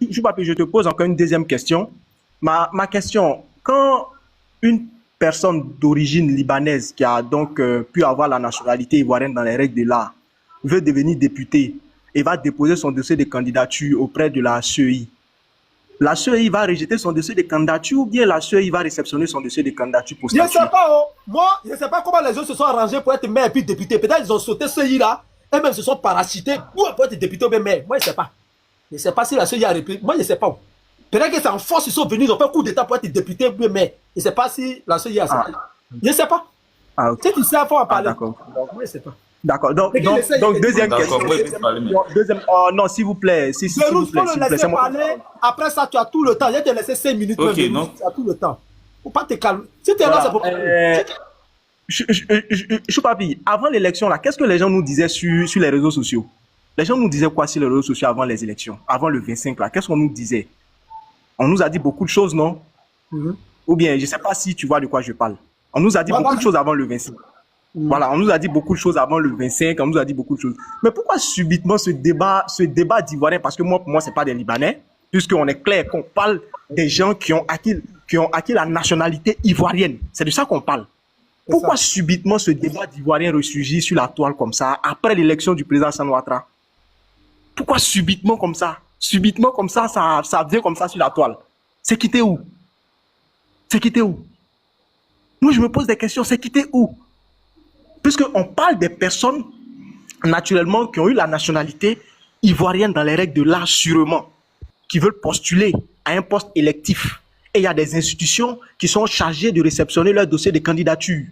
je te pose encore une deuxième question. Ma question, quand une personne d'origine libanaise qui a donc pu avoir la nationalité ivoirienne dans les règles de l'art veut devenir député et va déposer son dossier de candidature auprès de la CEI, la CEI va rejeter son dossier de candidature ou bien la CEI va réceptionner son dossier de candidature pour Je ne statuer? sais pas, oh. Moi, je ne sais pas comment les gens se sont arrangés pour être maire et puis député. Peut-être qu'ils ont sauté CEI là, et même se sont parachutés pour être député ou bien maire. Moi, je ne sais pas. Je ne sais pas si la CEI a répliqué. Moi, je ne sais pas. Peut-être que c'est en force, ils sont venus, ils ont fait coup d'état pour être député ou bien maire. Je ne sais pas si la CEI a accepté. Je ne sais pas. Ah, ok. Si tu sais, il faut en parler. D'accord. Donc, moi, je ne sais pas. D'accord. Donc, deuxième question. Deuxième, oh, non, s'il vous plaît. S'il vous Il plaît, faut le laisser parler. Après ça, tu as tout le temps. Je vais te laisser 5 minutes. Ok, non. Tu as tout le temps. Faut pas te calmer. Si tu es là, c'est pour Choupapi, avant l'élection, là, qu'est-ce que les gens nous disaient sur les réseaux sociaux? Les gens nous disaient quoi sur les réseaux sociaux avant les élections? Avant le 25, là, qu'est-ce qu'on nous disait? On nous a dit beaucoup de choses, non? Ou bien, je ne sais pas si tu vois de quoi je parle. On nous a dit beaucoup de choses avant le 25. Voilà, on nous a dit beaucoup de choses avant le 25, on nous a dit beaucoup de choses. Mais pourquoi subitement ce débat d'Ivoiriens? Parce que moi, pour moi, ce n'est pas des Libanais, puisqu'on est clair qu'on parle des gens qui ont acquis la nationalité ivoirienne. C'est de ça qu'on parle. Pourquoi subitement ce débat d'Ivoiriens ressurgit sur la toile comme ça, après l'élection du président Alassane Ouattara? Pourquoi subitement comme ça? Subitement comme ça vient comme ça sur la toile. C'est quitté où? C'est quitté où? Moi, je me pose des questions, c'est quitté où? Puisqu'on parle des personnes, naturellement, qui ont eu la nationalité ivoirienne dans les règles de l'art, sûrement, qui veulent postuler à un poste électif. Et il y a des institutions qui sont chargées de réceptionner leur dossier de candidature.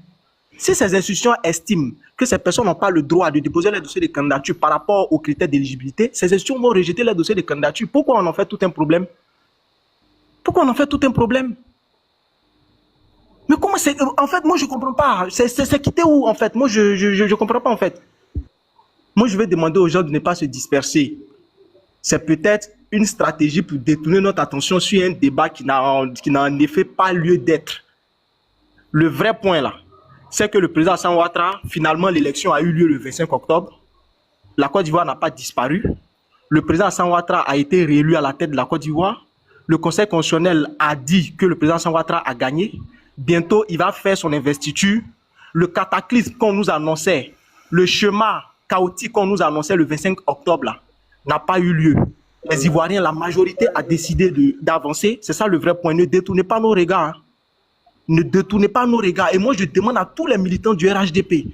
Si ces institutions estiment que ces personnes n'ont pas le droit de déposer leur dossier de candidature par rapport aux critères d'éligibilité, ces institutions vont rejeter leur dossier de candidature. Pourquoi on en fait tout un problème? Pourquoi on en fait tout un problème? Mais comment c'est... En fait, moi, je ne comprends pas. C'est quitté où, en fait? Moi, je ne comprends pas, en fait. Moi, je vais demander aux gens de ne pas se disperser. C'est peut-être une stratégie pour détourner notre attention sur un débat qui n'a en effet pas lieu d'être. Le vrai point, là, c'est que le président Alassane Ouattara, finalement, l'élection a eu lieu le 25 octobre. La Côte d'Ivoire n'a pas disparu. Le président Alassane Ouattara a été réélu à la tête de la Côte d'Ivoire. Le Conseil constitutionnel a dit que le président Alassane Ouattara a gagné. Bientôt, il va faire son investiture. Le cataclysme qu'on nous annonçait, le chemin chaotique qu'on nous annonçait le 25 octobre, n'a pas eu lieu. Les Ivoiriens, la majorité a décidé d'avancer. C'est ça le vrai point. Ne détournez pas nos regards. Hein. Ne détournez pas nos regards. Et moi, je demande à tous les militants du RHDP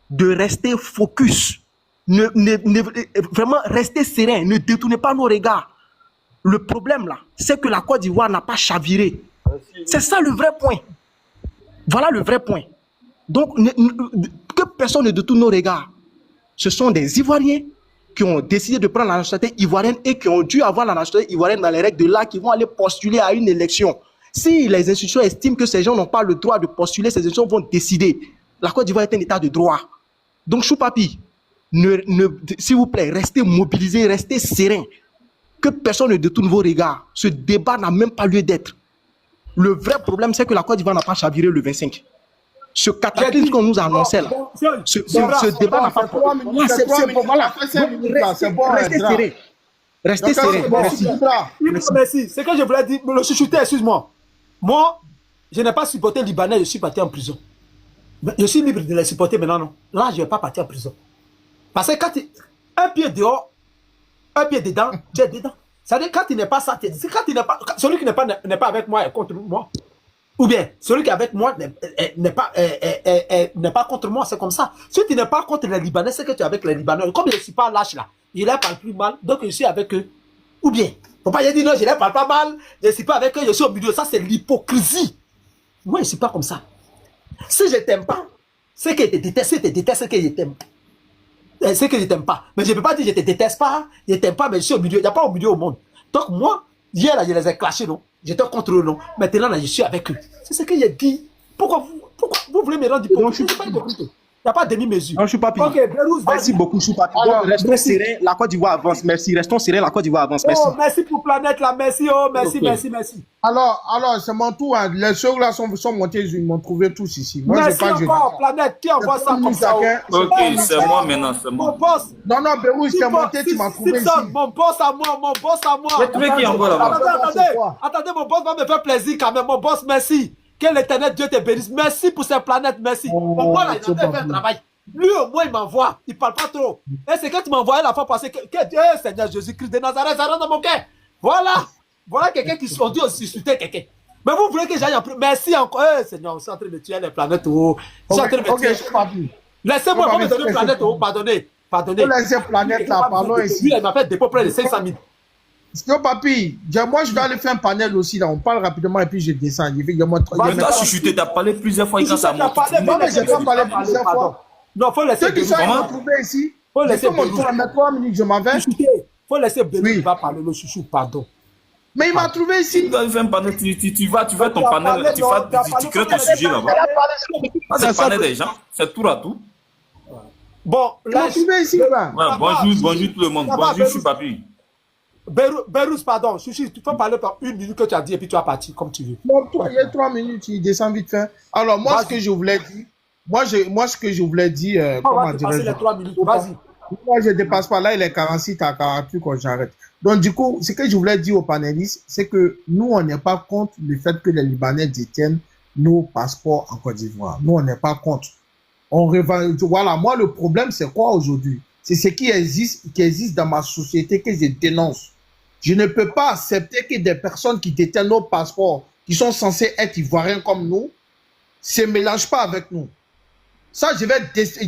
de rester focus. Vraiment, restez serein. Ne détournez pas nos regards. Le problème, là, c'est que la Côte d'Ivoire n'a pas chaviré. C'est ça le vrai point. Voilà le vrai point. Donc, que personne ne détourne nos regards. Ce sont des Ivoiriens qui ont décidé de prendre la nationalité ivoirienne et qui ont dû avoir la nationalité ivoirienne dans les règles de l'art, qui vont aller postuler à une élection. Si les institutions estiment que ces gens n'ont pas le droit de postuler, ces institutions vont décider. La Côte d'Ivoire est un état de droit. Donc, Choupapi, s'il vous plaît, restez mobilisés, restez sereins. Que personne ne détourne vos regards. Ce débat n'a même pas lieu d'être. Le vrai problème, c'est que la Côte d'Ivoire n'a pas chaviré le 25. Ce cataclysme qu'on nous a annoncé là, ce débat n'a pas... Voilà, c'est bon. Restez serré. Restez serré. Merci. C'est que je voulais dire, le chuchoté, excuse-moi. Moi, je n'ai pas supporté les Libanais, je suis parti en prison. Je suis libre de les supporter maintenant, non. Là, je ne vais pas partir en prison. Parce que quand un pied dehors, un pied dedans, tu es dedans. C'est-à-dire quand il n'est pas ça, celui qui n'est pas avec moi est contre moi. Ou bien, celui qui est avec moi n'est pas contre moi, c'est comme ça. Si tu n'es pas contre les Libanais, c'est que tu es avec les Libanais. Comme je ne suis pas lâche là, je ne les parle plus mal, donc je suis avec eux. Ou bien, faut pas dire non, je ne les parle pas mal, je ne suis pas avec eux, je suis au milieu. Ça, c'est l'hypocrisie. Moi, je ne suis pas comme ça. Si je ne t'aime pas, c'est que je te déteste, c'est que je t'aime. C'est que je ne t'aime pas. Mais je ne peux pas dire je ne te déteste pas, je ne t'aime pas, mais je suis au milieu. Il n'y a pas au milieu au monde. Donc moi, hier là, je les ai clashés, non? J'étais contre eux, non? Maintenant là, je suis avec eux. C'est ce que j'ai dit. Pourquoi vous voulez me rendre hypocrite? Il n'y a pas de demi-mesure. Non, Choupapi. Ok, Bérouz, Merci beaucoup, Choupapi. Donc, restons sereins, la Côte d'Ivoire avance. Merci. Restons sereins, la Côte d'Ivoire avance. Merci. Oh, merci pour Planète, là. Merci, oh, merci, merci. Alors c'est mon tour. Hein. Les choses là sont montés, ils m'ont trouvé tous ici. Moi, merci encore, Planète. Qui envoie ça comme ça? Ok, c'est moi maintenant, c'est moi. Mon boss. Non, Bérouz, c'est monté, tu m'as trouvé ici. Mon boss à moi. J'ai trouvé qui envoie là-bas. Attendez, mon boss va me faire plaisir quand même. Mon boss, merci. Que l'éternel Dieu te bénisse. Merci pour cette planète, merci. Mon boss, là, il a fait un travail. Lui, au moins, il m'envoie. Il ne parle pas trop. Et c'est quand tu m'envoyais la fois passée que Dieu, Seigneur Jésus-Christ de Nazareth, ça rentre dans mon cœur. Voilà quelqu'un qui se dit aussi insulter quelqu'un. Mais vous voulez que j'aille en plus. Merci encore. Seigneur, on est en train de tuer les planètes. Je suis en train de me tuer. Laissez-moi me donner une planète. Pardonnez. Laissez planète là, pardon ici. Lui, il m'a fait dépôt près de 500 000. Papi, moi je dois aller faire un panel aussi là. On parle rapidement et puis je descends. Mais toi, chuchoté, t'as parlé plusieurs fois quand ça monte. Non, mais j'ai pas parlé plusieurs fois. Non, faut laisser. Ceux qui sont retrouvés ici, faut laisser mon tour à mettre 3 minutes, je m'en vais. Faut laisser Bérouz, il va parler le chouchou, pardon. Mais il m'a trouvé ici. Tu dois faire un panel, tu vas ton panel, tu crées ton sujet là-bas. C'est le panel des gens, c'est tour à tout. Bon, là, je trouvé ici là. Bonjour tout le monde, bonjour Choupapi. Bérouz, pardon, Chouchi, tu peux parler par 1 minute que tu as dit et puis tu vas partir comme tu veux. Non, toi, il y a 3 minutes, il descend vite fait. Alors, moi, ce que je voulais dire, ce que je voulais dire, comment dirais-je? Les 3 minutes, vas-y. Moi, je ne dépasse pas. Là, il est 46 à 48 quand j'arrête. Donc, du coup, ce que je voulais dire aux panélistes, c'est que nous, on n'est pas contre le fait que les Libanais détiennent nos passeports en Côte d'Ivoire. Nous, on n'est pas contre. Voilà, moi, le problème, c'est quoi aujourd'hui? C'est ce qui existe dans ma société que je dénonce. Je ne peux pas accepter que des personnes qui détiennent nos passeports, qui sont censés être ivoiriens comme nous, se mélangent pas avec nous. Ça, je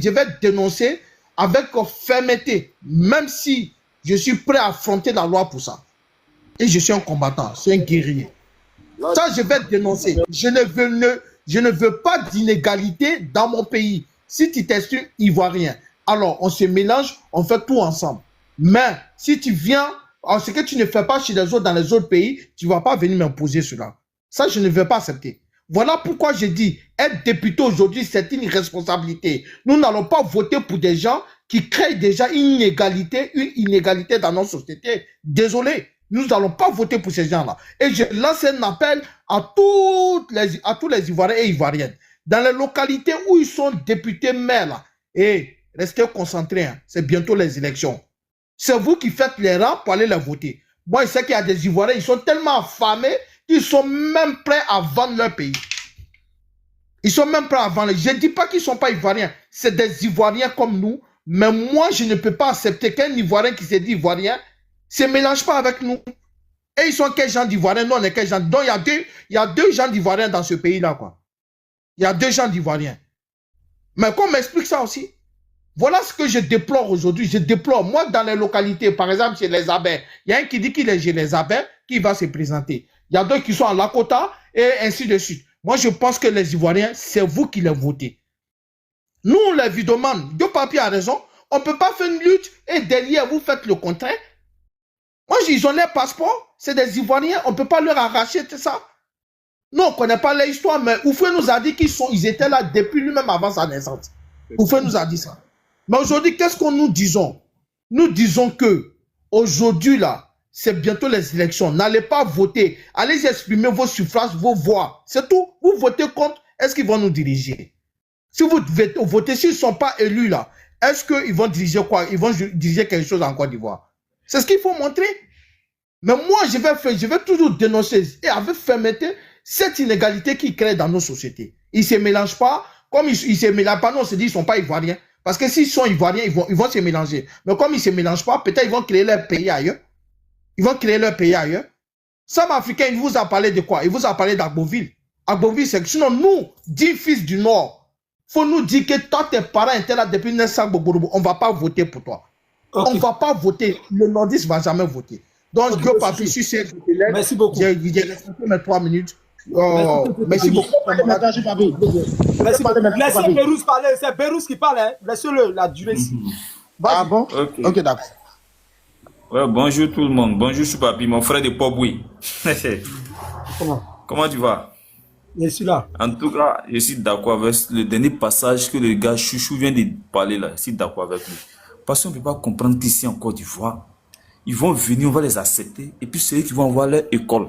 vais dénoncer avec fermeté, même si je suis prêt à affronter la loi pour ça. Et je suis un combattant, je suis un guerrier. Ça, je vais dénoncer. Je ne veux pas d'inégalité dans mon pays. Si tu t'estimes ivoirien, alors on se mélange, on fait tout ensemble. Mais si tu viens, ce que tu ne fais pas chez les autres dans les autres pays, tu ne vas pas venir m'imposer cela. Ça, je ne vais pas accepter. Voilà pourquoi je dis, être député aujourd'hui, c'est une responsabilité. Nous n'allons pas voter pour des gens qui créent déjà une inégalité dans nos sociétés. Désolé, nous n'allons pas voter pour ces gens-là. Et je lance un appel à tous les Ivoiriens et Ivoiriennes. Dans les localités où ils sont députés maires, là, et restez concentrés, hein, c'est bientôt les élections. C'est vous qui faites les rangs pour aller les voter. Moi, je sais qu'il y a des Ivoiriens, ils sont tellement affamés qu'ils sont même prêts à vendre leur pays. Ils sont même prêts à vendre. Je ne dis pas qu'ils ne sont pas Ivoiriens. C'est des Ivoiriens comme nous. Mais moi, je ne peux pas accepter qu'un Ivoirien qui se dit Ivoirien ne se mélange pas avec nous. Et ils sont quel genre d'Ivoiriens? Non, on est quel genre? Donc, il y a deux gens d'Ivoiriens dans ce pays-là, quoi. Il y a 2 gens d'Ivoiriens. Mais qu'on m'explique ça aussi. Voilà ce que je déplore aujourd'hui. Je déplore, moi, dans les localités, par exemple, chez les Abers, il y a un qui dit qu'il est chez les Abers, qui va se présenter. Il y a d'autres qui sont à Lakota, et ainsi de suite. Moi, je pense que les Ivoiriens, c'est vous qui les votez. Nous, les vidomanes, Dieu Papi a raison, on ne peut pas faire une lutte, et derrière, vous faites le contraire. Moi, ils ont les passeports, c'est des Ivoiriens, on ne peut pas leur arracher tout ça. Non, on ne connaît pas l'histoire, mais Oufoué nous a dit qu'ils étaient là depuis lui-même avant sa naissance. Oufoué nous a dit ça. Mais aujourd'hui, qu'est-ce que nous disons? Nous disons que aujourd'hui, là, c'est bientôt les élections. N'allez pas voter. Allez exprimer vos suffrages, vos voix. C'est tout. Vous votez contre, est-ce qu'ils vont nous diriger? Si vous votez, s'ils ne sont pas élus, là, est-ce qu'ils vont diriger quoi? Ils vont diriger quelque chose en Côte d'Ivoire. C'est ce qu'il faut montrer. Mais moi, je vais toujours dénoncer et avec fermeté cette inégalité qui crée dans nos sociétés. Ils ne se mélangent pas. Comme ils ne se mélangent pas, nous on se dit qu'ils ne sont pas ivoiriens. Parce que s'ils sont ivoiriens, ils vont se mélanger. Mais comme ils ne se mélangent pas, peut-être ils vont créer leur pays ailleurs. Ils vont créer leur pays ailleurs. Sam Africain, il vous a parlé de quoi? Il vous a parlé d'Agboville. Agboville, c'est que sinon, nous, 10 fils du Nord, il faut nous dire que toi, tes parents étaient là depuis 900 Bobourou. On ne va pas voter pour toi. Okay. On ne va pas voter. Le Nordiste ne va jamais voter. Donc, okay, Dieu Papi, si c'est... Merci beaucoup. J'ai respecté mes 3 minutes. Merci beaucoup. Laissez Bérouz parler. C'est Bérouz qui parle. Hein. Laissez-le la durée ici. Ah bon? Ok, d'accord. Ouais, bonjour tout le monde. Bonjour Choupapi, mon frère de Poboué. Comment tu vas? Je suis là. En tout cas, je suis d'accord avec le dernier passage que le gars Chouchou vient de parler là. Je suis d'accord avec lui. Parce qu'on ne peut pas comprendre qu'ici en Côte d'Ivoire, ils vont venir, on va les accepter. Et puis c'est eux qui vont avoir leur école.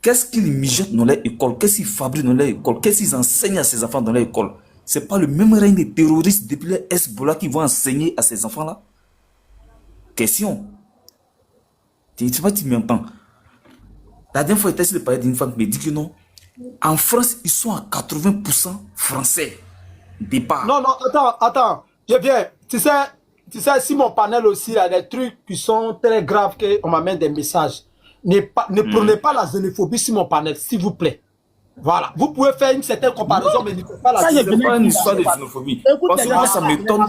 Qu'est-ce qu'ils mijotent dans leur école? Qu'est-ce qu'ils fabriquent dans leur école? Qu'est-ce qu'ils enseignent à ces enfants dans leur école? C'est pas le même règne des terroristes depuis les Hezbollah qui vont enseigner à ces enfants-là? Question. Tu sais pas, tu m'entends. La dernière fois, j'étais sur le palais d'une femme qui me dit que non. En France, ils sont à 80% français. Départ. Non, attends. Je viens. Tu sais, si mon panel aussi, il y a des trucs qui sont très graves, qu'on m'amène des messages. Ne prenez pas la xénophobie sur mon panel, s'il vous plaît. Voilà. Vous pouvez faire une certaine comparaison, mais ne faites pas la xénophobie. C'est pas une histoire de xénophobie. Parce que moi, ça m'étonne.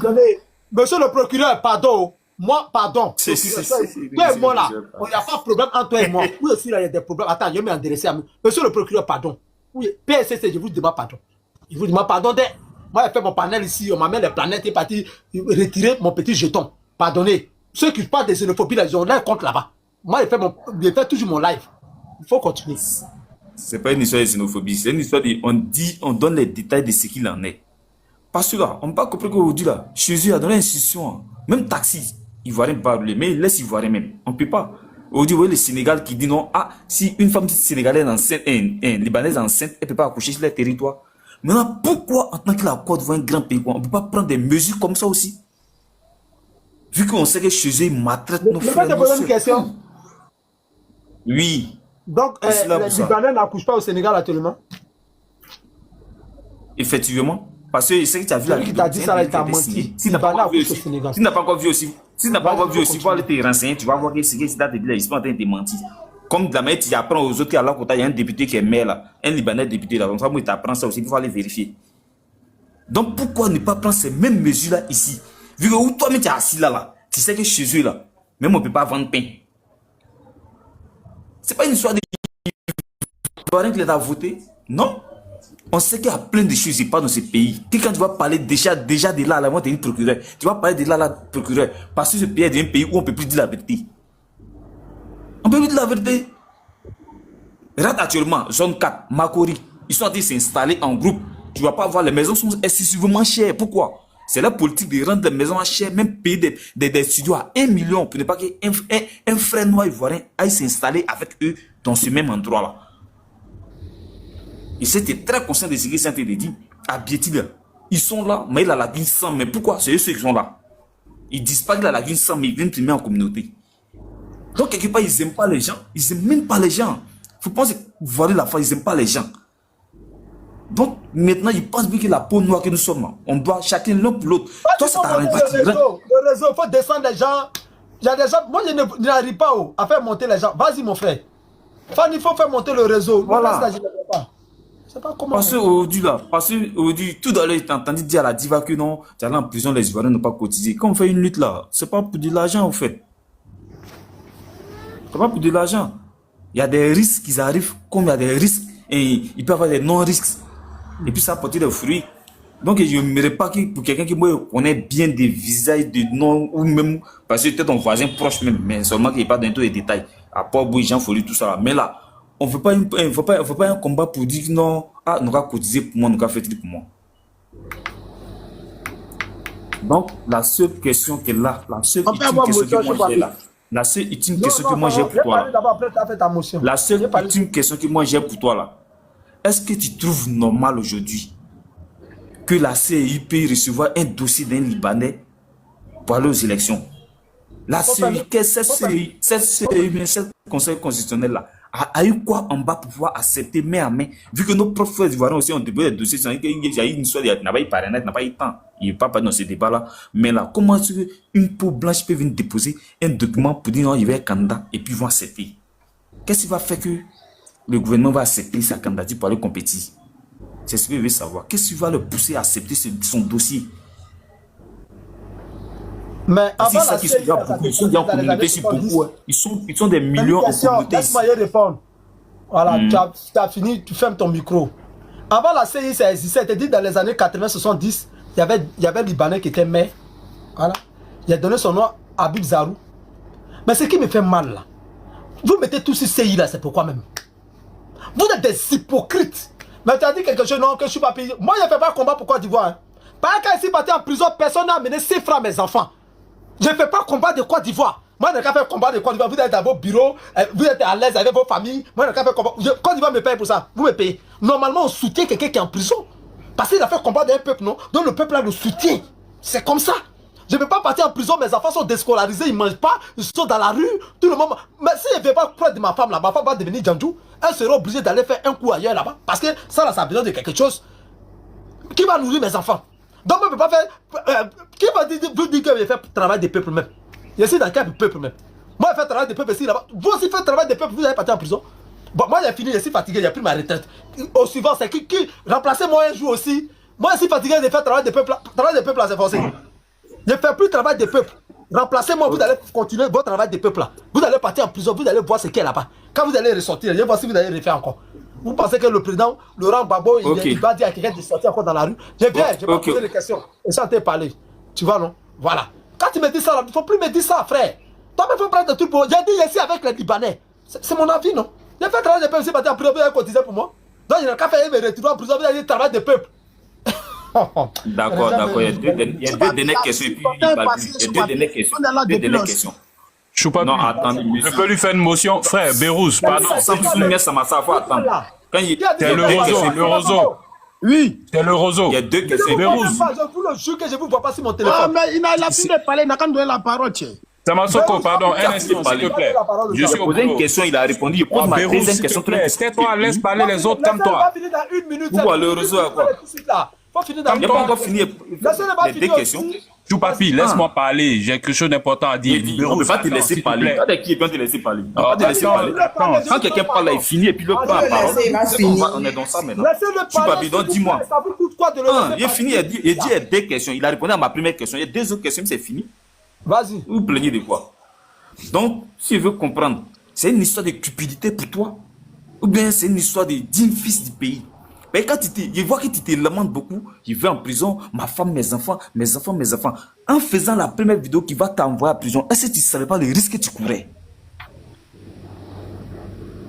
Monsieur le procureur, pardon. Moi, pardon. Toi et moi, là, il n'y a pas de problème entre toi et moi. Oui, aussi, là, il y a des problèmes. Attends, je vais m'intéresser à moi. Monsieur le procureur, pardon. Oui, PSC, je vous demande pardon. Je vous demande pardon. Moi, j'ai fait mon panel ici, on m'amène les planètes et parti retirer mon petit jeton. Pardonnez. Ceux qui parlent de xénophobie, là, ils ont leur compte là-bas. Moi, je fais toujours mon live. Il faut continuer. C'est pas une histoire de xénophobie, c'est une histoire de. On donne les détails de ce qu'il en est. Parce que là, on ne peut pas comprendre qu'aujourd'hui, là, chez eux, il y a dans l'institution, même taxi, Ivoirien parle, mais il laisse Ivoirien même. On ne peut pas. Aujourd'hui, vous voyez le Sénégal qui dit non, ah, si une femme sénégalaise enceinte, libanaise enceinte, elle ne peut pas accoucher sur le territoire. Maintenant, pourquoi, en tant que la Côte d'Ivoire, un grand pays, on ne peut pas prendre des mesures comme ça aussi? Vu qu'on sait que chez eux, ils maltraitent nos frères. Je vais une question. Oui. Donc, les Libanais n'accouchent pas au Sénégal actuellement? Effectivement. Parce que c'est que tu as vu la vidéo. Qui t'a dit ça, là, il t'a menti. Si tu n'as pas encore vu aussi, il faut aller te renseigner, tu vas voir que c'est que c'est ils sont en train de te mentir. Comme de la manière, tu apprends aux autres qu'à il y a un député qui est maire là, un Libanais député là, comme ça, moi, tu apprends ça aussi, il faut aller vérifier. Donc, pourquoi ne pas prendre ces mêmes mesures-là ici? Vu que où toi-même tu es assis là, tu sais que chez eux là, même on ne peut pas vendre pain. C'est pas une histoire de qui les a voté. Non. On sait qu'il y a plein de choses qui pas dans ce pays. Que quand tu vas parler déjà de là, moi tu es procureur. Tu vas parler de là, procureur. Parce que ce pays est un pays où on ne peut plus dire la vérité. On ne peut plus dire la vérité. Regarde actuellement, zone 4, Makori, ils sont en train de s'installer en groupe. Tu ne vas pas voir, les maisons sont excessivement chères. Pourquoi? C'est la politique de rendre les maisons chères, même payer des studios à 1 million pour ne pas qu'un frère noir ivoirien aille s'installer avec eux dans ce même endroit-là. Et c'était très conscient de ce qu'ils sont en train de dire. À Biétil, ils sont là, mais il a la lagune 100. Mais pourquoi? C'est eux ceux qui sont là. Ils disent pas qu'il a la lagune 100, mais ils viennent primer en communauté. Donc, quelque part, ils n'aiment pas les gens. Ils n'aiment même pas les gens. Il faut penser que vous voyez la foi, ils n'aiment pas les gens. Donc, maintenant, ils pensent bien que la peau noire que nous sommes, on doit chacun l'un pour l'autre. Toi, ça t'arrange pas. Le réseau, il faut descendre les gens. Il y a des gens, moi, je n'arrive pas à faire monter les gens. Vas-y, mon frère. Il faut faire monter le réseau. Voilà. Je ne sais pas. Pas comment parce qu'aujourd'hui, tout à l'heure, tu as entendu dire à la diva que non, tu es allé en prison, les Ivoiriens n'ont pas cotisé. Quand on fait une lutte là, c'est pas pour de l'argent, en fait. C'est pas pour de l'argent. Il y a des risques qui arrivent, comme il y a des risques, et il peut y avoir des non-risques. Et puis ça a porté des fruits. Donc je n'aimerais pas que pour quelqu'un qui me connaît bien des visages, des noms, ou même, parce que c'était ton voisin proche même, mais seulement qu'il n'y ait pas dans tous les détails. À part Bouy, Jean Folie, tout ça. Mais là, on ne veut pas un combat pour dire non, ah, nous avons cotisé pour moi, nous avons fait truc pour moi. Donc, la seule question qui est là, la seule ultime question que moi j'ai là, la seule ultime question que moi j'ai pour toi là, la seule ultime question que moi j'ai pour toi là, est-ce que tu trouves normal aujourd'hui que la CEI peut recevoir un dossier d'un Libanais pour aller aux élections? La CEI, cette conseil constitutionnel là, a eu quoi en bas pour pouvoir accepter main à main, vu que nos propres frères ivoiriens aussi ont déposé des dossiers, il y a eu une histoire, il n'a pas eu parrainage, n'a pas eu temps, il n'est pas dans ce débat là, mais là, comment est-ce qu'une peau blanche peut venir déposer un document pour dire non, il va être candidat et puis ils vont accepter? Qu'est-ce qui va faire que le gouvernement va accepter sa candidature pour aller compétir? C'est ce que je veux savoir. Qu'est-ce qui va le pousser à accepter son dossier? Mais avant ça qui se beaucoup, ils sont en communauté sur beaucoup. Ils sont des millions en communauté. Laisse-moi y répondre. Voilà, tu as fini, tu fermes ton micro. Avant la CI, ça existait. C'était dit dans les années 80-70, il y avait Libanais qui était maire. Voilà. Il a donné son nom à Habib Zarou. Mais ce qui me fait mal là, vous mettez tous ces CI là, c'est pourquoi même? Vous êtes des hypocrites. Mais tu as dit quelque chose, non, que je suis pas payé. Moi, je ne fais pas combat pour Côte d'Ivoire. Hein. Par exemple, ici, parti en prison, personne n'a amené 6 francs à mes enfants. Je ne fais pas combat de Côte d'Ivoire. Moi, je n'ai qu'à faire combat de Côte d'Ivoire. Vous êtes dans vos bureaux, vous êtes à l'aise avec vos familles. Moi, je n'ai qu'à faire combat. Côte d'Ivoire me paye pour ça. Vous me payez. Normalement, on soutient quelqu'un qui est en prison. Parce qu'il a fait combat d'un peuple, non? Donc le peuple a le soutien. C'est comme ça. Je ne peux pas partir en prison, mes enfants sont déscolarisés, ils ne mangent pas, ils sont dans la rue, tout le monde. Mais si je ne vais pas près de ma femme là, ma femme va devenir Djandjou, elle sera obligée d'aller faire un coup ailleurs là-bas. Parce que ça, là, ça a besoin de quelque chose. Qui va nourrir mes enfants? Donc, moi, je ne peux pas faire. Qui va vous dire que je vais faire le travail des peuples même? Je suis dans quel peuple même? Moi, je fais le travail des peuples ici là-bas. Vous aussi faites le travail des peuples, vous allez partir en prison. Bon, moi, j'ai fini, je suis fatigué, j'ai pris ma retraite. Au suivant, c'est qui remplacez-moi un jour aussi. Moi, je suis fatigué de faire le travail des peuples. Le travail des peuples, là, c'est forcé. Je ne fais plus le travail des peuples. Remplacez-moi, vous allez continuer votre travail des peuples là. Vous allez partir en prison, vous allez voir ce qu'il y a là-bas. Quand vous allez ressortir, je vais voir si vous allez refaire encore. Vous pensez que le président Laurent Gbagbo, il va dire à quelqu'un de sortir encore dans la rue? Je viens, je vais poser des questions. Et ça, t'es parlé. Tu vois, non? Voilà. Quand tu me dis ça, il ne faut plus me dire ça, frère. Toi, il faut prendre des trucs pour. J'ai dit ici avec les Libanais. C'est mon avis, non? J'ai fait le travail des peuples, c'est parti en prison, vous allez cotiser pour moi. Donc, il n'a qu'à faire me retrouver en prison, vous allez dire travail des peuples. D'accord, d'accord. Il y a deux dernières questions. Il y a deux dernières questions. Choupapi, non, attendez, je peux lui faire une motion. Frère, Bérouz, pardon. Ça faut attendre. C'est le roseau. Oui. C'est le roseau. Il y a deux questions. Bérouz. Je vous le jure que je ne vous vois pas sur mon téléphone. Ah, mais il a fini de parler, il n'a qu'à me donner la parole, tiens. Samasoko, pardon, un instant, s'il te plaît. Je suis posé une question, il a répondu. Je pose ma deuxième question. Tais-toi, laisse parler les autres, calme-toi. Pourquoi le réseau à quoi? Il n'y a pas encore fini les deux questions. Choupapi, laisse-moi parler. J'ai quelque chose d'important à dire. On ne peut pas te laisser parler. Pas qui est bien te laisser parler. On ne peut pas te laisser parler. Quand quelqu'un parle, il finit et puis l'autre prend la parole. On est dans ça maintenant. Choupapi, donc dis-moi. Il a fini, il dit deux questions. Il a répondu à ma première question. Il y a deux autres questions, c'est fini. Vas-y. Vous plaignez de quoi? Donc, si je veux comprendre, c'est une histoire de cupidité pour toi? Ou bien c'est une histoire de digne fils du pays? Mais quand je vois que tu te lamentes beaucoup, je vais en prison, ma femme, mes enfants. En faisant la première vidéo qui va t'envoyer à prison, est-ce que tu ne savais pas le risque que tu courais?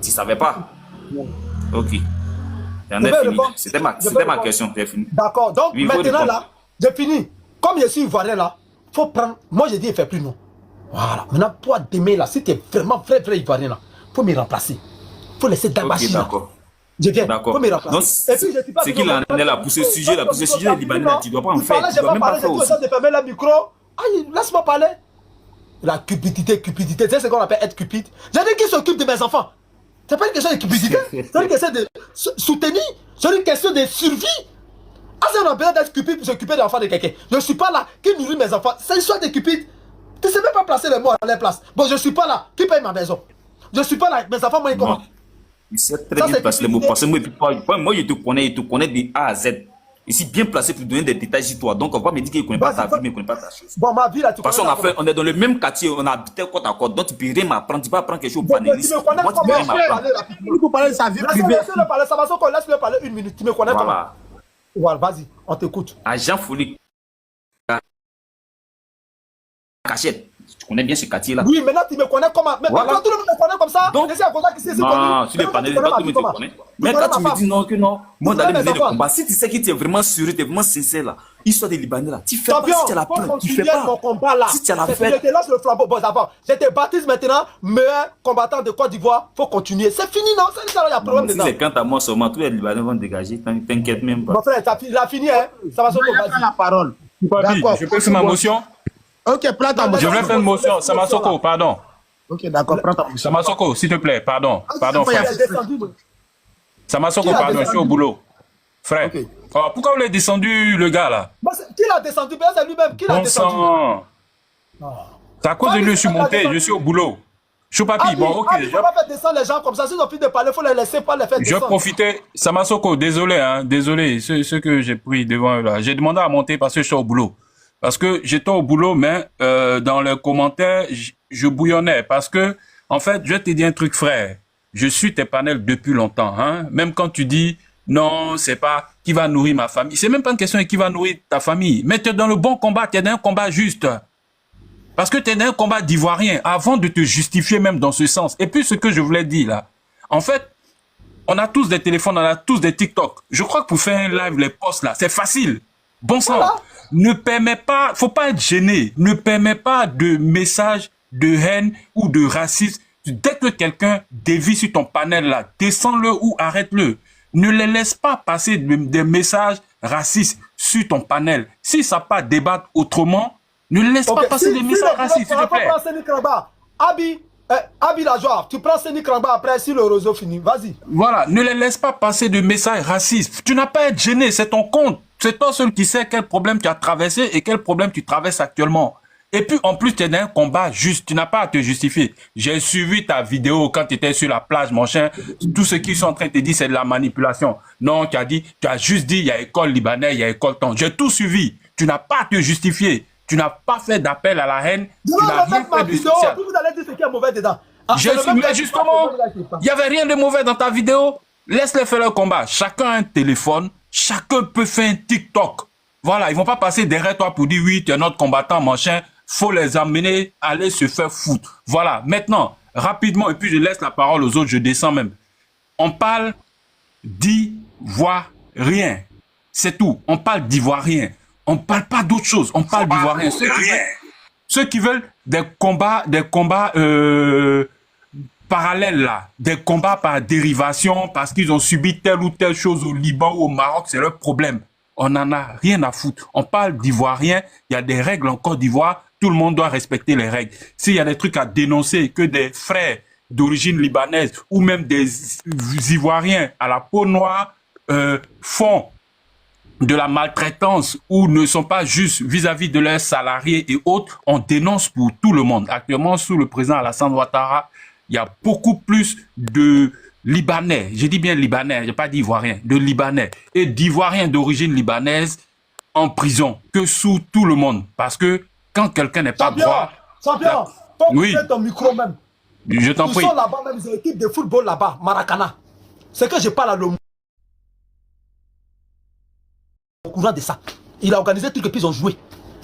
Tu ne savais pas? Ok. C'était ma question, j'ai fini. D'accord, donc oui, maintenant là, j'ai fini. Comme je suis ivoirien là, faut prendre. Moi j'ai dit, il ne fait plus non. Voilà. Maintenant, toi demain là, si tu es vraiment vrai ivoirien là, il faut me remplacer. Il faut laisser Dabachi. Ok, d'accord. Je viens. D'accord. C'est qu'il en est là pour ce sujet là, pour ce sujet des Libanais là, tu ne dois pas en faire. Tu ne dois même pas faire aussi. De fermer le micro. Aïe, laisse-moi parler. La cupidité. C'est ce qu'on appelle être cupide. J'ai dit qui s'occupe de mes enfants. C'est pas une question de cupidité. C'est une question de soutenir. C'est une question de survie. Ah, c'est un besoin d'être cupide pour s'occuper des enfants de quelqu'un. Je ne suis pas là. Qui nourrit mes enfants? C'est une histoire de cupide. Tu ne sais même pas placer les mots à leur place. Bon, je ne suis pas là. Qui paye ma maison? Je ne suis pas là. Mes enfants, moi, ils comment? Il sait très bien placer les mots. Parce que moi, je te connais de A à Z. Ici, bien placé pour donner des détails sur toi. Donc, on va me dire qu'il ne connaît pas ta vie, mais il ne connaît pas ta chose. Bon, ma vie, là, tu parce qu'on est dans le même quartier, on habite côte à côte. Donc, tu ne peux rien m'apprendre. Tu ne peux pas apprendre quelque chose au panélisme. Moi, tu ne peux rien m'apprendre. Il faut parler de sa vie privée. Laisse-le parler. Ça va se qu'on laisse-le parler une minute. Tu me connais pas? Voilà, vas-y, on t'écoute. Agent Folie. Cachette. Tu connais bien ce quartier-là. Oui, maintenant tu me connais comment? Mais voilà. Quand tout le monde me connaît comme ça, donc, non, tu les panélistes, pas tout le monde te connaît. Mais quand tu me dis non, que non, moi d'aller mener le combat, si tu sais que tu es vraiment sérieux, tu es vraiment sincère là, histoire des Libanais là, tu fais pas si tu as la peur, tu fais pas. Si tu as la peur. Je te lance le flambeau, bon d'abord, je te baptise maintenant, meilleur combattant de Côte d'Ivoire, faut continuer. C'est fini, non? C'est ça, il y a problème dedans. Si c'est quand à moi seulement, tous les Libanais vont dégager, t'inquiète même pas. Mon frère, il a fini, hein? Ça va se passer. La parole. D'accord. Je peux faire ma motion? Ok, prends ta motion. Je voulais faire une motion. Samasoko, pardon. Ok, d'accord, prends ta motion. Samasoko, s'il te plaît, pardon. Pardon, frère. Samasoko, pardon, je suis au boulot. Frère, pourquoi vous l'avez descendu, le gars, là? Qui l'a descendu? C'est lui-même. Qui l'a descendu? C'est à cause de lui que je suis monté, je suis au boulot. Choupapi, bon, ok. Il ne faut pas faire descendre les gens comme ça. S'ils ont fini de parler, il faut les laisser pas les faire descendre. Je profitais. Samasoko, désolé, hein, désolé. Ce que j'ai pris devant eux, là. J'ai demandé à monter parce que je suis au boulot. Parce que j'étais au boulot, mais dans les commentaires, je bouillonnais. Parce que, en fait, je vais te dire un truc, frère. Je suis tes panels depuis longtemps. Hein? Même quand tu dis, non, c'est pas qui va nourrir ma famille. C'est même pas une question de qui va nourrir ta famille. Mais tu es dans le bon combat, tu es dans un combat juste. Parce que tu es dans un combat d'ivoirien, avant de te justifier même dans ce sens. Et puis, ce que je voulais dire là, en fait, On a tous des téléphones, on a tous des TikTok. Je crois que pour faire un live, les posts là, c'est facile. Bon sang. Voilà. Ne permet pas, faut pas être gêné. Ne permet pas de messages de haine ou de racisme. Dès que quelqu'un dévie sur ton panel là, descends-le ou arrête-le. Ne les laisse pas passer des messages racistes sur ton panel. Si ça pas débattre autrement, ne laisse pas passer des messages racistes, s'il te plaît. Abi la joie, tu prends Séni Kramba après si le réseau finit, vas-y. Voilà, ne les laisse pas passer de messages racistes. Tu n'as pas à être gêné, c'est ton compte. C'est toi seul qui sais quel problème tu as traversé et quel problème tu traverses actuellement. Et puis, en plus, tu es dans un combat juste. Tu n'as pas à te justifier. J'ai suivi ta vidéo quand tu étais sur la plage, mon chien. Tout ce qu'ils sont en train de te dire, c'est de la manipulation. Non, tu as juste dit, il y a école libanais, il y a école temps. J'ai tout suivi. Tu n'as pas à te justifier. Tu n'as pas fait d'appel à la haine. Tu n'as rien fait de spécial. Vous allez dire ce qui est mauvais dedans. Mais justement, il n'y avait rien de mauvais dans ta vidéo. Laisse-les faire leur combat. Chacun a un téléphone. Chacun peut faire un TikTok. Voilà, ils vont pas passer derrière toi pour dire oui, tu es notre combattant, machin. Faut les amener, aller se faire foutre. Voilà, maintenant, rapidement, et puis je laisse la parole aux autres, je descends même. On parle d'ivoirien. C'est tout. On parle d'ivoirien. On ne parle pas d'autre chose. On parle d'ivoirien. Ceux qui veulent des combats parallèles là, des combats par dérivation, parce qu'ils ont subi telle ou telle chose au Liban ou au Maroc, c'est leur problème. On n'en a rien à foutre. On parle d'ivoirien, il y a des règles en Côte d'Ivoire, tout le monde doit respecter les règles. S'il y a des trucs à dénoncer, que des frères d'origine libanaise ou même des Ivoiriens à la peau noire font de la maltraitance ou ne sont pas justes vis-à-vis de leurs salariés et autres, on dénonce pour tout le monde. Actuellement, sous le président Alassane Ouattara, il y a beaucoup plus de Libanais, je dis bien Libanais, je n'ai pas d'Ivoiriens, de Libanais et d'Ivoiriens d'origine libanaise en prison que sous tout le monde. Parce que quand quelqu'un n'est pas droit... Champion, oui. Ton micro même. Je t'en prie. Ils sont là-bas même, ils ont une équipe de football là-bas, Maracana. C'est que je parle à l'homme. Au courant de ça, il a organisé tout et puis ils ont joué.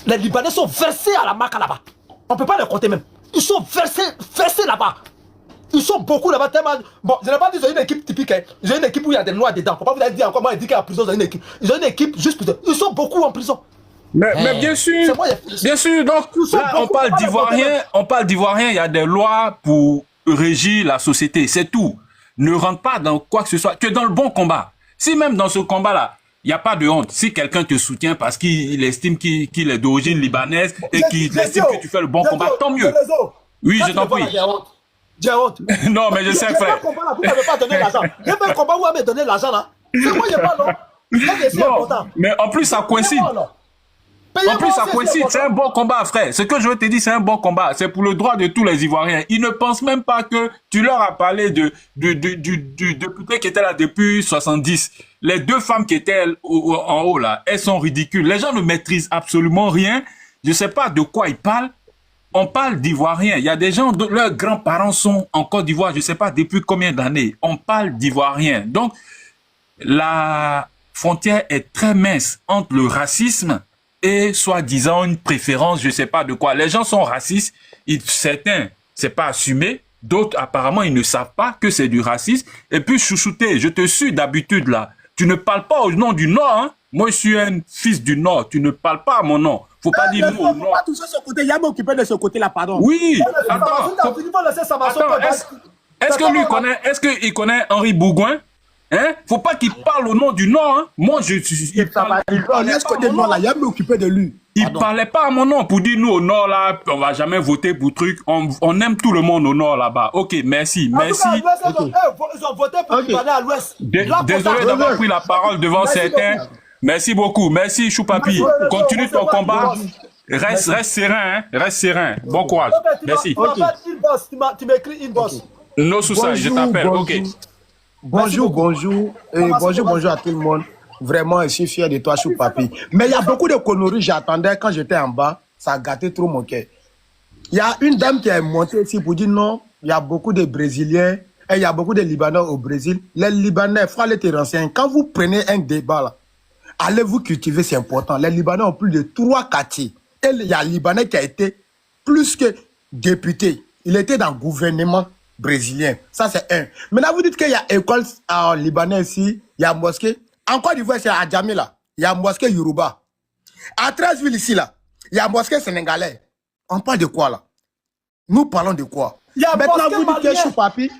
Les Libanais sont versés à la marque là-bas. On ne peut pas les compter même. Ils sont versés là-bas. Ils sont beaucoup là-bas tellement... Bon, je n'ai pas dit qu'ils ont une équipe typique. Hein. Ils ont une équipe où il y a des noirs dedans. Il ne faut pas vous dire encore, moi, il dit qu'à la prison, ils ont une équipe. Ils ont une équipe juste pour... Ils sont beaucoup en prison. Mais bien sûr, bien sûr. Donc, là, on parle d'ivoirien, il y a des lois pour régir la société. C'est tout. Ne rentre pas dans quoi que ce soit. Tu es dans le bon combat. Si même dans ce combat-là, il n'y a pas de honte. Si quelqu'un te soutient parce qu'il estime qu'il est d'origine libanaise et qu'il estime que tu fais le bon combat, tant mieux. Oui, je t'en prie. J'ai honte. Non, mais je sais, frère. Vous n'avez pas donné l'argent. Il y a pas un combat où vous m'avez donné l'argent, là. C'est moi, il n'y a pas, non. Non, mais en plus, ça coïncide. En plus, ça coïncide. C'est un bon combat, frère. Ce que je veux te dire, c'est un bon combat. C'est pour le droit de tous les Ivoiriens. Ils ne pensent même pas que tu leur as parlé du député qui était là depuis 70. Les deux femmes qui étaient en haut, là, elles sont ridicules. Les gens ne maîtrisent absolument rien. Je ne sais pas de quoi ils parlent. On parle d'Ivoiriens. Il y a des gens, leurs grands-parents sont en Côte d'Ivoire, je ne sais pas depuis combien d'années. On parle d'Ivoiriens. Donc, la frontière est très mince entre le racisme et soi-disant une préférence, je ne sais pas de quoi. Les gens sont racistes. Certains, c'est pas assumé. D'autres, apparemment, ils ne savent pas que c'est du racisme. Et puis, chouchouté, je te suis d'habitude là. Tu ne parles pas au nom du Nord, hein. Moi, je suis un fils du Nord. Tu ne parles pas à mon nom. Faut pas dire nous au Nord. Pas toucher ce côté. Il y a m'occupé de ce côté-là, pardon. Oui. Attends, est-ce qu'il connaît Henri Bourgoin? Hein? Faut pas qu'il parle au nom du Nord, hein? Moi, il parlait pas à mon nom pour dire nous au Nord, là, on va jamais voter pour truc. On aime tout le monde au Nord, là-bas. Ok, merci. Merci. Ils ont voté pour aller à l'Ouest. Désolé d'avoir pris la parole devant certains. Merci beaucoup. Merci, Choupapi. Continue ton combat. Reste serein, hein? Reste serein. Bon courage. Merci. Tu m'écris inbox. No souci, je t'appelle. Ok. Bonjour à tout le monde. Vraiment, je suis fier de toi, Choupapi. Mais il y a beaucoup de conneries, j'attendais quand j'étais en bas. Ça a gâté trop mon cœur. Il y a une dame qui est montée ici pour dire non, il y a beaucoup de Brésiliens et il y a beaucoup de Libanais au Brésil. Les Libanais, il faut aller te renseigner. Quand vous prenez un débat là, allez vous cultiver, c'est important. Les Libanais ont plus de 3 quartiers. Et il y a un Libanais qui a été plus que député. Il était dans le gouvernement brésilien. Ça, c'est un. Maintenant, vous dites qu'il y a école libanais ici, il y a mosquée. En Côte d'Ivoire, c'est à Djamila. Il y a mosquée Yoruba. À 13 villes ici, là, il y a mosquée sénégalais. On parle de quoi, là? Nous parlons de quoi? Maintenant, vous dites que Chou Papi.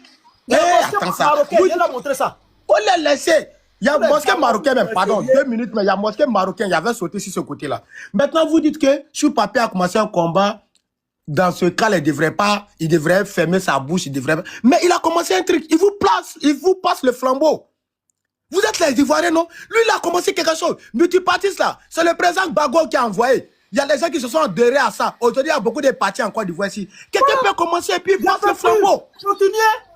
Attends ça. Vous montrer ça. On les laisser. Il y a mosquée marocaine, même, pardon, 2 minutes, mais il y a mosquée marocaine, il y avait sauté sur ce côté-là. Maintenant, vous dites que Chou Papi a commencé un combat. Dans ce cas, il devrait fermer sa bouche, mais il a commencé un truc, il vous passe le flambeau. Vous êtes les Ivoiriens, non? Lui, il a commencé quelque chose. Multipartiste, là, c'est le président Bago qui a envoyé. Il y a des gens qui se sont adhérés à ça. Aujourd'hui, il y a beaucoup de partis en Côte d'Ivoire ici. Quelqu'un peut commencer et puis passe le flambeau.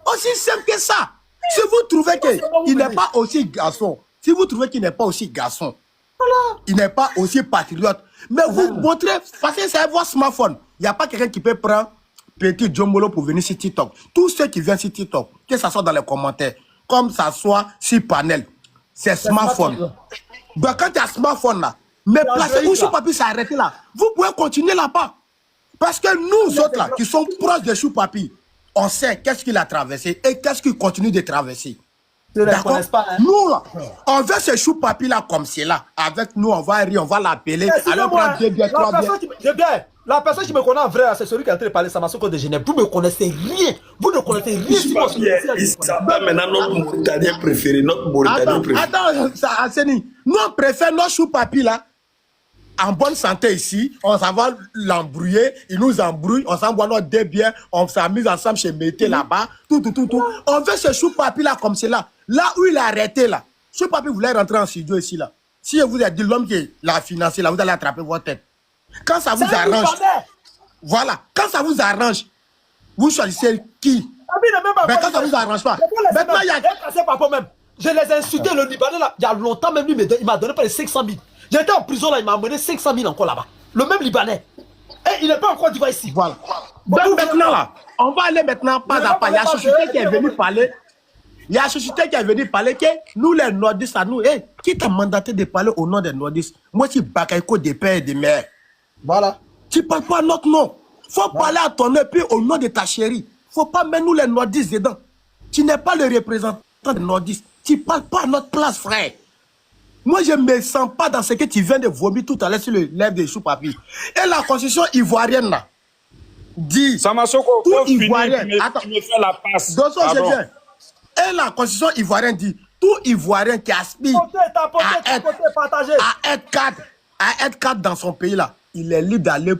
Aussi simple que ça. Si vous trouvez qu'il n'est pas aussi garçon, si vous trouvez qu'il n'est pas aussi garçon, il n'est pas aussi patriote, mais vous montrez, parce que c'est votre smartphone. Il n'y a pas quelqu'un qui peut prendre petit Djombolo pour venir sur TikTok. Tous ceux qui viennent sur TikTok, que ça soit dans les commentaires, comme ça soit sur panel, c'est smartphone. Donc quand tu as smartphone là, mais placez où Chou Papi s'est arrêté là, vous pouvez continuer là-bas. Parce que nous autres là, qui sommes proches de Chou Papi, on sait qu'est-ce qu'il a traversé et qu'est-ce qu'il continue de traverser. D'accord? Nous là, on veut ce Chou Papi là comme c'est là. Avec nous, on va rire, on va l'appeler. Allons prendre 2 bières, 3 bières. La personne qui me connaît en vrai, c'est celui qui est en train de parler, Samasoko de Genève. Vous ne connaissez rien. Vous ne connaissez rien. Il s'appelle maintenant notre Mauritanien préféré. Notre Mauritanien préféré. Attends, Asseni. Nous, on préfère nos Chou Papi là, en bonne santé ici. On s'en va l'embrouiller. Il nous embrouille. On s'envoie notre 2 bières. On s'amuse ensemble chez Mété là-bas. Tout. On veut ce Chou Papi là comme c'est là. Là où il a arrêté là. Chou Papi voulait rentrer en studio ici là. Si je vous ai dit l'homme qui l'a financé là, vous allez attraper votre tête. Quand ça vous arrange, voilà, quand ça vous arrange, vous choisissez qui. Mais quand ça vous arrange pas, maintenant il y a... Je les ai insultés, le Libanais là, il y a longtemps même, lui, il m'a donné pas les 500 000. J'étais en prison là, il m'a amené 500 000 encore là-bas. Le même Libanais. Et il n'est pas encore d'Ivoire ici. Voilà. Donc maintenant là, on va aller maintenant pas à pas. Il y a Chouchouté qui est venu parler. Il y a Chouchouté qui est venu parler que nous les nordistes à nous, qui t'a mandaté de parler au nom des nordistes? Moi je suis Bakaïko des pères et des mères. Voilà. Tu ne parles pas à notre nom. Il faut parler à ton nom, puis au nom de ta chérie. Il ne faut pas mettre nous les nordistes dedans. Tu n'es pas le représentant des nordistes. Tu ne parles pas à notre place, frère. Moi, je ne me sens pas dans ce que tu viens de vomir tout à l'heure sur le lèvre de Chou Papi. Et la constitution ivoirienne, là, dit... Samasoko, tout ivoirien... Attends, tu me fais la passe. Je viens. Et la constitution ivoirienne dit, tout ivoirien qui aspire à être cadre dans son pays, là, il est libre d'aller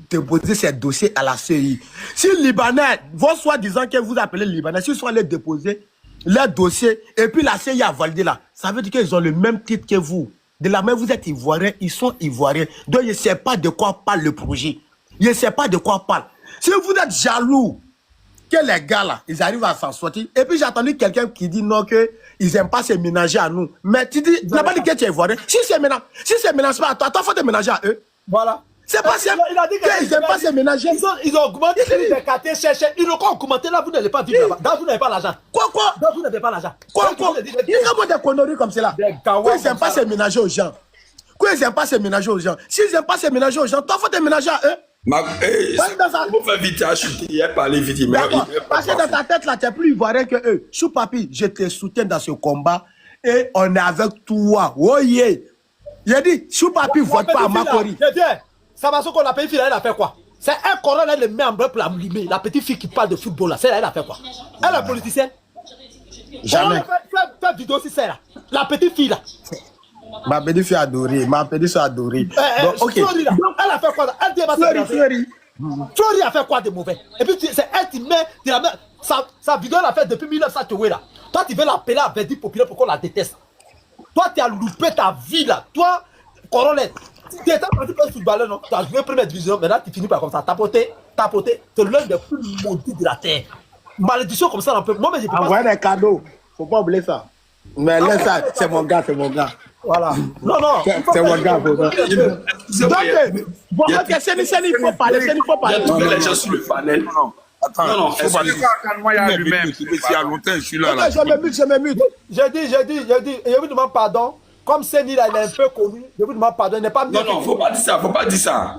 déposer ses dossiers à la CI. Si les Libanais, vos soi-disant que vous appelez les Libanais, s'ils sont allés déposer leurs dossiers et puis la CI a validé là, ça veut dire qu'ils ont le même titre que vous. De la même, vous êtes Ivoiriens, ils sont Ivoiriens. Donc, ils ne savent pas de quoi parle le projet. Ils ne savent pas de quoi parle. Si vous êtes jaloux que les gars là, ils arrivent à s'en sortir, et puis j'ai entendu quelqu'un qui dit non, qu'ils n'aiment pas se ménager à nous. Mais tu dis, tu n'as pas dit que tu es Ivoirien. Si c'est ménage pas à toi, il faut te ménager à eux. Voilà. C'est pas simple. Il a dit qu'ils n'aiment pas se ménager. Ils ont augmenté les quartiers cherchés. Ils n'ont pas augmenté là, vous n'allez pas vivre là-bas. Là, vous n'avez pas l'argent. Quoi Là, vous n'avez pas l'argent. Quoi il y a comment des conneries comme cela. Ils n'aiment pas se ménager aux gens. Ils n'aiment pas se ménager aux gens. S'ils n'aiment pas se ménager aux gens, toi, il faut te ménager à eux. Faut faire vite à chuter. Il a parlé vite. Parce que dans ta tête, là, tu es plus ivoirien que eux. Chou Papi, je te soutiens dans ce combat et on est avec toi. Oh yeah. Il a dit, Chou Papi, vote pas à Makori. Ça va, ce qu'on a payé, elle a fait quoi? C'est un coron, elle le met en bras pour la limer. La petite fille qui parle de football, là, celle-là, elle a fait quoi? Elle est politicienne. Jamais. Fais vidéo aussi, celle-là. La petite fille, là. Ma petite fille adorée. Ma petite fille adorée. Donc, ok. Flori, là. Elle a fait quoi? Elle dit, Flori a fait quoi de mauvais? Et puis, c'est elle qui met, sa vidéo, elle a fait depuis 1900, là. Toi, tu veux l'appeler à verdict populaire pour qu'on la déteste. Toi, tu as loupé ta vie, là. Toi, Coronel. Tu étais parti pour un footballeur, non? Tu as joué première division, maintenant tu finis par comme ça. Tapoter. C'est l'un des plus maudits de la terre. Malédiction comme ça, on peut. Moi, mais j'ai pas. Envoyer des cadeaux. Faut pas oublier ça. Mais laisse ça, c'est mon gars, Voilà. Non. C'est mon gars, Donc, ok, il faut parler. Les gens sur le panel. Attends, non, faut pas dire moi, il y a lui-même. Il y a longtemps, je suis là. Je me mute. J'ai dit, je vous demande pardon. Comme Seni là, il est un peu connu, je vous demande pardon, il n'est pas mieux. Non, faut pas dire ça. Faut pas dire ça.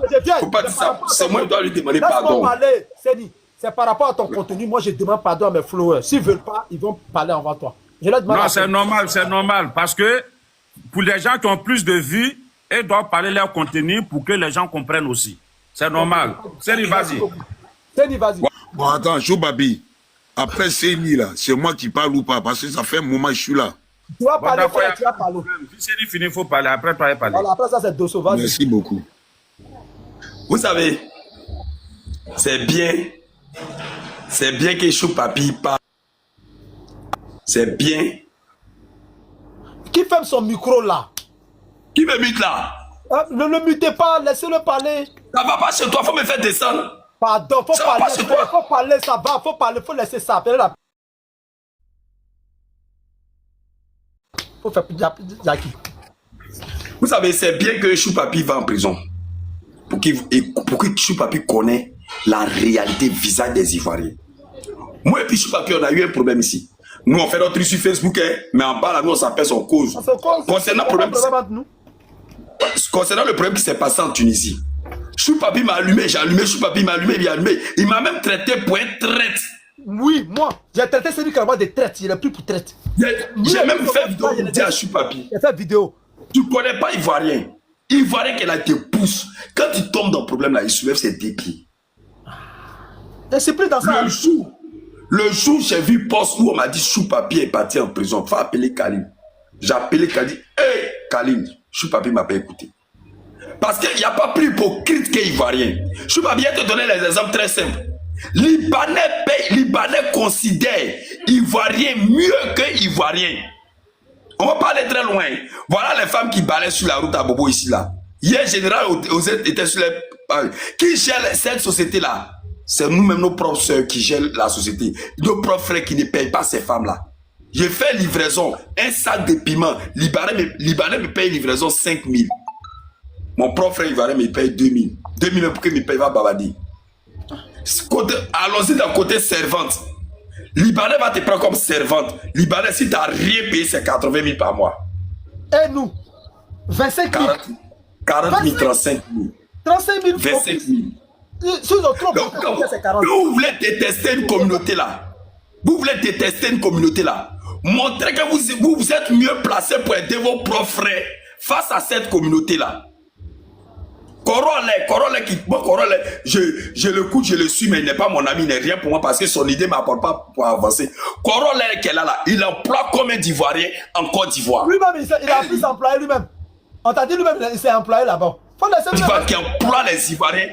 C'est moi qui dois lui demander pardon. Laisse-moi parler, Seni. c'est par rapport à ton contenu. Moi, je demande pardon à mes followers. S'ils ne veulent pas, ils vont parler avant toi. Je leur demande non, c'est normal. Parce que pour les gens qui ont plus de vues, ils doivent parler leur contenu pour que les gens comprennent aussi. C'est normal. Séni, vas-y. Séni, vas-y. Bon, attends, Choupapi. Après Séni, là, c'est moi qui parle ou pas? Parce que ça fait un moment que je suis là. Tu vas parler, frère, tu vas parler. Si Séni finit, il faut parler. Après, toi, il parler. Voilà, après ça, c'est Dosso. Vas-y. Merci beaucoup. Vous savez, c'est bien que Choupapi parle. C'est bien. Qui ferme son micro là? Qui me mute là? Ne le mutez pas, laissez-le parler. Ça va pas chez toi, faut me faire descendre. Pardon, faut ça parler, va pas chez toi. faut parler, ça va, faut parler, faut laisser ça. Faut faire Jackie. Vous savez, c'est bien que Choupapi va en prison. Pour que Choupapi connaisse la réalité visage des Ivoiriens. Moi et puis Choupapi, on a eu un problème ici. Nous, on fait notre truc sur Facebook, hein, mais en bas, là, nous, on s'appelle son cause. Concernant le problème qui s'est passé en Tunisie, Choupapi m'a allumé, j'ai allumé, Choupapi m'a allumé, il m'a allumé. Il m'a même traité pour être traite. Oui, moi, j'ai traité celui qui a des traites, il est plus pour traite. J'ai même fait vidéo pour dire à Choupapi. J'ai fait vidéo. Tu connais pas Ivoirien. Ivoirien qui te pousse. Quand il tombe dans le problème, là, il soulève ses deux pieds. Et c'est plus dans ça. Le jour où j'ai vu poste où on m'a dit Choupapi est parti en prison, faut appeler Kalim. J'ai appelé Kalim. Hey, Kalim, Choupapi m'a pas écouté. Parce qu'il n'y a pas plus hypocrite qu'Ivoirien. Choupapi, je vais te donner les exemples très simples. Libanais considèrent Ivoirien mieux que Ivoirien. On va pas aller très loin. Voilà les femmes qui balaient sur la route à Bobo ici là. Hier, général était sur les... Qui gère cette société-là? C'est nous-mêmes, nos propres soeurs qui gèrent la société. Nos propres frères qui ne payent pas ces femmes-là. J'ai fait livraison, un sac de piment. Libanais me paye livraison 5 000. Mon propre frère Ivoirien me paye 2 000. 2 000 pour qu'il me paye pas babader. Allons-y d'un côté servante. Libanais va te prendre comme servante. Libanais, si tu n'as rien payé, c'est 80 000 par mois. Et nous 25 000. 40 000, 35 000. 35 000. 25 000. Donc, vous voulez détester une communauté là. Vous voulez détester une communauté là. Montrez que vous êtes mieux placé pour aider vos propres frères face à cette communauté là. Corolé, je l'écoute, je le suis, mais il n'est pas mon ami, il n'est rien pour moi parce que son idée ne m'apporte pas pour avancer. Corolé qui est là, il emploie combien d'Ivoiriens en Côte d'Ivoire? Lui-même, il a plus employé lui-même. On t'a dit lui-même, il s'est employé là-bas. Qui emploie les Ivoiriens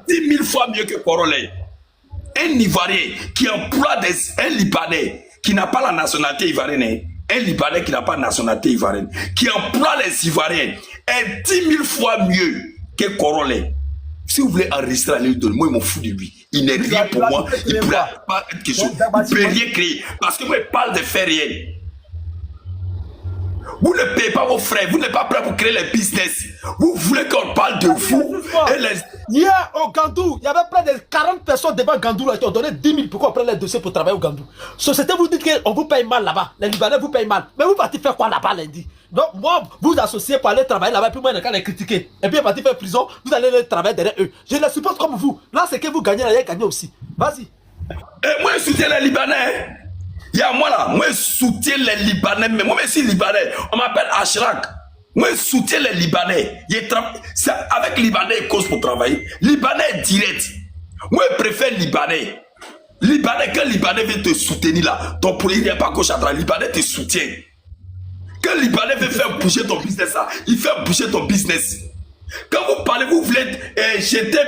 10 000 fois mieux que Corolé. Un Ivoirien qui emploie un Libanais qui n'a pas la nationalité ivoirienne, un Libanais qui n'a pas la nationalité ivoirienne, qui emploie les Ivoiriens est 10 000 fois mieux que Corolé. Si vous voulez enregistrer à l'île de moi, il m'en fout de lui. Il n'est rien pour moi. Il ne peut pas être quelque chose. Il ne peut rien créer. Parce que moi, il parle de faire rien. Vous ne payez pas vos frais. Vous n'êtes pas prêt pour créer les business. Vous voulez qu'on parle de vous. Hier, au Gandou, il y avait près de 40 personnes devant Gandou là, qui ont donné 10 000 pour qu'on prenne les dossiers pour travailler au Gandou. Société, vous dites qu'on vous paye mal là-bas. Les Libanais vous payent mal. Mais vous partez faire quoi là-bas lundi? Donc, moi, vous associez pour aller travailler là-bas, puis moi, je vais les critiquer. Et puis, partir faire prison, vous allez les travailler derrière eux. Je les suppose comme vous. Là, c'est que vous gagnez, là, gagné aussi. Vas-y. Et moi, je soutiens les Libanais. Il y a moi là, moi, je soutiens les Libanais. Mais moi, je suis Libanais. On m'appelle Ashraq. Moi, je soutiens les Libanais. Avec Libanais, il cause pour travailler. Libanais direct. Moi, je préfère Libanais. Libanais, quand Libanais vient te soutenir là, ton politique n'est pas gauche à droite. Libanais te soutient. Quand Libanais veut faire bouger ton business là, il fait bouger ton business. Quand vous parlez, vous voulez jeter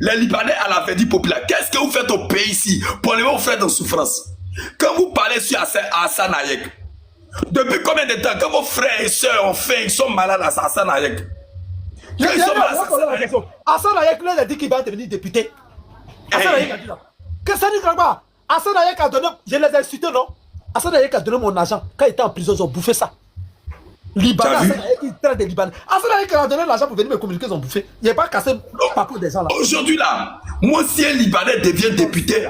les Libanais à la verdure populaire. Qu'est-ce que vous faites au pays ici pour aller vous faire de souffrance? Quand vous parlez sur Hassan Hayek, depuis combien de temps, quand vos frères et soeurs ont faim, ils sont malades à Hassan Hayek? Hassan Hayek, lui, il a dit qu'il va devenir député. Hassan Hayek a dit là. Qu'est-ce que ça dit là-bas? Hassan Hayek a donné, je les ai insultés, non? Hassan Hayek a donné mon argent. Quand il était en prison, ils ont bouffé ça. Libanais, Hassan Hayek, il traite des Libanais. Hassan Hayek a donné l'argent pour venir me communiquer, ils ont bouffé. Il n'a pas cassé le parcours des gens là. Aujourd'hui là, moi, si un Libanais devient député,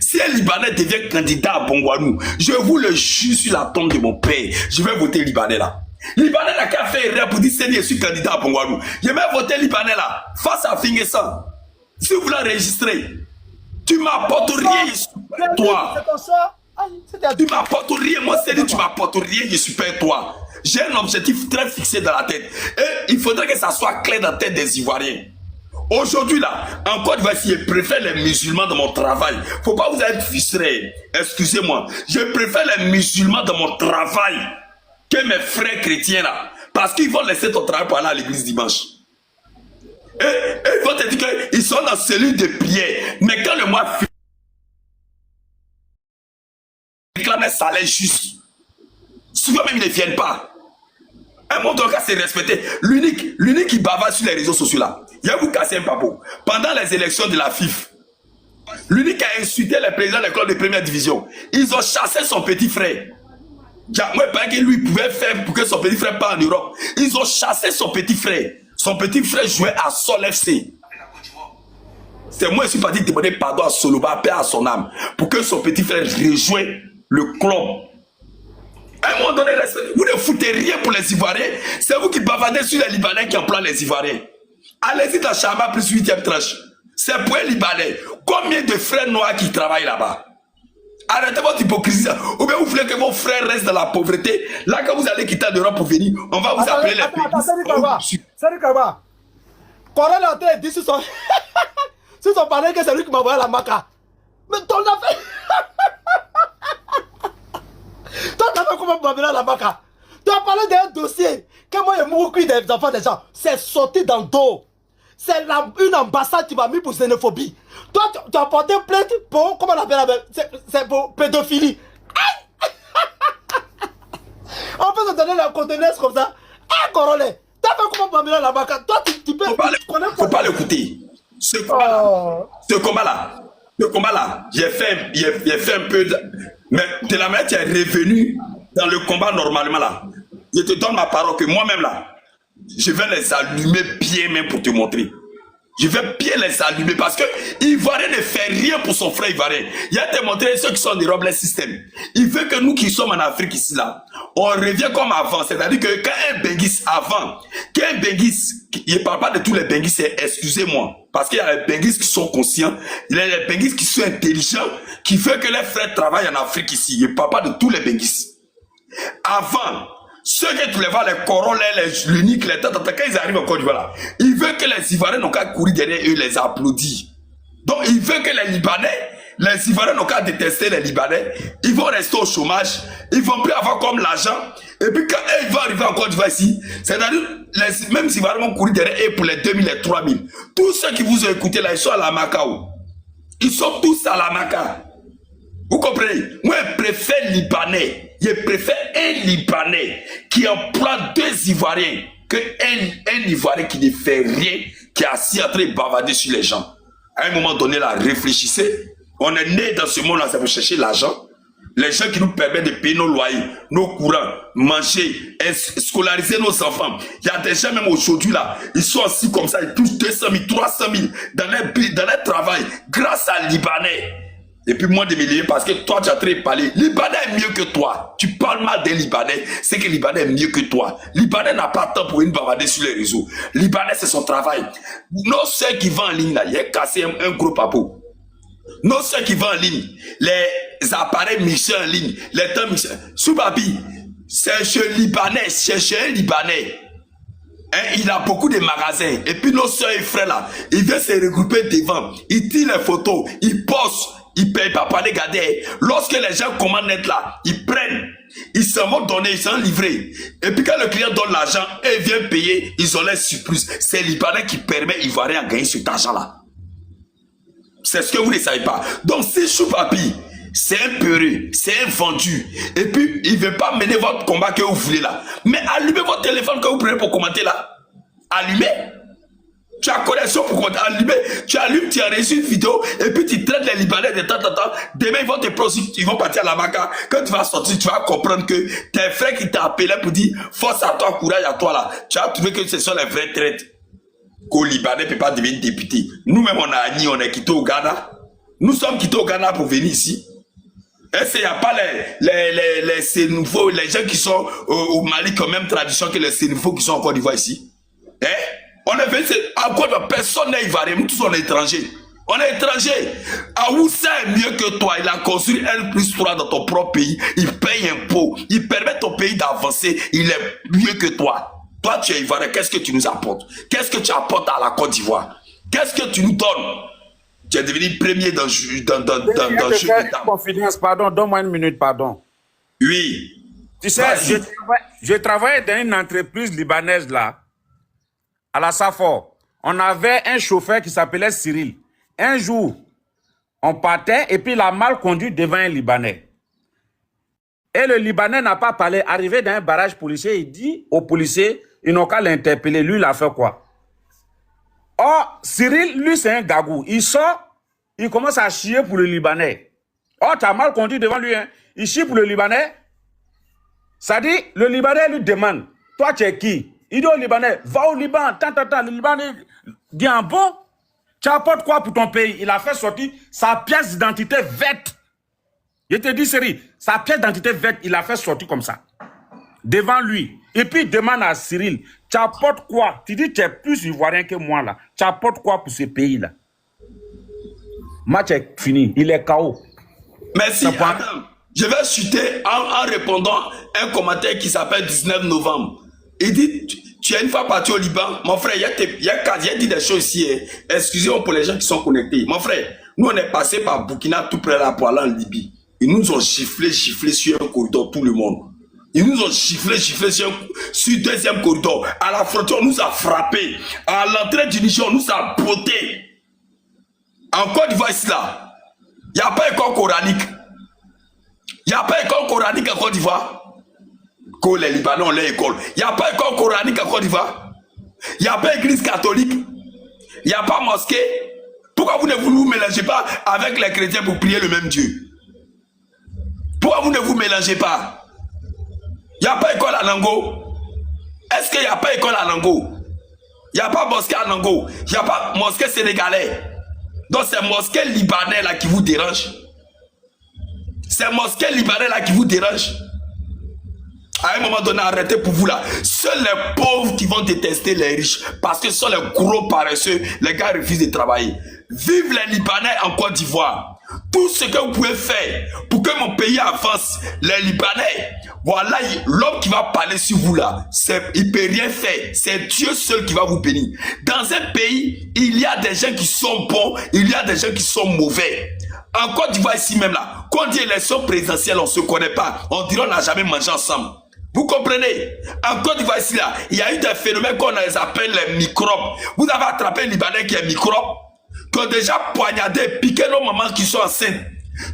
si un Libanais devient candidat à Bongwanou, je vous le jure sur la tombe de mon père, je vais voter Libanais là. Libanais n'a qu'à faire rien pour dire c'est je suis candidat à Bongwanou. Je vais voter Libanais là, face à Fingessan. Si vous voulez enregistrer, Tu m'apportes rien, je suis père toi. Tu m'apportes rien, moi c'est dit tu m'apportes rien, je suis père toi. J'ai un objectif très fixé dans la tête. Et il faudrait que ça soit clair dans la tête des Ivoiriens. Aujourd'hui là, en Côte d'Ivoire, je préfère les musulmans dans mon travail. Faut pas vous être frustré. Excusez-moi. Je préfère les musulmans dans mon travail que mes frères chrétiens là. Parce qu'ils vont laisser ton travail pour aller à l'église dimanche. Et ils vont te dire qu'ils sont dans cellule de prière. Mais quand le mois finit, ils réclament un salaire juste. Souvent même ils ne viennent pas. Un monde cas c'est respecté. L'unique qui bavard sur les réseaux sociaux là, il y a vous cassé un papo. Pendant les élections de la FIF, l'unique qui a insulté le président de l'école de première division, ils ont chassé son petit frère. Moi, je pense que lui pouvait faire pour que son petit frère parte en Europe. Ils ont chassé son petit frère. Son petit frère jouait à Sol FC. C'est moi qui suis parti demander pardon à Soloba, paix à son âme, pour que son petit frère rejoigne le club. À un moment donné, vous ne foutez rien pour les Ivoiriens. C'est vous qui bavardez sur les Libanais qui emploient les Ivoiriens. Allez-y dans Chama plus 8e tranche. C'est pour les Libanais. Combien de frères noirs qui travaillent là-bas? Arrêtez votre hypocrisie. Ou bien vous voulez que vos frères restent dans la pauvreté. Là, quand vous allez quitter l'Europe pour venir, on va vous appeler les pays. Salut Kaba. Corel a été dit sur son... sur son panel que c'est lui qui m'a envoyé la maca. Mais ton affaire... Toi, t'as fait comment m'amener à la maca? Tu as parlé d'un dossier que moi, je m'occupe des enfants des gens. C'est sorti dans le dos. C'est une ambassade qui m'a mis pour xénophobie. Toi, tu as porté plainte pour, comment on appelle, c'est pour pédophilie. On peut se donner la contenance comme ça. Ah, Corolé, t'as fait comment m'amener à la maca? Toi, tu peux... Faut pas l'écouter. Ce combat-là, j'ai fait un peu... Mais de la manière tu es revenu dans le combat normalement là, je te donne ma parole que moi-même là, je vais les allumer bien même pour te montrer. Je vais bien les allumer parce que Ivoirien ne fait rien pour son frère Ivoirien. Il a te montrer ceux qui sont des robles système. Il veut que nous qui sommes en Afrique ici là, on revient comme avant. C'est-à-dire que quand un Benguis avant, qu'un Benguis, il ne parle pas de tous les Benguis, excusez-moi. Parce qu'il y a les Benguis qui sont conscients, il y a les Benguis qui sont intelligents, qui veulent que les frères travaillent en Afrique ici. Il ne parle pas de tous les Benguis. Avant, ceux que tu les vois, les Corolais, les Luniques, les Tata, quand ils arrivent en Côte d'Ivoire, ils veulent que les Ivoiriens n'ont qu'à courir derrière eux, les applaudir. Donc, ils veulent que les Libanais, les Ivoiriens n'ont qu'à détester les Libanais, ils vont rester au chômage, ils vont plus avoir comme l'argent, et puis quand ils vont arriver en Côte d'Ivoire ici, c'est-à-dire, même les Ivoiriens vont courir derrière eux pour les 2000 et 3000. Tous ceux qui vous ont écouté là, ils sont à la Macao. Ils sont tous à la Maca. Vous comprenez? Moi, je préfère Libanais. Je préfère un Libanais qui emploie 2 Ivoiriens que un Ivoirien qui ne fait rien, qui est assis en train de bavarder sur les gens. À un moment donné, là, réfléchissez. On est né dans ce monde-là, c'est pour chercher l'argent. Les gens qui nous permettent de payer nos loyers, nos courants, manger, scolariser nos enfants. Il y a des gens même aujourd'hui là, ils sont assis comme ça, ils touchent 200 000, 300 000 dans leur travail, grâce à Libanais. Et puis moi de me lier parce que toi tu as très parlé. Libanais est mieux que toi. Tu parles mal des Libanais, c'est que Libanais est mieux que toi. Libanais n'a pas de temps pour une bavarder sur les réseaux. Libanais c'est son travail. Nos soeurs qui vont en ligne là, il a cassé un gros papo. Nos soeurs qui vont en ligne, les appareils mixés en ligne, les temps mixés. Soubabi, c'est chez Libanais, c'est chez un Libanais. Hein, il a beaucoup de magasins. Et puis nos soeurs et frères là, ils viennent se regrouper devant. Ils tirent les photos, ils postent. Ils ne payent pas pour aller garder. Lorsque les gens commandent net là, ils prennent. Ils s'en vont donner, ils s'en livrés. Et puis quand le client donne l'argent, et il vient payer, ils ont les surplus. C'est Libanais qui permet Ivoiriens à gagner cet argent-là. C'est ce que vous ne savez pas. Donc si Choupapi, c'est un peureux, c'est un vendu. Et puis il ne veut pas mener votre combat que vous voulez là. Mais allumez votre téléphone que vous prenez pour commenter là. Allumez. Tu as connexion pour allumer, tu allumes, tu as reçu une vidéo, et puis tu traites les Libanais de temps en temps. Demain, ils vont te prostituer, ils vont partir à la Maca. Quand tu vas sortir, tu vas comprendre que tes frères qui t'ont appelé pour dire force à toi, courage à toi là. Tu as trouvé que ce sont les vrais traites. Qu'au Libanais ne peut pas devenir député. Nous-mêmes, on a Agni, on est quitté au Ghana. Nous sommes quittés au Ghana pour venir ici. Est-ce qu'il n'y a pas les Sénéfaux, les gens qui sont au Mali qui ont même tradition que les Sénéfaux qui sont en Côte d'Ivoire ici? Hein? On est venu, encore personne n'est ivoirien, nous tous on est étrangers. On est étranger. Aoussa est mieux que toi. Il a construit L+3 dans ton propre pays. Il paye impôt. Il permet ton pays d'avancer. Il est mieux que toi. Toi, tu es ivoirien. Qu'est-ce que tu nous apportes? Qu'est-ce que tu apportes à la Côte d'Ivoire? Qu'est-ce que tu nous donnes? Tu es devenu premier dans le jeu confidence, pardon, donne-moi une minute, pardon. Oui. Tu sais, je travaillais dans une entreprise libanaise là, à la Safor. On avait un chauffeur qui s'appelait Cyril. Un jour, on partait et puis il a mal conduit devant un Libanais. Et le Libanais n'a pas parlé. Arrivé dans un barrage policier, il dit aux policiers, ils n'ont qu'à l'interpeller. Lui, il a fait quoi? Or, Cyril, lui, c'est un gagou. Il sort, il commence à chier pour le Libanais. Oh, tu as mal conduit devant lui, hein? Il chie pour le Libanais. Ça dit, le Libanais lui demande, toi, tu es qui? Il dit au Libanais, va au Liban, tant. Le Libanais dit, ah bon? Tu apportes quoi pour ton pays? Il a fait sortir sa pièce d'identité verte. Je te dis, Cyril, sa pièce d'identité verte, il a fait sortir comme ça. Devant lui. Et puis, il demande à Cyril, tu apportes quoi? Tu dis, tu es plus ivoirien que moi, là. Tu apportes quoi pour ce pays-là? Match est fini. Il est KO. Merci, Adam. Je vais chuter en répondant à un commentaire qui s'appelle 19 novembre. Il dit, tu es une fois parti au Liban. Mon frère, il y a dit des choses ici. Excusez-moi pour les gens qui sont connectés. Mon frère, nous, on est passé par Burkina tout près là pour aller en Libye. Ils nous ont giflé sur un corridor, tout le monde. Ils nous ont giflé sur deuxième corridor. À la frontière, on nous a frappé. À l'entrée du Niger, on nous a botté. En Côte d'Ivoire, ici là, il n'y a pas école coranique. Il n'y a pas école coranique en Côte d'Ivoire. Que les Libanais ont leur école. Il n'y a pas école coranique en Côte d'Ivoire. Il n'y a pas église catholique. Il n'y a pas mosquée. Pourquoi vous ne vous mélangez pas avec les chrétiens pour prier le même Dieu? Pourquoi vous ne vous mélangez pas? Il n'y a pas école à Nango. Est-ce qu'il n'y a pas école à Nango? Il n'y a pas mosquée à Nango. Il n'y a pas mosquée sénégalais. Donc c'est mosquée libanais là qui vous dérange. C'est mosquée libanais là qui vous dérange. À un moment donné, arrêtez pour vous là. Seuls les pauvres qui vont détester les riches. Parce que ce sont les gros paresseux. Les gars refusent de travailler. Vive les Libanais en Côte d'Ivoire. Tout ce que vous pouvez faire pour que mon pays avance, les Libanais, voilà l'homme qui va parler sur vous là. Il ne peut rien faire. C'est Dieu seul qui va vous bénir. Dans un pays, il y a des gens qui sont bons, il y a des gens qui sont mauvais. En Côte d'Ivoire ici même là, quand on dit élection présidentielle, on ne se connaît pas. On dirait qu'on n'a jamais mangé ensemble. Vous comprenez? En Côte d'Ivoire ici là, il y a eu des phénomènes qu'on appelle les microbes. Vous avez attrapé un Libanais qui est microbe, qui ont déjà poignardé, piqué nos mamans qui sont enceintes,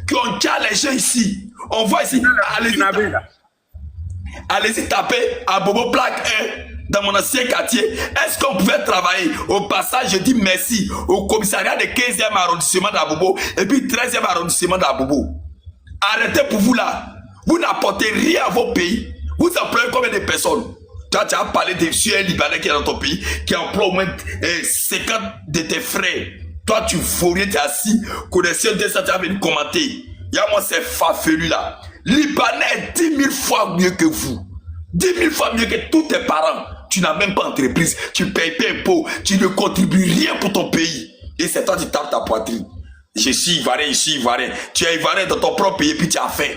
qui ont tué les gens ici. On voit ici, allez-y taper à Bobo Plaque 1 dans mon ancien quartier. Est-ce qu'on pouvait travailler? Au passage, je dis merci au commissariat de 15e arrondissement d'Abobo et puis 13e arrondissement d'Abobo. Arrêtez pour vous là. Vous n'apportez rien à vos pays. Vous employez combien de personnes? Toi, tu as parlé de un Libanais qui est dans ton pays, qui emploie au moins 50 de tes frères. Toi, tu fous rien, tu es assis, connaissez de ça, tu as venu commenter. Il y a moi, c'est farfelu là. Libanais est 10 000 fois mieux que vous. 10 000 fois mieux que tous tes parents. Tu n'as même pas d'entreprise, tu payes pas impôts, tu ne contribues rien pour ton pays. Et c'est toi qui tapes ta poitrine. Je suis ivoirien, je suis ivoirien. Tu es ivoirien dans ton propre pays, puis tu as faim.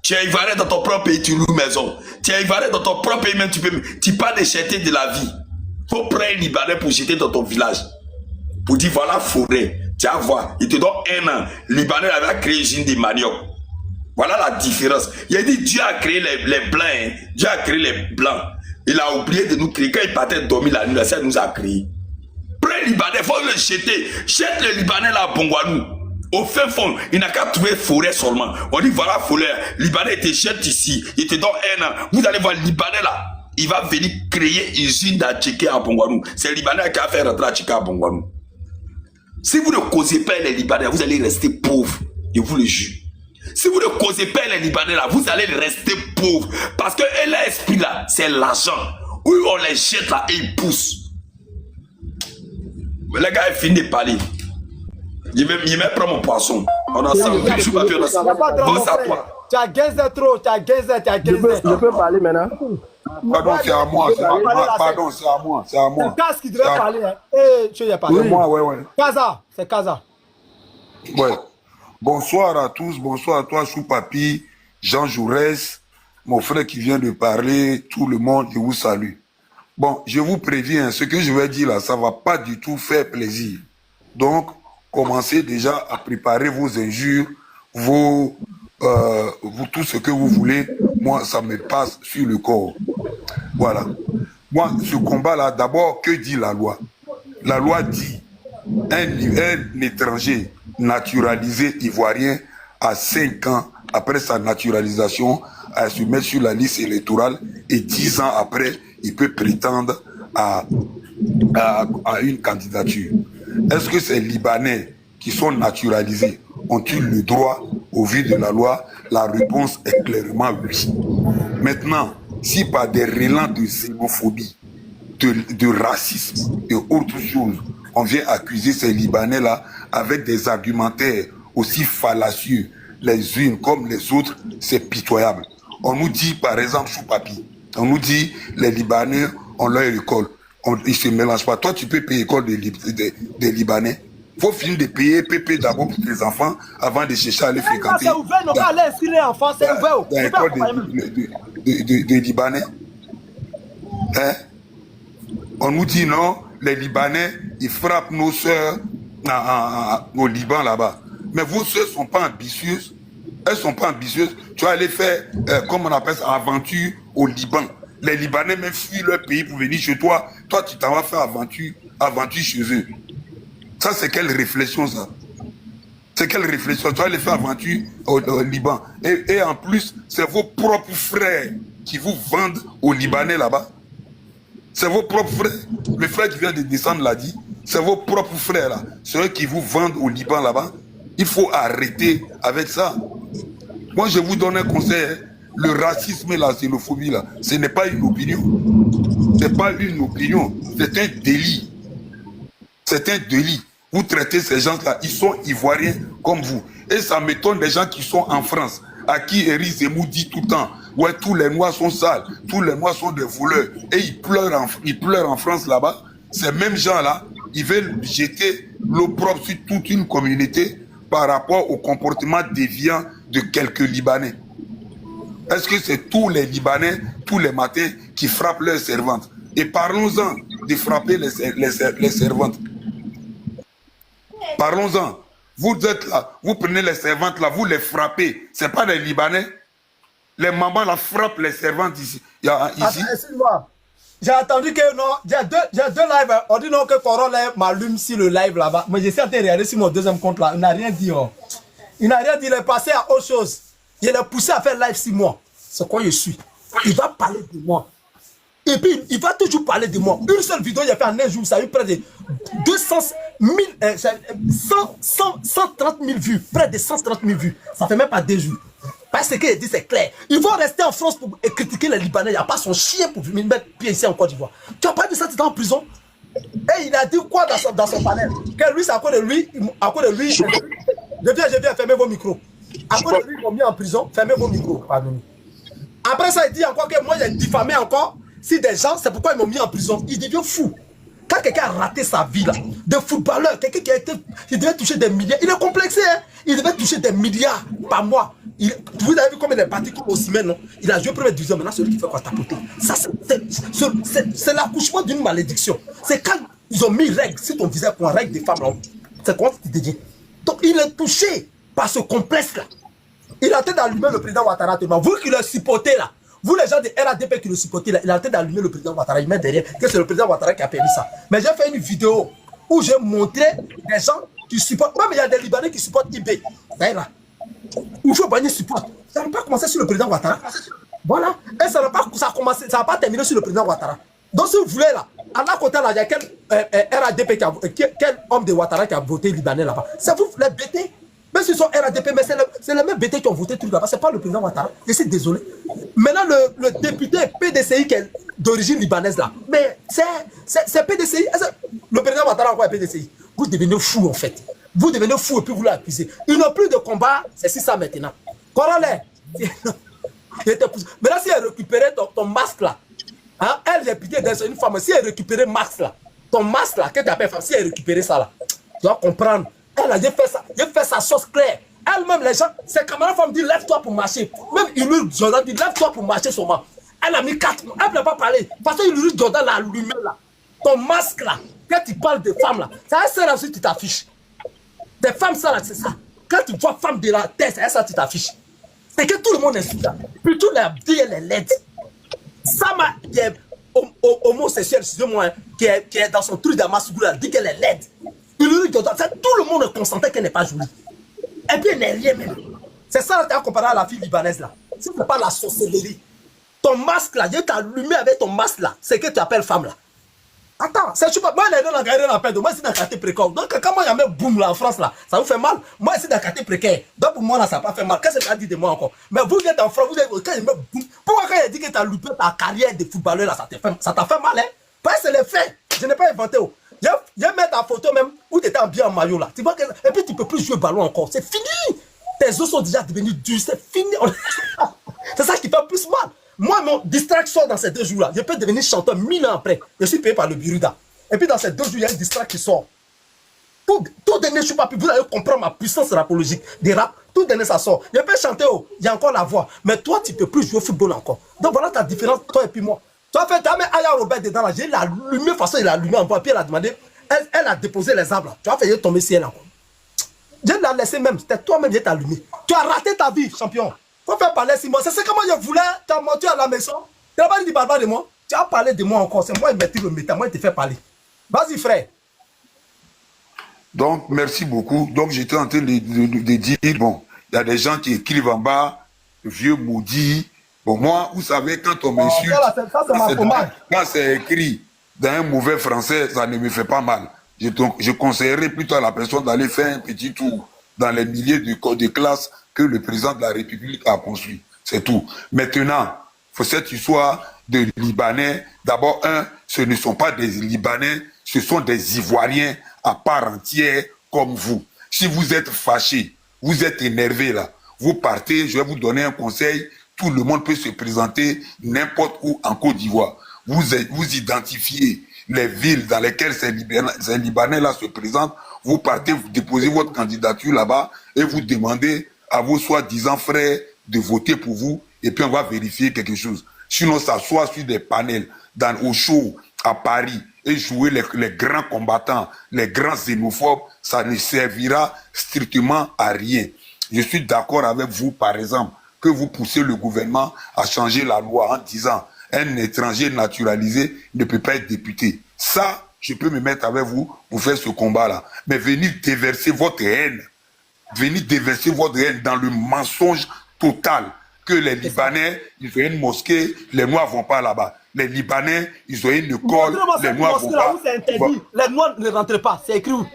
Tu es ivoirien dans ton propre pays, tu loues maison. Tu es ivoirien dans ton propre pays, même tu parles de cherté de la vie. Faut prendre un Libanais pour jeter dans ton village. Pour dire voilà forêt. Tu vas voir, il te donne 1 an. Libanais avait créé une usine de manioc. Voilà la différence. Il a dit Dieu a créé les blancs. Hein. Dieu a créé les blancs. Il a oublié de nous créer. Quand il partait dormir la nuit, là, ça nous a créé. Prends le Libanais, il faut le jeter. Jette le Libanais là à Bongwanou. Au fin fond, il n'a qu'à trouver forêt seulement. On dit voilà forêt. Libanais te jette ici. Il te donne 1 an. Vous allez voir le Libanais là. Il va venir créer une usine d'Atchiké à Bongwanou. C'est le Libanais qui a fait rentrer Atchiké à Bongwanou. Si vous ne causez pas les Libanais, vous allez rester pauvres. Je vous le jure. Si vous ne causez pas les Libanais là, vous allez rester pauvres. Parce que l'esprit là, c'est l'argent. Oui, on les jette là et ils poussent. Mais les gars, ils finissent de parler. Je vais prendre mon poisson. On a ça. Je suis pas bien. Pense à toi. Tu as 15 trop, tu as 15 tu as 15 Je peux parler maintenant? Pardon, c'est à moi. Pardon, c'est à moi. C'est à moi. C'est Kaz qui devait parler. Eh, tu y as parlé. C'est moi, ouais. Kaza, c'est Kaza. Ouais. Bonsoir à tous, bonsoir à toi, Choupapi, Jean Jaurès, mon frère qui vient de parler, tout le monde, je vous salue. Bon, je vous préviens, ce que je vais dire là, ça ne va pas du tout faire plaisir. Donc, commencez déjà à préparer vos injures, vous, tout ce que vous voulez. Moi, ça me passe sur le corps. Voilà. Moi, ce combat-là, d'abord, que dit la loi? La loi dit un étranger naturalisé ivoirien à 5 ans après sa naturalisation à se mettre sur la liste électorale et 10 ans après, il peut prétendre à une candidature. Est-ce que ces Libanais qui sont naturalisés ont-ils le droit au vu de la loi? La réponse est clairement oui. Maintenant, si par des relents de xénophobie, de racisme et autre chose, on vient accuser ces Libanais-là avec des argumentaires aussi fallacieux, les unes comme les autres, c'est pitoyable. On nous dit, par exemple, Choupapi, on nous dit, les Libanais ont leur école, ils ne se mélangent pas. Toi, tu peux payer l'école des Libanais. Il faut finir de payer PP d'abord pour tes enfants avant de chercher à les fréquenter. C'est ouvert, non, aller inscrire les enfants, c'est ouvert. Dans l'école des Libanais. Hein? On nous dit non, les Libanais, ils frappent nos sœurs au Liban là-bas. Mais vos sœurs ne sont pas ambitieuses. Elles ne sont pas ambitieuses. Tu vas aller faire, comme on appelle ça, aventure au Liban. Les Libanais même fuient leur pays pour venir chez toi. Toi, tu t'en vas faire aventure chez eux. Ça, c'est quelle réflexion, ça? C'est quelle réflexion? Tu vas aller faire aventure au Liban. Et en plus, c'est vos propres frères qui vous vendent aux Libanais là-bas. C'est vos propres frères. Le frère qui vient de descendre l'a dit. C'est vos propres frères là. C'est eux qui vous vendent au Liban là-bas. Il faut arrêter avec ça. Moi, je vous donne un conseil. Le racisme et la xénophobie là, ce n'est pas une opinion. Ce n'est pas une opinion. C'est un délit. C'est un délit. Vous traitez ces gens-là, ils sont ivoiriens comme vous. Et ça m'étonne des gens qui sont en France, à qui Éric Zemmour dit tout le temps, ouais, tous les Noirs sont sales, tous les Noirs sont des voleurs. Et ils pleurent en France là-bas. Ces mêmes gens-là, ils veulent jeter l'opprobre sur toute une communauté par rapport au comportement déviant de quelques Libanais. Est-ce que c'est tous les Libanais, tous les matins, qui frappent leurs servantes? Et parlons-en de frapper les servantes. Parlons-en. Vous êtes là, vous prenez les servantes là, vous les frappez. Ce n'est pas des Libanais. Les mamans là frappent les servantes ici. Excuse-moi. J'ai entendu que non, il y a deux lives. On dit non que Coron m'allume sur le live là-bas. Mais j'essaie de regarder sur mon deuxième compte là. Il n'a rien dit. Oh. Il n'a rien dit. Il est passé à autre chose. Il est poussé à faire live 6 mois. C'est quoi je suis. Il va parler de moi. Et puis, il va toujours parler de moi. Une seule vidéo, il a fait en un jour, ça a eu près de 130 000 vues. Près de 130 000 vues. Ça fait même pas 2 jours. Parce qu'il dit, c'est clair. Ils vont rester en France pour critiquer les Libanais. Il n'y a pas son chien pour venir mettre pied ici en Côte d'Ivoire. Tu n'as pas dit ça, tu es en prison. Et il a dit quoi dans son panel? Que lui, c'est à cause de lui. Je viens, fermez vos micros. À cause de lui, ils m'ont mis en prison. Fermez vos micros. Pardon. Après ça, il dit encore que moi, j'ai diffamé encore. Si des gens, c'est pourquoi ils m'ont mis en prison. Il devient fou. Quand quelqu'un a raté sa vie, là, de footballeur, quelqu'un qui a été. Il devait toucher des milliards. Il est complexé, hein. Il devait toucher des milliards par mois. Vous avez vu comme il est parti comme Osimhen, non? Il a joué première division, maintenant c'est lui qui fait quoi tapoter. Ça, c'est l'accouchement d'une malédiction. C'est quand ils ont mis règle, si ton visage pour règle des femmes, là, c'est comment tu te dis. Donc il est touché par ce complexe-là. Il a en train d'allumer le président Ouattara. Vous qui le supportez là, vous les gens de RADP qui le supportez là, il a en train d'allumer le président Ouattara. Il met derrière que c'est le président Ouattara qui a permis ça. Mais j'ai fait une vidéo où j'ai montré des gens qui supportent. Même il y a des Libanais qui supportent IB. Là. Où je Bani supporte. Ça n'a pas commencé sur le président Ouattara. Voilà. Et ça n'a pas terminé sur le président Ouattara. Donc si vous voulez là, à la côté là, il y a quel RADP quel homme de Ouattara qui a voté Libanais là-bas. C'est vous les BT. Même s'ils sont RADP, mais c'est les mêmes BT qui ont voté tout là-bas. C'est pas le président Ouattara. Je suis désolé. Maintenant, le député PDCI qui est d'origine libanaise là, mais c'est PDCI. Le président Ouattara encore est PDCI. Vous devenez fou en fait. Vous devenez fou et puis vous l'accusez. Ils n'ont plus de combat, c'est ça maintenant. Corollaire. Maintenant, si elle récupérait ton masque là, hein, elle, j'ai pitié d'elle, c'est une femme. Si elle récupérait masque là, ton masque là, que tu appelles femme, si elle récupérait ça là, tu dois comprendre. Elle Elle a fait sa sauce claire. Elle-même, les gens, ses camarades femmes disent lève-toi pour marcher. Même Ilur Jordan dit lève-toi pour marcher sur moi. Elle a mis 4 mois. Elle ne peut pas parler. Parce que Ilur Jordan l'a allumé là. Ton masque là, quand tu parles de femmes là, c'est à ça aussi que tu t'affiches. Des femmes, ça là, c'est ça. Quand tu vois femme de la tête, c'est à ça que tu t'affiches. C'est que tout le monde est sous ça. Plutôt la vie, elle est laide. Ça m'a dit homosexuel, excusez-moi, qui est dans son truc d'Amasougou, elle dit qu'elle est laide. Ilur Jordan, tout le monde consentait qu'elle n'est pas jolie. Et puis elle n'est rien même. C'est ça que tu as comparé à la fille libanaise là. Si ce n'est pas la sorcellerie. Ton masque là, Dieu t'a allumé avec ton masque là. C'est que tu appelles femme là. Attends, c'est pas. Moi, elle est dans la carrière en paix. Moi, c'est dans le quartier précaire. Donc, quand moi, il y a même boum là en France là, ça vous fait mal. Moi, c'est dans le quartier précaire. Donc, pour moi là, ça n'a pas fait mal. Qu'est-ce que tu as dit de moi encore? Mais vous êtes en France, vous êtes. Quand il me boum. Pourquoi quand il dit que tu as loupé ta carrière de footballeur là, ça t'a fait mal, hein? Parce que c'est les faits. Je n'ai pas inventé. Je vais mettre ta photo même où tu étais bien en maillot là. Tu vois que... Et puis tu ne peux plus jouer ballon encore. C'est fini. Tes os sont déjà devenus durs. C'est fini. C'est ça qui fait plus mal. Moi, mon distraction dans ces 2 jours là, je peux devenir chanteur 1000 ans après. Je suis payé par le Biruda. Et puis dans ces 2 jours, il y a une distraction qui sort. Tout dernier, je suis pas plus. Vous allez comprendre ma puissance rapologique des rap. Tout dernier, ça sort. Je peux chanter, il y a encore la voix. Mais toi, tu ne peux plus jouer au football encore. Donc voilà ta différence, toi et puis moi. Tu as fait, tu as mis Aya Robert dedans là, j'ai allumé, de toute façon, il a allumé en voix, puis elle a demandé, elle a déposé les arbres. Tu as fait tomber si elle encore. Je l'ai laissé même, c'était toi-même qui t'as allumé. Tu as raté ta vie, champion. Faut faire parler Simon. C'est comment je voulais, tu as menti à la maison. Tu n'as pas dit parle de moi. Tu as parlé de moi encore, c'est moi qui m'ai le métal, moi qui te fais parler. Vas-y frère. Donc, merci beaucoup. Donc, j'étais en train de dire, bon, il y a des gens qui écrivent en bas, vieux maudit. Bon, moi, vous savez, quand on m'insulte, quand c'est écrit dans un mauvais français, ça ne me fait pas mal. Je conseillerais plutôt à la personne d'aller faire un petit tour dans les milliers de classes que le président de la République a construit. C'est tout. Maintenant, pour cette histoire de Libanais, d'abord, ce ne sont pas des Libanais, ce sont des Ivoiriens à part entière comme vous. Si vous êtes fâché, vous êtes énervé là, vous partez, je vais vous donner un conseil. Tout le monde peut se présenter n'importe où en Côte d'Ivoire. Vous identifiez les villes dans lesquelles ces Libanais-là se présentent. Vous partez, vous déposez votre candidature là-bas et vous demandez à vos soi-disant frères de voter pour vous et puis on va vérifier quelque chose. Sinon, s'asseoir sur des panels au show à Paris et jouer les grands combattants, les grands xénophobes, ça ne servira strictement à rien. Je suis d'accord avec vous, par exemple, que vous poussez le gouvernement à changer la loi en disant un étranger naturalisé ne peut pas être député. Ça, je peux me mettre avec vous pour faire ce combat-là. Mais venir déverser votre haine, dans le mensonge total que les Libanais, ils ont une mosquée, les Noirs ne vont pas là-bas. Les Libanais, ils ont une école, les Noirs ne vont pas. C'est interdit. Les Noirs ne rentrent pas, c'est écrit où?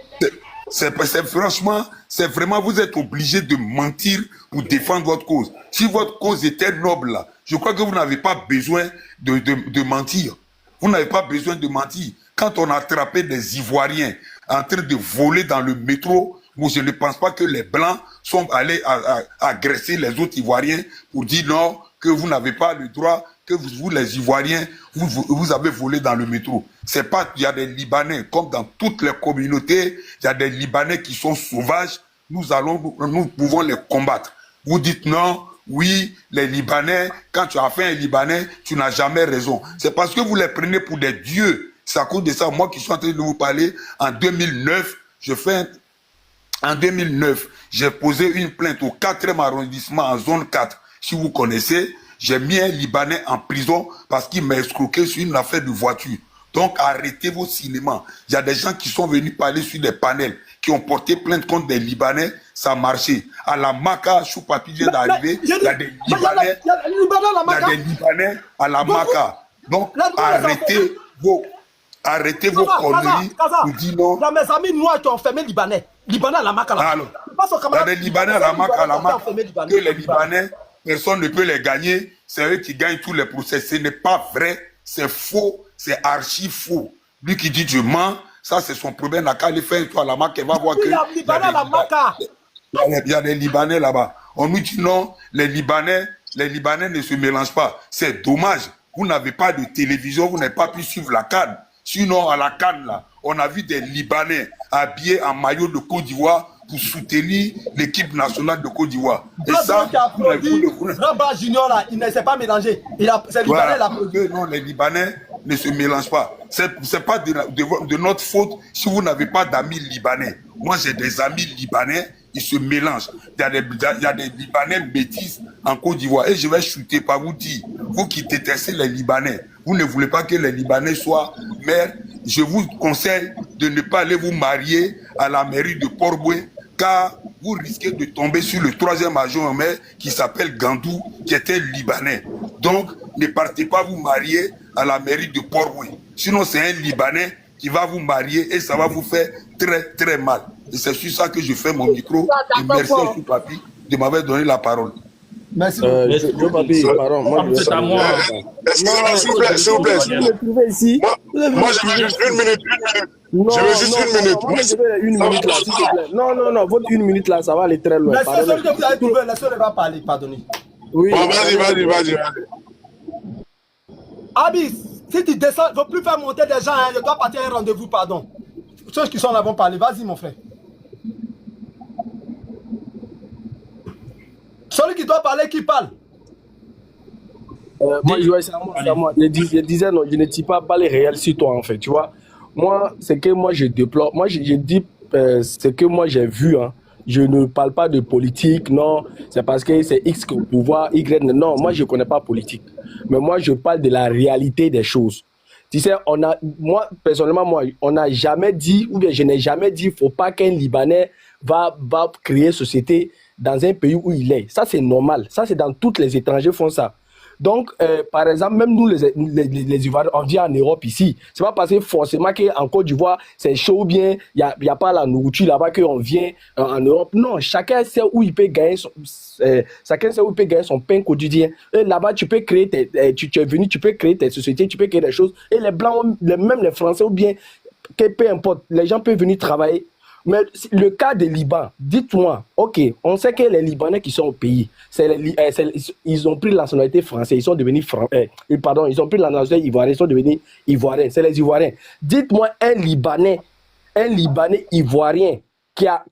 Franchement, c'est vraiment, vous êtes obligé de mentir pour défendre votre cause. Si votre cause était noble, là, je crois que vous n'avez pas besoin de mentir. Vous n'avez pas besoin de mentir. Quand on a attrapé des Ivoiriens en train de voler dans le métro, moi, je ne pense pas que les Blancs sont allés agresser les autres Ivoiriens pour dire non, que vous n'avez pas le droit, que vous les Ivoiriens, vous avez volé dans le métro. C'est pas, il y a des Libanais, comme dans toutes les communautés, il y a des Libanais qui sont sauvages, nous pouvons les combattre. Vous dites non, oui, les Libanais, quand tu as fait un Libanais, tu n'as jamais raison. C'est parce que vous les prenez pour des dieux. C'est à cause de ça, moi qui suis en train de vous parler, en 2009, j'ai posé une plainte au 4e arrondissement en zone 4. Si vous connaissez, j'ai mis un Libanais en prison parce qu'il m'a escroqué sur une affaire de voiture. Donc arrêtez vos cinémas. Il y a des gens qui sont venus parler sur des panels, qui ont porté plainte contre des Libanais, ça a marché. À la Maca, Choupapi vient d'arriver, il y a des Libanais, à la Maca. Donc arrêtez vos conneries. Mes amis noirs qui ont enfermé Libanais. Libanais à la Maca. Il y a des Libanais à la Maca, que les Libanais, personne ne peut les gagner. C'est eux qui gagnent tous les procès. Ce n'est pas vrai, c'est faux, c'est archi faux. Lui qui dit je mens, ça c'est son problème. La il fait un tour à la Maca, il va voir que il y a des Libanais là-bas. On nous dit non, les Libanais ne se mélangent pas. C'est dommage. Vous n'avez pas de télévision, vous n'avez pas pu suivre la CAN. Sinon, à la CAN, là, on a vu des Libanais habillés en maillot de Côte d'Ivoire pour soutenir l'équipe nationale de Côte d'Ivoire. Et Quand ça, qui a produit Rabat Junior, là, il ne s'est pas mélangé. C'est Libanais la produit. Non, les Libanais ne se mélangent pas. C'est pas de notre faute si vous n'avez pas d'amis libanais. Moi, j'ai des amis libanais, ils se mélangent. Il y a des Libanais métis en Côte d'Ivoire. Et je vais chuter par vous dire, vous qui détestez les Libanais, vous ne voulez pas que les Libanais soient maires, je vous conseille de ne pas aller vous marier à la mairie de Port-Boué, car vous risquez de tomber sur le troisième adjoint maire qui s'appelle Gandou, qui était libanais. Donc, ne partez pas vous marier à la mairie de Port-Boué. Sinon, c'est un Libanais qui va vous marier et ça va vous faire très, très mal. Et c'est sur ça que je fais mon micro. Et merci à Papi de m'avoir donné la parole. Merci. Papi, pardon, moi, c'est à moi. Non, s'il vous plaît, s'il vous plaît. Moi, j'ai juste une minute. Non, je veux juste une minute. Moi, je veux une minute là, s'il te plaît. Non, votre une minute là, ça va aller très loin. Mais c'est celui que vous avez trouvé, la seule va parler, pardonnez. Oui. Bon, vas-y. Abis, si tu descends, il ne faut plus faire monter des gens, hein, je dois partir à un rendez-vous, pardon. Ceux qui sont là vont parler, vas-y mon frère. Celui qui doit parler, qui parle. Moi, c'est à moi. Je disais, non, je ne tire pas les réels sur toi, en fait, tu vois. Moi, c'est que moi, je déplore. Moi, je dis ce que moi, j'ai vu, hein. Je ne parle pas de politique, non. C'est parce que c'est X au pouvoir, Y. Non, moi, je ne connais pas politique. Mais moi, je parle de la réalité des choses. Tu sais, moi, personnellement, on n'a jamais dit, ou bien je n'ai jamais dit, il ne faut pas qu'un Libanais va créer société dans un pays où il est. Ça, c'est normal. Ça, c'est dans tous les étrangers font ça. Donc, par exemple, même nous, les Ivoiriens, on vit en Europe ici. C'est pas parce que forcément qu'en Côte d'Ivoire, c'est chaud ou bien il n'y a pas la nourriture là-bas qu'on vient en Europe. Non, chacun sait où il peut gagner son pain quotidien. Et là-bas, tu peux créer tu es venu, tu peux créer tes sociétés, tu peux créer des choses. Et les Blancs, même les Français ou bien, peu importe, les gens peuvent venir travailler. Mais le cas des Liban, dites-moi, ok, on sait que les Libanais qui sont au pays, ils ont pris la nationalité française, ils sont devenus ils ont pris la nationalité ivoirienne, ils sont devenus ivoiriens, c'est les Ivoiriens. Dites-moi un Libanais ivoirien qui a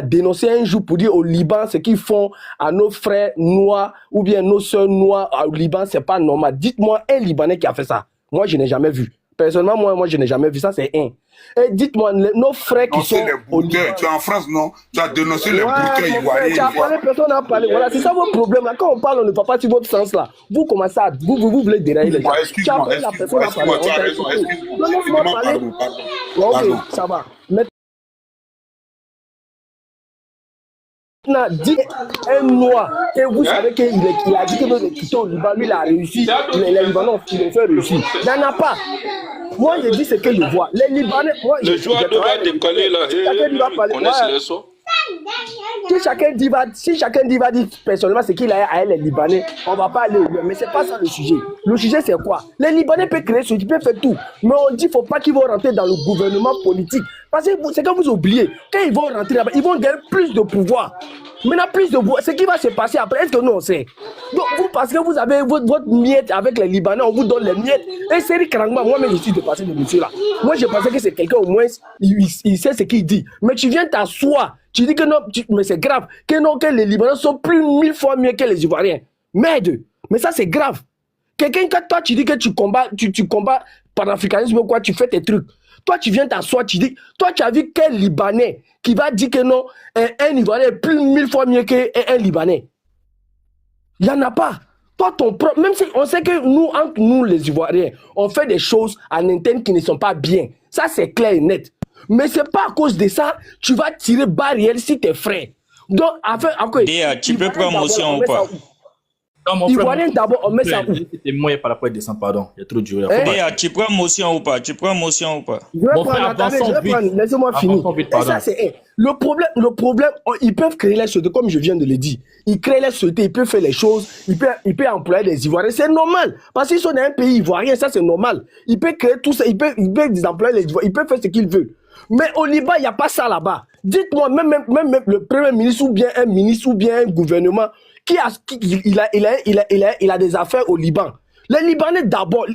dénoncé un jour pour dire au Liban ce qu'ils font à nos frères noirs ou bien nos soeurs noires au Liban, c'est pas normal. Dites-moi un Libanais qui a fait ça. Moi, je n'ai jamais vu. Personnellement, moi, je n'ai jamais vu ça, c'est un. Et dites-moi, nos frères qui sont au Liban... Tu es en France, non? Tu as dénoncé les bouteurs ivoiriens. Tu as parlé, personne n'a parlé. Voilà, c'est ça votre problème. Là. Quand on parle, on ne va pas sur votre sens là. Vous commencez à... Vous voulez dérailler les gens. Tu as parlé, la personne n'a parlé. Tu as raison, excuse-moi. Ok, ça va. Dites un noir et vous savez qu'il a dit que les quitter au Liban, lui il a réussi, les Libanais ils ont fait réussir. Il n'y en a pas. Moi je dis ce que je vois. Les Libanais, moi le joueur doit décoller là. Connaissez le son. Si chacun dit va dire personnellement ce qu'il a à les Libanais, on ne va pas aller au Liban. Mais ce n'est pas ça le sujet. Le sujet c'est quoi? Les Libanais peuvent créer ce qu'ils peuvent faire tout. Mais on dit qu'il ne faut pas qu'ils vont rentrer dans le gouvernement politique. Parce que c'est que vous oubliez, quand ils vont rentrer là-bas, ils vont gagner plus de pouvoir. Maintenant, plus de pouvoir, ce qui va se passer après, est-ce que nous on sait? Donc, vous, parce que vous avez votre miette avec les Libanais, on vous donne les miettes. Et c'est carrément, moi-même, je suis dépassé de monsieur là. Moi, je pensais que c'est quelqu'un au moins, il sait ce qu'il dit. Mais tu viens t'asseoir, tu dis que non, mais c'est grave, que les Libanais sont plus 1000 fois mieux que les Ivoiriens. Merde, mais ça c'est grave. Quelqu'un, quand toi tu dis que tu combats panafricanisme ou quoi, tu fais tes trucs. Toi, tu viens t'asseoir, tu dis, toi, tu as vu quel Libanais qui va dire que non, un Ivoirien est plus 1000 fois mieux qu'un Libanais. Il n'y en a pas. Toi, ton propre, même si on sait que nous, entre nous, les Ivoiriens, on fait des choses en interne qui ne sont pas bien. Ça, c'est clair et net. Mais ce n'est pas à cause de ça, tu vas tirer barrière si tes frères. Donc, tu peux prendre motion ou pas? Ivoirien d'abord, on met ça où? C'était moi par rapport à descendre, pardon. Il y a trop de jours. Tu prends motion ou pas? Je vais prendre, laissez-moi finir. Et ça, c'est le problème, ils peuvent créer les sociétés, comme je viens de le dire. Ils créent les sociétés, ils peuvent faire les choses, ils peuvent employer des Ivoiriens. C'est normal. Parce qu'ils sont dans un pays ivoirien, ça c'est normal. Ils peuvent créer tout ça, ils peuvent employer les Ivoiriens, ils peuvent faire ce qu'ils veulent. Mais au Liban, il n'y a pas ça là-bas. Dites-moi, même le premier ministre ou bien un ministre ou bien un gouvernement, il a des affaires au Liban. Les Libanais d'abord,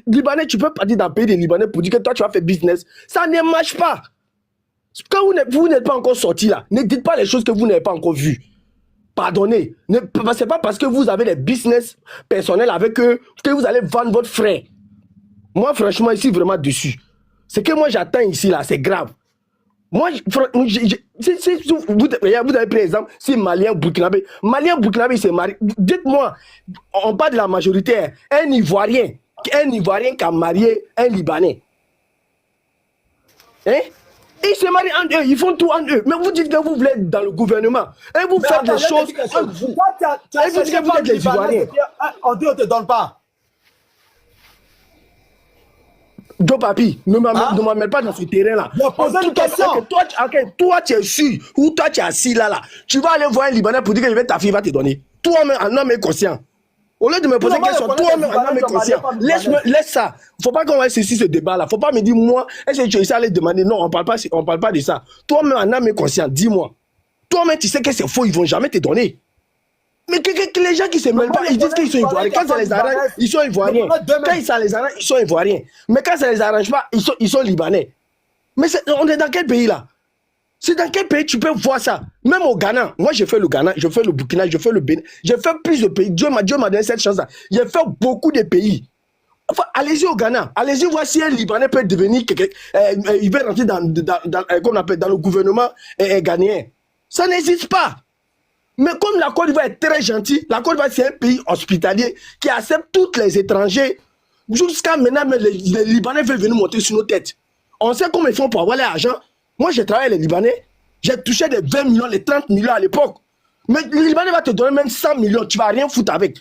tu peux pas dire dans le pays des Libanais pour dire que toi tu vas faire business. Ça ne marche pas. Quand vous n'êtes pas encore sorti là, ne dites pas les choses que vous n'avez pas encore vues. Pardonnez. C'est pas parce que vous avez des business personnels avec eux que vous allez vendre votre frère. Moi, franchement, ici, vraiment dessus. Ce que moi j'attends ici là, c'est grave. Moi, vous avez pris exemple, si Malien Burkinabé il s'est marié. Dites-moi, on parle de la majorité, un Ivoirien qui a marié un Libanais. Hein? Ils se marient entre eux, ils font tout entre eux. Mais vous dites que vous voulez être dans le gouvernement. Et vous faites des choses. Et vous dites que vous êtes des Ivoiriens. On dit on ne te donne pas. Joe Papi, ne m'amène pas dans ce terrain-là. Toi, tu es sûr, ou toi, tu es assis là. Tu vas aller voir un Libanais pour dire que ta fille va te donner. Toi-même, un homme est conscient. Au lieu de me poser des questions, toi-même, un homme est conscient. Laisse ça. Il ne faut pas qu'on ait ceci, ce débat-là. Il ne faut pas me dire, moi, est-ce que tu es ça à aller demander? Non, on ne parle pas de ça. Toi-même, un homme est conscient. Dis-moi. Toi-même, tu sais que c'est faux, ils ne vont jamais te donner. Mais que les gens qui se mêlent pas, ils disent qu'ils sont ivoiriens. Quand ça les arrange, ils sont ivoiriens. Quand ça les arrange, ils sont ivoiriens. Mais quand ça les arrange pas, ils sont libanais. Mais on est dans quel pays là? C'est dans quel pays tu peux voir ça? Même au Ghana. Moi, j'ai fait le Ghana, j'ai fait le Burkina, j'ai fait le Bénin. J'ai fait plus de pays. Dieu m'a donné cette chance-là. J'ai fait beaucoup de pays. Enfin, allez-y au Ghana. Allez-y voir si un Libanais peut devenir quelqu'un. Il va rentrer dans le gouvernement ghanéen. Ça n'existe pas. Mais comme la Côte d'Ivoire est très gentille, la Côte d'Ivoire c'est un pays hospitalier qui accepte tous les étrangers. Jusqu'à maintenant, les Libanais veulent venir monter sur nos têtes. On sait comment ils font pour avoir l'argent. Moi, j'ai travaillé avec les Libanais. J'ai touché des 20 millions, les 30 millions à l'époque. Mais le Libanais va te donner même 100 millions. Tu ne vas rien foutre avec.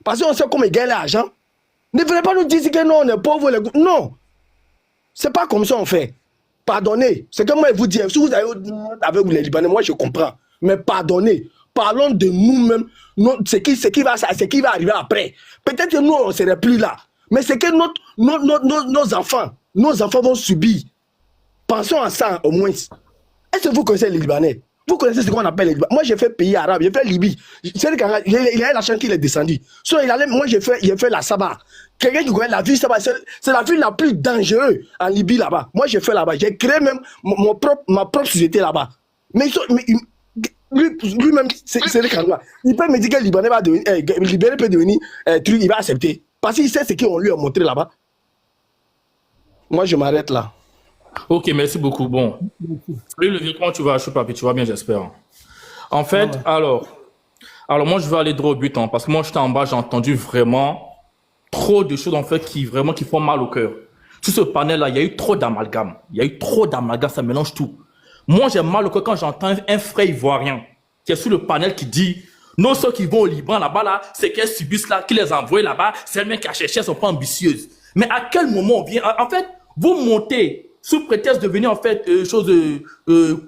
Parce qu'on sait comment ils gagnent l'argent. Ne venez pas nous dire que non, on est pauvres. Non. C'est pas comme ça on fait. Pardonnez. C'est comme moi, je vous dis, si vous avez avec les Libanais, moi, je comprends. Mais pardonnez. Parlons de nous-mêmes, ce qui va arriver après. Peut-être que nous, on ne serait plus là. Mais c'est que nos enfants vont subir. Pensons à ça au moins. Est-ce que vous connaissez les Libanais? Vous connaissez ce qu'on appelle les Libanais? Moi, j'ai fait pays arabe, j'ai fait Libye. Il a la chance qu'il est descendu. Moi, j'ai fait la Saba. Quelqu'un qui connaît la ville Saba, c'est la ville la plus dangereuse en Libye là-bas. Moi, j'ai fait là-bas. J'ai créé même ma propre société là-bas. Mais lui-même, c'est le candidat. Il peut me dire que le Libanais va devenir, Libanais peut devenir truc, il va accepter. Parce qu'il sait ce qu'on lui a montré là-bas. Moi, je m'arrête là. Ok, merci beaucoup. Bon. Salut le vieux, comment tu vas, Papi? Tu vas bien, j'espère. En fait, ouais. alors, moi, je vais aller droit au but, hein, parce que moi, j'étais en bas, j'ai entendu vraiment trop de choses, en fait, qui font mal au cœur. Sur ce panel-là, il y a eu trop d'amalgame. Ça mélange tout. Moi, j'ai mal au cœur quand j'entends un frère ivoirien qui est sur le panel qui dit non, ceux qui vont au Liban là-bas, là, c'est qu'elles subissent là, qui les envoient là-bas, c'est elles-mêmes qui a cherché, elles sont pas ambitieuses. Mais à quel moment on vient? En fait, vous montez sous prétexte de venir en fait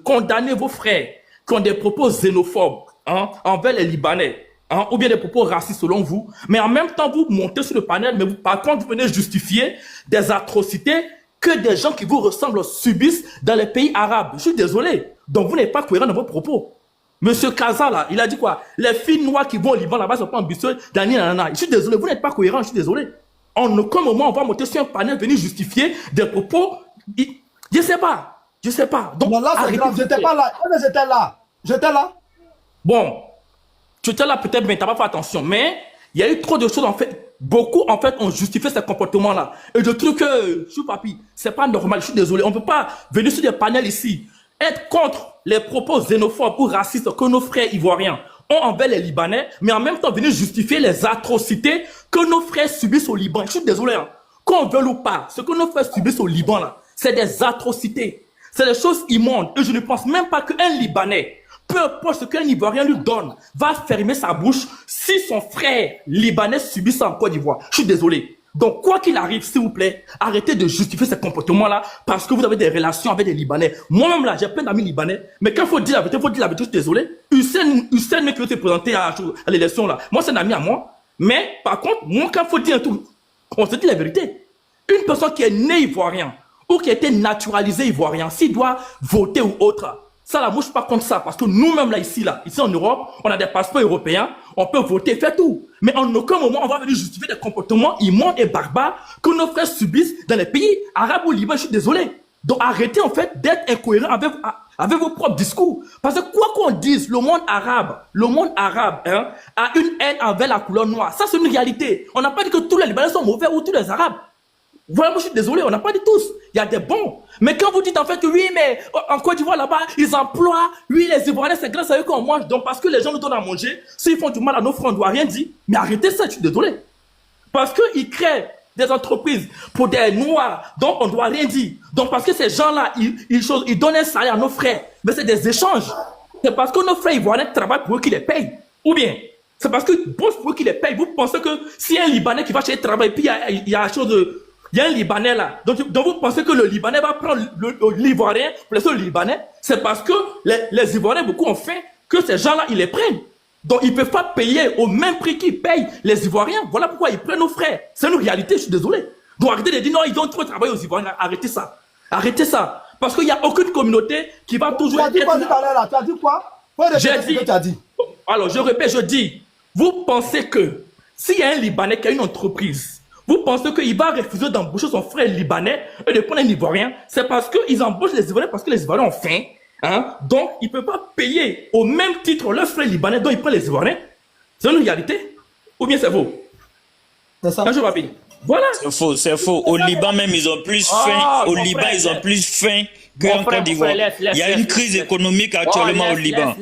condamner vos frères qui ont des propos xénophobes envers les Libanais, ou bien des propos racistes selon vous. Mais en même temps, vous montez sur le panel, mais par contre, vous venez justifier des atrocités que des gens qui vous ressemblent subissent dans les pays arabes. Je suis désolé. Donc, vous n'êtes pas cohérent dans vos propos. Monsieur Kaza, là, il a dit quoi? Les filles noires qui vont au Liban, là-bas, sont pas ambitieuses. Je suis désolé. Vous n'êtes pas cohérent. Je suis désolé. En aucun moment, on va monter sur un panel, venir justifier des propos. Je sais pas. Donc, non, là, c'est grave. J'étais pas là. J'étais là. Bon. Tu étais là peut-être, mais tu n'as pas fait attention. Mais il y a eu trop de choses, en fait. Beaucoup, en fait, ont justifié ce comportement-là. Et je trouve que, Papi, c'est pas normal. Je suis désolé. On ne peut pas venir sur des panels ici, être contre les propos xénophobes ou racistes que nos frères ivoiriens ont envers les Libanais, mais en même temps venir justifier les atrocités que nos frères subissent au Liban. Je suis désolé. Hein. Qu'on veuille ou pas, ce que nos frères subissent au Liban, là, c'est des atrocités. C'est des choses immondes. Et je ne pense même pas qu'un Libanais, peu importe ce qu'un Ivoirien lui donne, va fermer sa bouche si son frère libanais subit ça en Côte d'Ivoire. Je suis désolé. Donc, quoi qu'il arrive, s'il vous plaît, arrêtez de justifier ce comportement-là parce que vous avez des relations avec des Libanais. Moi-même, là, j'ai plein d'amis libanais, mais quand il faut dire la vérité, je suis désolé. Hussein qui veut se présenter à l'élection, là, moi, c'est un ami à moi. Mais, par contre, moi, quand il faut dire un truc, on se dit la vérité. Une personne qui est née ivoirien ou qui a été naturalisée ivoirien, s'il doit voter ou autre, ça, là, moi, je suis pas contre ça, parce que nous-mêmes, là, ici en Europe, on a des passeports européens, on peut voter, faire tout. Mais en aucun moment, on va venir justifier des comportements immondes et barbares que nos frères subissent dans les pays arabes ou libanais. Je suis désolé. Donc arrêtez en fait d'être incohérent avec vos propres discours. Parce que quoi qu'on dise, le monde arabe hein, a une haine envers la couleur noire. Ça c'est une réalité. On n'a pas dit que tous les Libanais sont mauvais ou tous les Arabes. Voilà, moi je suis désolé, on n'a pas dit tous. Il y a des bons. Mais quand vous dites en fait que oui, mais en Côte d'Ivoire là-bas, ils emploient, oui, les Ivoiriens, c'est grâce à eux qu'on mange. Donc parce que les gens nous donnent à manger, s'ils font du mal à nos frères, on ne doit rien dire. Mais arrêtez ça, je suis désolé. Parce qu'ils créent des entreprises pour des noirs, donc on ne doit rien dire. Donc parce que ces gens-là, ils donnent un salaire à nos frères. Mais c'est des échanges. C'est parce que nos frères ivoiriens travaillent pour eux qu'ils les payent. Ou bien, c'est parce que bossent pour eux qu'ils les payent. Vous pensez que s'il y a un Libanais qui va chercher travail, puis il y a chose de... Il y a un Libanais là. Donc vous pensez que le Libanais va prendre l'Ivoirien pour laisser le Libanais? C'est parce que les Ivoiriens, beaucoup ont fait que ces gens-là, ils les prennent. Donc ils ne peuvent pas payer au même prix qu'ils payent les Ivoiriens. Voilà pourquoi ils prennent nos frères. C'est une réalité, je suis désolé. Donc arrêtez de dire non, ils ont trop travaillé aux Ivoiriens. Arrêtez ça. Arrêtez ça. Parce qu'il n'y a aucune communauté qui va toujours être... Tu as dit quoi tout à l'heure là? Tu as dit quoi? J'ai dit... Tu as dit. Alors je répète, je dis, vous pensez que s'il y a un Libanais qui a une entreprise, vous pensez qu'il va refuser d'embaucher son frère libanais et de prendre un Ivoirien? C'est parce qu'ils embauchent les Ivoiriens parce que les Ivoiriens ont faim. Hein? Donc, ils ne peuvent pas payer au même titre leur frère libanais dont ils prennent les Ivoiriens. C'est une réalité? Ou bien c'est faux? C'est ça. Je rapide. Voilà. C'est faux, c'est faux. Au Liban même, ils ont plus faim. Au Liban, ils ont plus faim qu'en Côte d'Ivoire. Il y a une crise économique actuellement au Liban.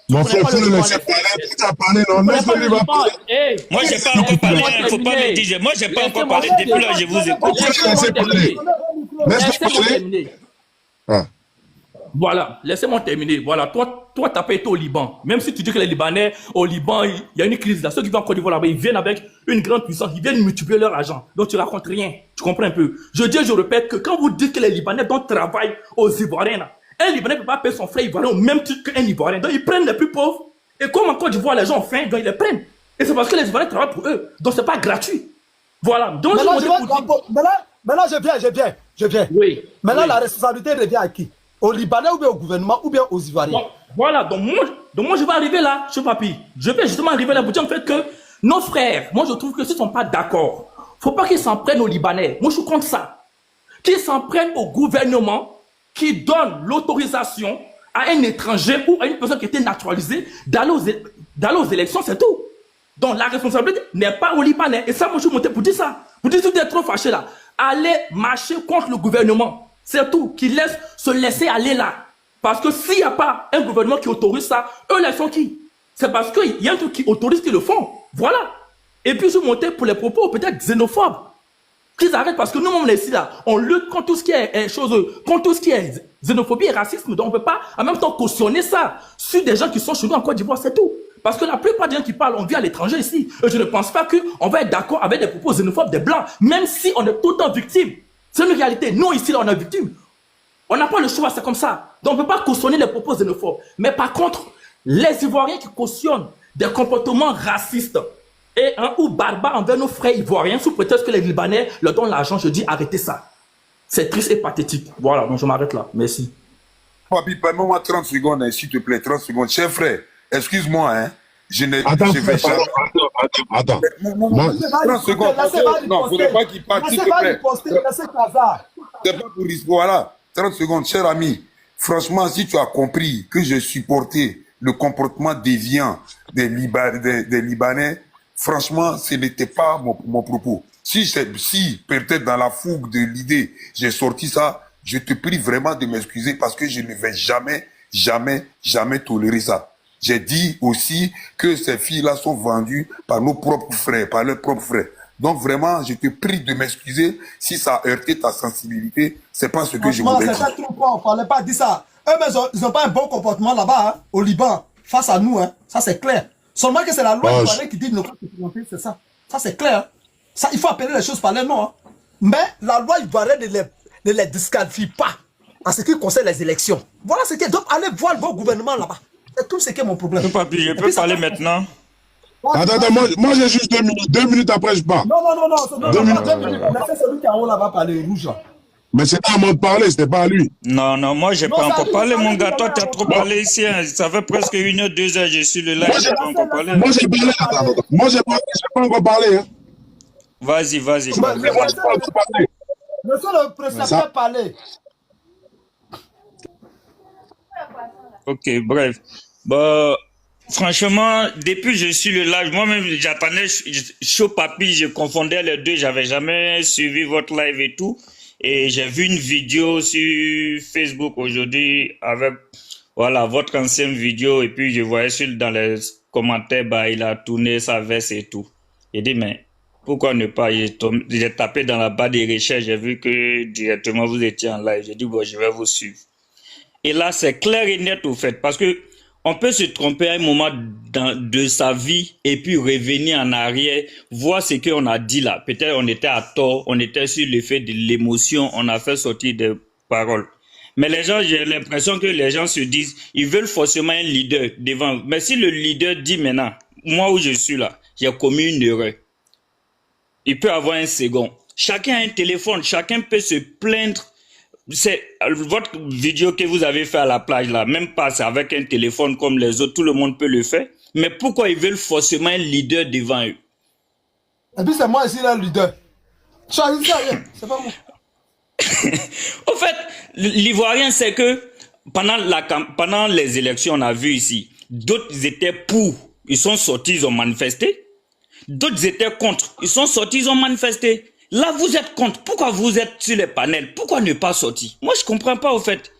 Mon frère, il faut le laisser parler. Tu as parlé, non? Laisse-le parler. Moi, je n'ai pas encore parlé. Il ne faut pas me dire. Moi, je n'ai pas encore parlé. Depuis là, je vous écoute. Laisse-le parler. Ah. Voilà, laissez-moi terminer. Voilà, toi, tu n'as pas été au Liban. Même si tu dis que les Libanais, au Liban, il y a une crise là. Ceux qui vont en Côte d'Ivoire là-bas, ils viennent avec une grande puissance. Ils viennent multiplier leur argent. Donc, tu racontes rien. Tu comprends un peu? Je dis et je répète que quand vous dites que les Libanais dont travaillent aux Ivoiriens là, un Libanais ne peut pas payer son frère ivoirien au même titre qu'un Ivoirien. Donc, ils prennent les plus pauvres. Et comme en Côte d'Ivoire, les gens ont faim, donc ils les prennent. Et c'est parce que les Ivoiriens travaillent pour eux. Donc, ce n'est pas gratuit. Voilà. Donc, maintenant, je viens. Oui. Maintenant, la responsabilité revient à qui? Au Libanais ou bien au gouvernement ou bien aux Ivoiriens? Bon, voilà. Donc moi, je vais arriver là, je papi. Je vais justement arriver là pour dire en fait que nos frères, moi, je trouve que s'ils ne sont pas d'accord, il ne faut pas qu'ils s'en prennent aux Libanais. Moi, je suis contre ça. Qu'ils s'en prennent au gouvernement qui donne l'autorisation à un étranger ou à une personne qui était naturalisée d'aller aux élections, c'est tout. Donc la responsabilité n'est pas aux Libanais. Et ça, moi, je suis monté pour dire ça. Vous dites que vous êtes trop fâché là. Allez marcher contre le gouvernement. C'est tout. Qu'ils laissent se laisser aller là. Parce que s'il n'y a pas un gouvernement qui autorise ça, eux, là, ils sont qui? C'est parce qu'il y a un truc qui autorise qu'ils le font. Voilà. Et puis, je suis monté pour les propos peut-être xénophobes. Qu'ils arrêtent parce que nous, on est ici là. On lutte contre tout ce qui est contre tout ce qui est xénophobie et racisme. Donc, on ne peut pas en même temps cautionner ça sur des gens qui sont chez nous en Côte d'Ivoire, c'est tout. Parce que la plupart des gens qui parlent, on vit à l'étranger ici. Et je ne pense pas qu'on va être d'accord avec des propos xénophobes des Blancs, même si on est tout le temps victime. C'est une réalité. Nous, ici, là, on est victime. On n'a pas le choix, c'est comme ça. Donc, on ne peut pas cautionner les propos xénophobes. Mais par contre, les Ivoiriens qui cautionnent des comportements racistes et ou barbares envers nos frères ivoiriens sous prétexte que les Libanais leur donnent l'argent, je dis arrêtez ça. C'est triste et pathétique. Voilà, donc je m'arrête là. Merci. Papi, permets-moi 30 secondes, hein, s'il te plaît, 30 secondes. Cher frère, excuse-moi, hein. Attends. 30 secondes. Non, il ne faudrait pas qu'il parte, s'il te plaît. C'est pas pour risquer. Voilà, 30 secondes. Cher ami, franchement, si tu as compris que je supportais le comportement déviant des Libanais, franchement, ce n'était pas mon propos. Si peut-être dans la fougue de l'idée, j'ai sorti ça, je te prie vraiment de m'excuser parce que je ne vais jamais tolérer ça. J'ai dit aussi que ces filles-là sont vendues par nos propres frères, par leurs propres frères. Donc vraiment, je te prie de m'excuser si ça a heurté ta sensibilité. C'est pas ce que je voulais dire. C'est trop fort, on ne fallait pas dire ça. Eux, mais ils n'ont pas un bon comportement là-bas, hein, au Liban, face à nous. Hein. Ça, c'est clair. Seulement que c'est la loi ivoirienne qui dit de ne pas se présenter, c'est ça. Ça, c'est clair. Hein. Ça, il faut appeler les choses par les noms. Hein. Mais la loi ivoirienne ne les disqualifie pas en ce qui concerne les élections. Voilà ce qui est. Donc, allez voir vos gouvernements là-bas. C'est tout ce qui est mon problème. Papi, je peux parler maintenant? Attends, moi j'ai juste 2 minutes. 2 minutes après, je pars. Non. 2 minutes. C'est celui qui est en haut là-bas par les rouges là. Mais c'était à moi de parler, c'était pas à lui. Non, moi j'ai pas encore parlé, mon gars. Toi, tu as trop parlé ici. Hein. Ça fait presque 1 heure, 2 heures, je suis le live. Moi, j'ai pas encore parlé. Moi, j'ai pas encore parlé. Hein. Vas-y. Monsieur le président, parler. Ok, bref. Bah, franchement, depuis que je suis le live, moi-même, j'attendais Chaud Papi, je confondais les deux, j'avais jamais suivi votre live et tout. Et j'ai vu une vidéo sur Facebook aujourd'hui avec, voilà, votre ancienne vidéo. Et puis, je voyais dans les commentaires, bah, il a tourné sa veste et tout. J'ai dit, mais pourquoi ne pas? J'ai tapé dans la barre des recherches, j'ai vu que directement vous étiez en live. J'ai dit, bon, je vais vous suivre. Et là, c'est clair et net au fait, parce que on peut se tromper à un moment de sa vie et puis revenir en arrière, voir ce qu'on a dit là. Peut-être on était à tort, on était sur l'effet de l'émotion, on a fait sortir des paroles. Mais les gens, j'ai l'impression que les gens se disent, ils veulent forcément un leader devant. Mais si le leader dit maintenant, moi où je suis là, j'ai commis une erreur, il peut avoir un second. Chacun a un téléphone, chacun peut se plaindre. C'est votre vidéo que vous avez fait à la plage là, même pas c'est avec un téléphone comme les autres, tout le monde peut le faire. Mais pourquoi ils veulent forcément un leader devant eux? Et puis c'est moi ici le leader. Choisis ça, c'est pas moi. Au fait, l'Ivoirien, c'est que pendant les élections, on a vu ici, d'autres étaient pour, ils sont sortis, ils ont manifesté. D'autres étaient contre, ils sont sortis, ils ont manifesté. Là, vous êtes contre. Pourquoi vous êtes sur les panels? Pourquoi ne pas sortir? Moi, je ne comprends pas, au fait.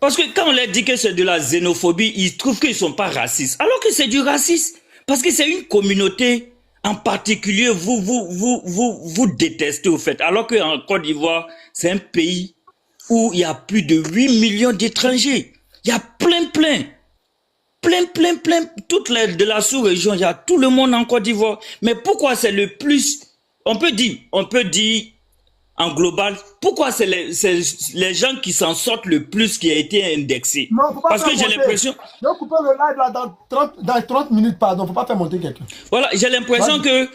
Parce que quand on leur dit que c'est de la xénophobie, ils trouvent qu'ils ne sont pas racistes. Alors que c'est du racisme. Parce que c'est une communauté en particulier, vous détestez, au fait. Alors qu'en Côte d'Ivoire, c'est un pays où il y a plus de 8 millions d'étrangers. Il y a plein. Toute de la sous-région, il y a tout le monde en Côte d'Ivoire. Mais pourquoi c'est le plus, on peut dire en global, pourquoi c'est les gens qui s'en sortent le plus qui a été indexé? Non, faut pas parce que j'ai l'impression... Je vais couper le live là dans 30 minutes, pardon, faut pas faire monter quelqu'un. Voilà, j'ai l'impression que...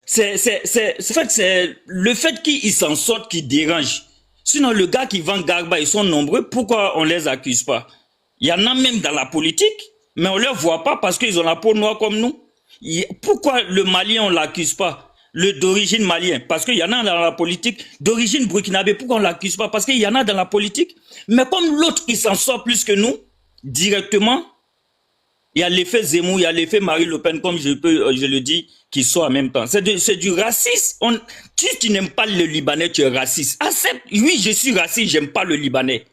c'est le fait qu'ils s'en sortent qui dérange. Sinon, le gars qui vend Garba, ils sont nombreux. Pourquoi on ne les accuse pas? Il y en a même dans la politique, mais on ne les voit pas parce qu'ils ont la peau noire comme nous. Pourquoi le Malien, on ne l'accuse pas? Le d'origine malien, parce qu'il y en a dans la politique. D'origine burkinabé, pourquoi on ne l'accuse pas? Parce qu'il y en a dans la politique. Mais comme l'autre, il s'en sort plus que nous, directement, il y a l'effet Zemmour, il y a l'effet Marine Le Pen, comme je le dis, qui sont en même temps. C'est du racisme. Si tu n'aimes pas le Libanais, tu es raciste. Accepte. Oui, je suis raciste, j'aime pas le Libanais.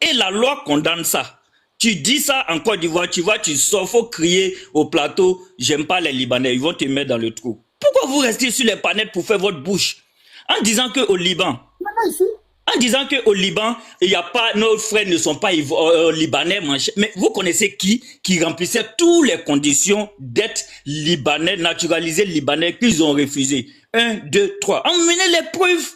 Et la loi condamne ça. Tu dis ça en Côte d'Ivoire, tu sors, faut crier au plateau, j'aime pas les Libanais, ils vont te mettre dans le trou. Pourquoi vous restez sur les panneaux pour faire votre bouche? En disant qu'au Liban, il y a pas, nos frères ne sont pas libanais, mais vous connaissez qui remplissait toutes les conditions d'être libanais, naturalisé libanais, qu'ils ont refusé. 1, 2, 3. Emmenez les preuves.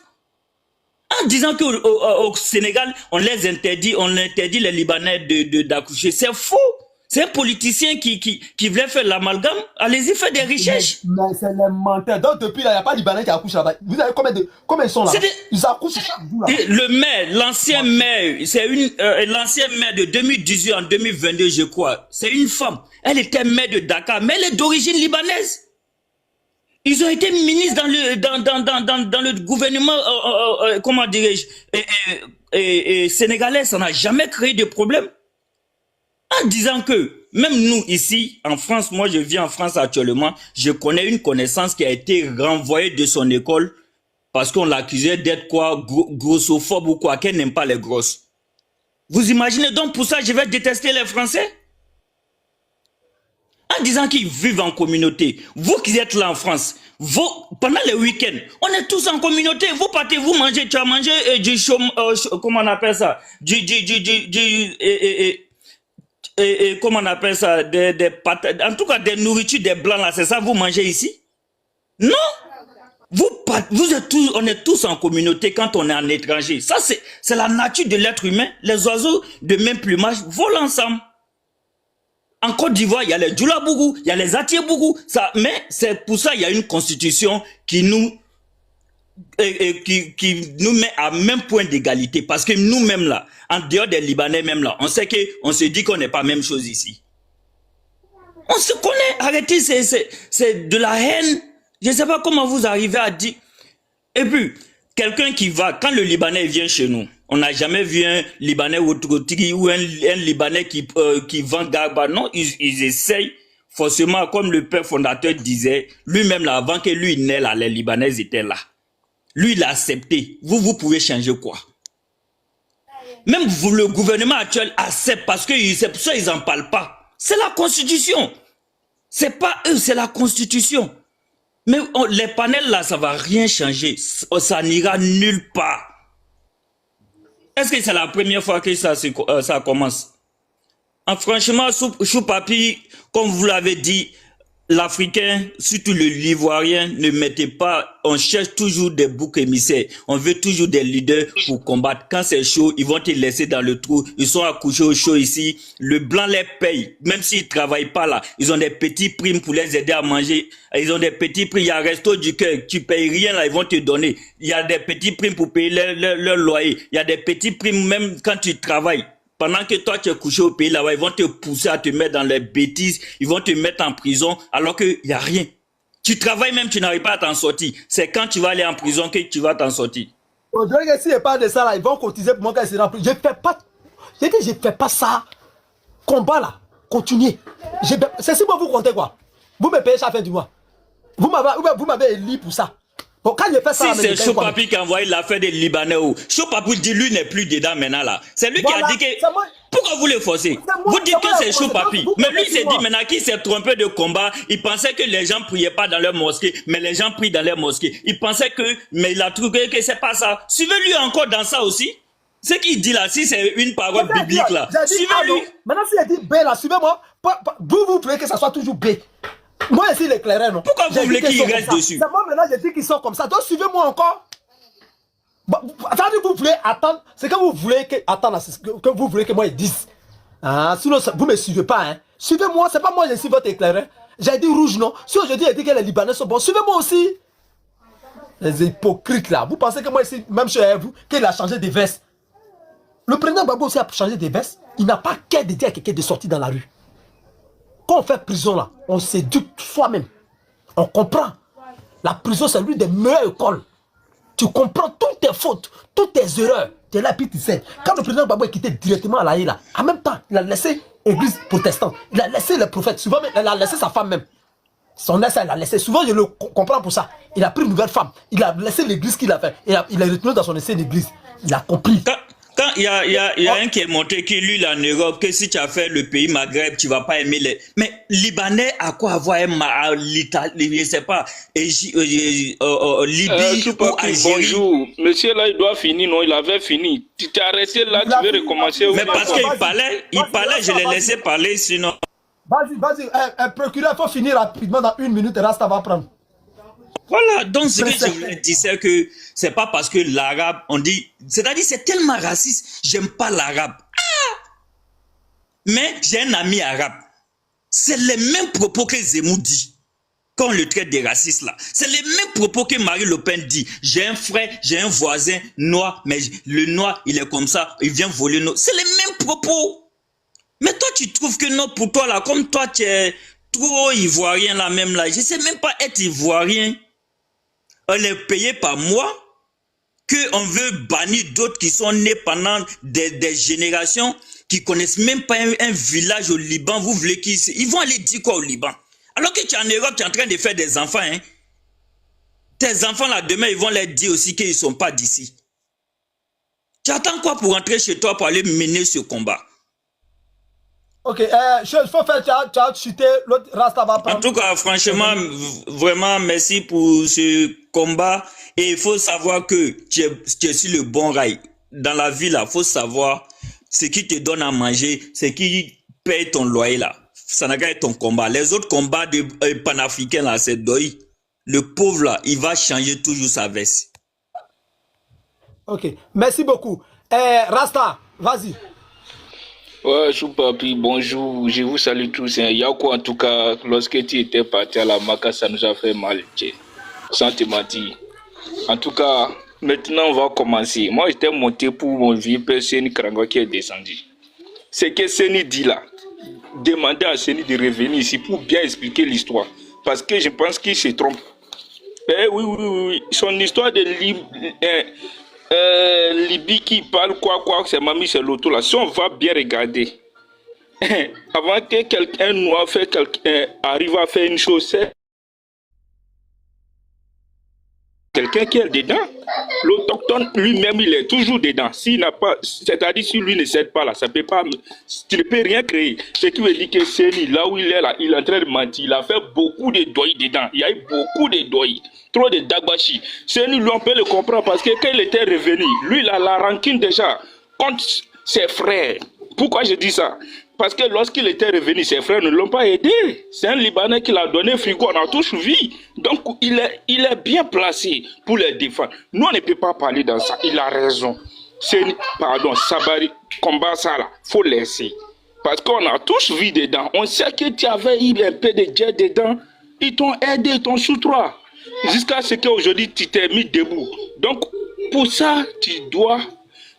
En disant qu'au Sénégal, on interdit les Libanais d'accoucher. C'est faux. C'est un politicien qui voulait faire l'amalgame. Allez-y, faites des recherches. Mais c'est les menteurs. Donc, depuis là, il n'y a pas de Libanais qui accouchent là-bas. Vous savez combien ils sont là? Ils accouchent chaque jour là. Le maire, l'ancien maire, c'est l'ancien maire de 2018 en 2022, je crois. C'est une femme. Elle était maire de Dakar, mais elle est d'origine libanaise. Ils ont été ministres dans le gouvernement, comment dirais-je, sénégalais. Ça n'a jamais créé de problème. En disant que, même nous ici, en France, moi je vis en France actuellement, je connais une connaissance qui a été renvoyée de son école parce qu'on l'accusait d'être quoi, grossophobe ou quoi, qu'elle n'aime pas les grosses. Vous imaginez donc pour ça je vais détester les Français? En disant qu'ils vivent en communauté. Vous qui êtes là en France, pendant les week-ends, on est tous en communauté. Vous partez, vous mangez, tu as mangé du comment on appelle ça? Comment on appelle ça, des pâtes, en tout cas des nourritures des blancs là, c'est ça vous mangez ici? Non, on est tous en communauté quand on est en étranger. Ça c'est la nature de l'être humain. Les oiseaux de même plumage volent ensemble. En Côte d'Ivoire, il y a les Djoulabougou, il y a les Atiebougou, mais c'est pour ça il y a une constitution qui nous met à même point d'égalité. Parce que nous-mêmes là, en dehors des Libanais même là, on se dit qu'on n'est pas même chose ici. On se connaît. Arrêtez, c'est de la haine. Je ne sais pas comment vous arrivez à dire. Et puis, Quelqu'un qui va, quand le Libanais vient chez nous, on n'a jamais vu un Libanais ou un Libanais qui vend Garba. Non, ils essayent forcément, comme le père fondateur disait, lui-même là, avant que lui naisse là, les Libanais étaient là. Lui, il a accepté. Vous pouvez changer quoi? Même le gouvernement actuel accepte parce que c'est pour ça qu'ils n'en parlent pas. C'est la Constitution. C'est pas eux, c'est la Constitution. Mais les panels là, ça va rien changer. Ça n'ira nulle part. Est-ce que c'est la première fois que ça commence? Franchement, Choupapi, comme vous l'avez dit, l'Africain, surtout l'Ivoirien, ne mettez pas, on cherche toujours des boucs émissaires. On veut toujours des leaders pour combattre. Quand c'est chaud, ils vont te laisser dans le trou. Ils sont accouchés au chaud ici. Le blanc les paye. Même s'ils ne travaillent pas là, ils ont des petits primes pour les aider à manger. Ils ont des petits primes. Il y a un resto du cœur. Tu payes rien là, ils vont te donner. Il y a des petits primes pour payer leur loyer. Il y a des petits primes même quand tu travailles. Pendant que toi, tu es couché au pays là-bas, ils vont te pousser à te mettre dans les bêtises, ils vont te mettre en prison, alors qu'il n'y a rien. Tu travailles même, tu n'arrives pas à t'en sortir. C'est quand tu vas aller en prison que tu vas t'en sortir. On dirait que s'il n'y a pas de ça, là, ils vont cotiser pour moi quand ils seront en prison. Je ne fais pas ça. Combat là, continuez. C'est si moi vous comptez quoi? Vous me payez chaque fin du mois. Vous m'avez élu pour ça. Bon, quand je fais ça, si c'est Choupapi qui a envoyé l'affaire des Libanais, Choupapi dit lui n'est plus dedans maintenant là. C'est lui qui a dit que... Pourquoi vous le forcez? Vous dites que c'est Choupapi. Mais lui s'est dit maintenant qu'il s'est trompé de combat. Il pensait que les gens ne priaient pas dans leur mosquée, mais les gens prient dans leur mosquée. Il pensait que... Mais il a trouvé que c'est pas ça. Suivez-lui encore dans ça aussi. Ce qu'il dit là, si c'est une parole biblique là, suivez-lui. Maintenant s'il a dit B là, suivez-moi. Vous voulez que ça soit toujours B. Moi ici l'éclaireur, non. Pourquoi vous voulez qu'il reste dessus? C'est moi maintenant, j'ai dit qu'ils sont comme ça. Donc suivez-moi encore. Attendez, vous voulez attendre. C'est que vous voulez que vous voulez que moi je dise. Ah, sinon vous me suivez pas, hein. Suivez-moi, c'est pas moi je suis votre éclaireur. J'ai dit rouge, non. Si aujourd'hui j'ai dit que les Libanais sont bons, suivez-moi aussi. Les hypocrites là. Vous pensez que moi ici, même chez vous, qu'il a changé de veste. Le président Gbagbo aussi a changé de veste. Il n'a pas qu'à dire à quelqu'un de sortir dans la rue. Quand on fait prison là, on s'éduque soi-même. On comprend. La prison, c'est l'une des meilleures écoles. Tu comprends toutes tes fautes, toutes tes erreurs. Tu es là, puis tu sais. Quand le président Gbagbo est quitté directement à l'Aïe là, en même temps, il a laissé l'église protestante. Il a laissé les prophètes. Souvent, il a laissé sa femme même. Son ex, il a laissé. Souvent, je le comprends pour ça. Il a pris une nouvelle femme. Il a laissé l'église qu'il a fait. Il est retourné dans son ancienne église. Il a compris. Quand il y a un qui est montré que lui, en Europe, que si tu as fait le pays Maghreb, tu vas pas aimer les... Mais Libanais, à quoi avoir l'Italie, je sais pas, Libye ou Algérie. Bonjour, monsieur là, il doit finir, non, il avait fini. Tu t'es arrêté là, tu veux recommencer. Mais parce qu'il parlait, je l'ai laissé parler, sinon... Vas-y, procureur, il faut finir rapidement dans 1 minute, Rasta va prendre. Voilà, donc ce que je voulais dire, c'est que c'est pas parce que l'arabe, on dit, c'est-à-dire c'est tellement raciste, j'aime pas l'arabe. Ah! Mais j'ai un ami arabe. C'est les mêmes propos que Zemmour dit quand on le traite des racistes là. C'est les mêmes propos que Marie Le Pen dit. J'ai un frère, j'ai un voisin noir, mais le noir, il est comme ça, il vient voler nos... C'est les mêmes propos. Mais toi, tu trouves que non, pour toi là, comme toi, tu es trop ivoirien là même là, je sais même pas être ivoirien. On est payé par moi, qu'on veut bannir d'autres qui sont nés pendant des générations, qui connaissent même pas un village au Liban. Vous voulez qu'ils... Ils vont aller dire quoi au Liban? Alors que tu es en Europe, tu es en train de faire des enfants. Hein? Tes enfants là, demain, ils vont leur dire aussi qu'ils ne sont pas d'ici. Tu attends quoi pour rentrer chez toi pour aller mener ce combat? Ok, il faut faire, tu as chuté, l'autre Rasta va prendre. En tout cas, franchement, vraiment, merci pour ce combat. Et il faut savoir que tu es sur le bon rail. Dans la vie, là, il faut savoir ce qui te donne à manger, ce qui paye ton loyer, là. Ça n'a qu'à être ton combat. Les autres combats de panafricains, là, c'est deuil. Le pauvre, là, il va changer toujours sa veste. Ok, merci beaucoup. Rasta, vas-y. Ouais, Choupapi, bonjour, je vous salue tous. Yako, en tout cas, lorsque tu étais parti à la Maca, ça nous a fait mal, sans te mentir. En tout cas, maintenant on va commencer. Moi, j'étais monté pour mon vieux père Seni Krango qui est descendu. C'est que Seni dit là, demandez à Seni de revenir ici pour bien expliquer l'histoire. Parce que je pense qu'il se trompe. Oui. Son histoire de Libye qui parle quoi, c'est Mamie, c'est l'auto là. Si on va bien regarder, avant que quelqu'un noir arrive à faire une chose, c'est quelqu'un qui est dedans. L'autochtone lui-même, il est toujours dedans. S'il n'a pas, c'est-à-dire si lui ne cède pas là, ça peut pas, tu ne peux rien créer. Ce qui veut dire que Seni, là où il est là, il est en train de mentir. Il a fait beaucoup de doigts dedans. Il y a eu beaucoup de doigts. Trop de dagbashi. Seni, lui, on peut le comprendre parce que quand il était revenu, lui, il a la rancune déjà contre ses frères. Pourquoi je dis ça? Parce que lorsqu'il était revenu, ses frères ne l'ont pas aidé. C'est un Libanais qui l'a donné frigo, on a tous vu. Donc, il est bien placé pour les défendre. Nous, on ne peut pas parler dans ça. Il a raison. Sabari, combat ça là, faut laisser. Parce qu'on a tous vu dedans. On sait que tu avais eu un peu de jet dedans. Ils t'ont aidé, ils t'ont soutenu. Jusqu'à ce qu'aujourd'hui, tu t'es mis debout. Donc, pour ça, tu dois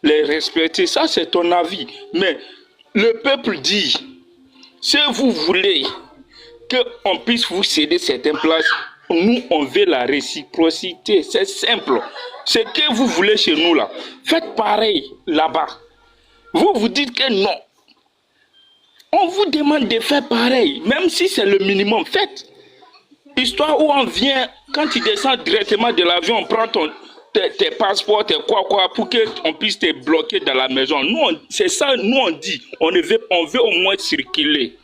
les respecter. Ça, c'est ton avis. Mais le peuple dit, si vous voulez qu'on puisse vous céder certaines places, nous, on veut la réciprocité. C'est simple. Ce que vous voulez chez nous, là, faites pareil là-bas. Vous dites que non. On vous demande de faire pareil, même si c'est le minimum. Faites. Histoire où on vient, quand tu descends directement de l'avion, on prend tes passeports, tes quoi, pour qu'on puisse te bloquer dans la maison. Nous, c'est ça, nous on dit. On veut au moins circuler.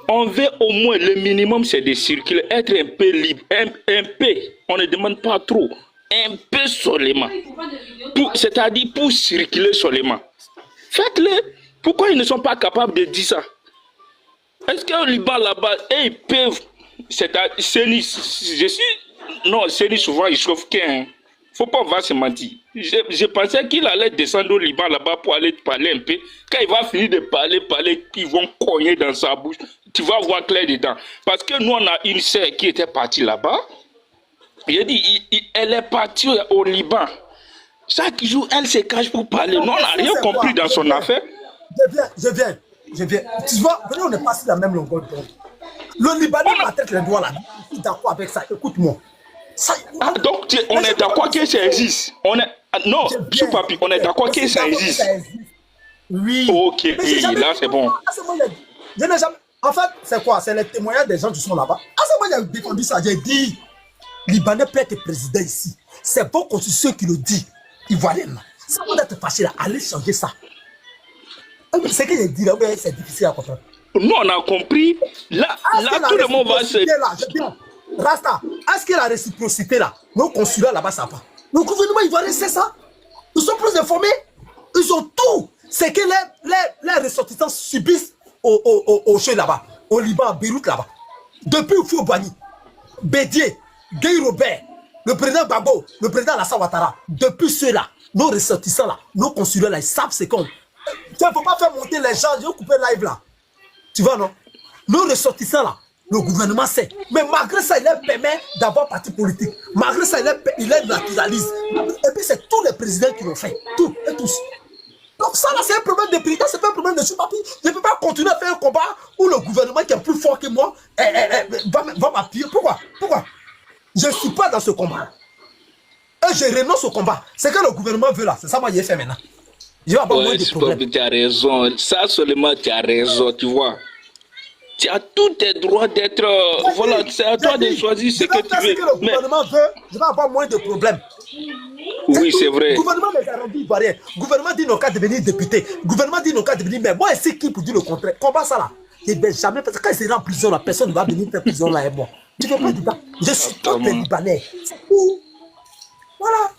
On veut au moins, le minimum c'est de circuler, être un peu libre, un peu. On ne demande pas trop, un peu seulement. C'est-à-dire pour circuler seulement. Faites-le. Pourquoi ils ne sont pas capables de dire ça? Est-ce qu'au Liban là-bas, ils peuvent. C'est-à-dire, Seni souvent il chauffe qu'un. Faut pas va se mentir. Je pensais qu'il allait descendre au Liban là-bas pour aller parler un peu. Quand il va finir de parler, ils vont cogner dans sa bouche. Tu vas voir clair dedans. Parce que nous, on a une sœur qui était partie là-bas. J'ai dit, elle est partie au Liban. Chaque jour, elle se cache pour parler. Nous, on n'a rien compris dans son affaire. Je viens. Tu vois, on n'est pas sur la même longueur d'onde. Le Libanais va tête les doigts là. Je suis d'accord avec ça. Écoute-moi. Donc, on est d'accord que ça existe. Non, Choupapi, on est d'accord que ça existe. Oui. Ok, là, c'est bon. En fait, c'est quoi? C'est les témoignages des gens qui sont là-bas. À ce moment, j'ai défendu ça. J'ai dit, Libanais peut être président ici. C'est votre constitution qui le dit. Ivoirien. C'est bon d'être fâché là. Allez changer ça. Ce que j'ai dit là, c'est difficile à comprendre. Nous, on a compris. Là tout le monde va se... Rasta, est-ce que la réciprocité là, nos consulats là-bas, ça va? Le gouvernement ivoirien sait ça. Ils sont plus informés. Ils ont tout. C'est que les ressortissants subissent au chez là-bas, au Liban, à Beyrouth là-bas. Depuis Fourbani, Bédier, Guy Robert, le président Babo, le président Alassane Ouattara, depuis ceux-là, nos ressortissants là, nos consulats là, ils savent ce qu'on... Il ne faut pas faire monter les gens, je vais couper live là. Tu vois, non? Nos ressortissants là, le gouvernement sait. Mais malgré ça, il leur permet d'avoir parti politique. Malgré ça, il les naturalise. Et puis, c'est tous les présidents qui l'ont fait. Tous et tous. Donc, ça, là, c'est un problème de président, c'est pas un problème de Choupapi. Je ne peux pas continuer à faire un combat où le gouvernement qui est plus fort que moi va m'appuyer. Pourquoi? Je ne suis pas dans ce combat. Et je renonce au combat. C'est que le gouvernement veut là. C'est ça, moi, j'ai fait maintenant. Je vais avoir moins de problèmes. Tu as raison. Ça seulement, tu as raison, tu vois. Tu as tous tes droits d'être... voilà, c'est à toi de choisir ce que tu veux. Le gouvernement veut, je vais avoir moins de problèmes. Oui, c'est vrai. Le gouvernement les a rendus ivoiriens. Le gouvernement dit nos cas devenir député. Le gouvernement dit nos cas devenir maire. Moi, c'est qui pour dire le contraire? Combat ça là. Je ne vais jamais... Parce que quand il sera en prison, la personne ne va venir faire prison là et moi. Tu ne fais pas du temps. Je suis tout les Libanais. C'est tout. Voilà.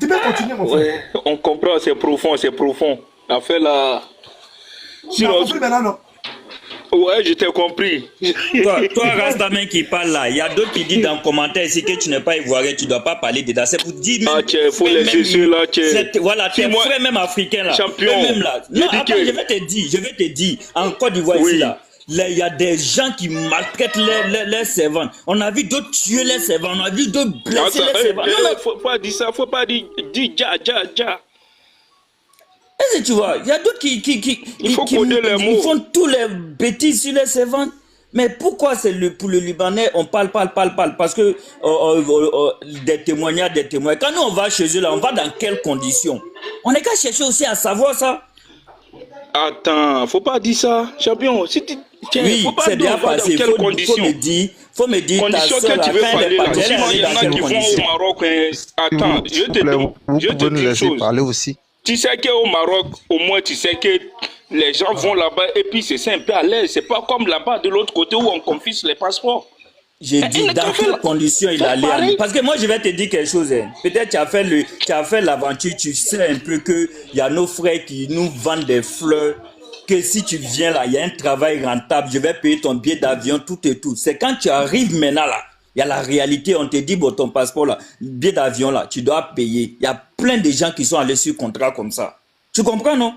Tu peux continuer, mon frère. Ouais, on comprend, c'est profond. Affaire là... Tu as compris maintenant, non? Ouais, je t'ai compris. Toi, Rastaman qui parle là, il y a d'autres qui disent dans le commentaire ici que tu n'es pas ivoirien, tu ne dois pas parler dedans. C'est pour dire même... il faut laisser ceux-là. Voilà, tu es frère même africain là. Champion. Même là. Non, attends, je vais te dire, en Côte d'Ivoire ici là, il y a des gens qui maltraitent les servantes. On a vu d'autres tuer les servantes, on a vu d'autres blesser les servantes. Faut pas dire ça, faut pas dire ja. Est-ce que tu vois, il y a d'autres qui il faut coder les mots. Ils font tous les bêtises sur les servantes. Mais pourquoi pour le Libanais, on parle, parce que des témoignages. Quand nous on va chez eux là, on va dans quelles conditions? On est qu'à chercher aussi à savoir ça. Attends, faut pas dire ça, champion. Si tu... Tiens, oui, c'est bien passé. Faut me dire conditions que tu veux parler là. Sinon, il y en a qui vont au Maroc. Attends, je te dis une chose. Parler aussi. Tu sais qu'au Maroc, au moins, tu sais que les gens vont là-bas et puis c'est un peu à l'aise. C'est pas comme là-bas de l'autre côté où on confisque les passeports. J'ai dit dans quelles conditions il allait. Parce que moi, je vais te dire quelque chose. Hein. Peut-être tu as fait l'aventure, tu sais un peu qu'il y a nos frères qui nous vendent des fleurs. Que si tu viens là, il y a un travail rentable, je vais payer ton billet d'avion, tout et tout. C'est quand tu arrives maintenant là, il y a la réalité, on te dit, bon, ton passeport là, le billet d'avion là, tu dois payer. Il y a plein de gens qui sont allés sur contrat comme ça. Tu comprends, non?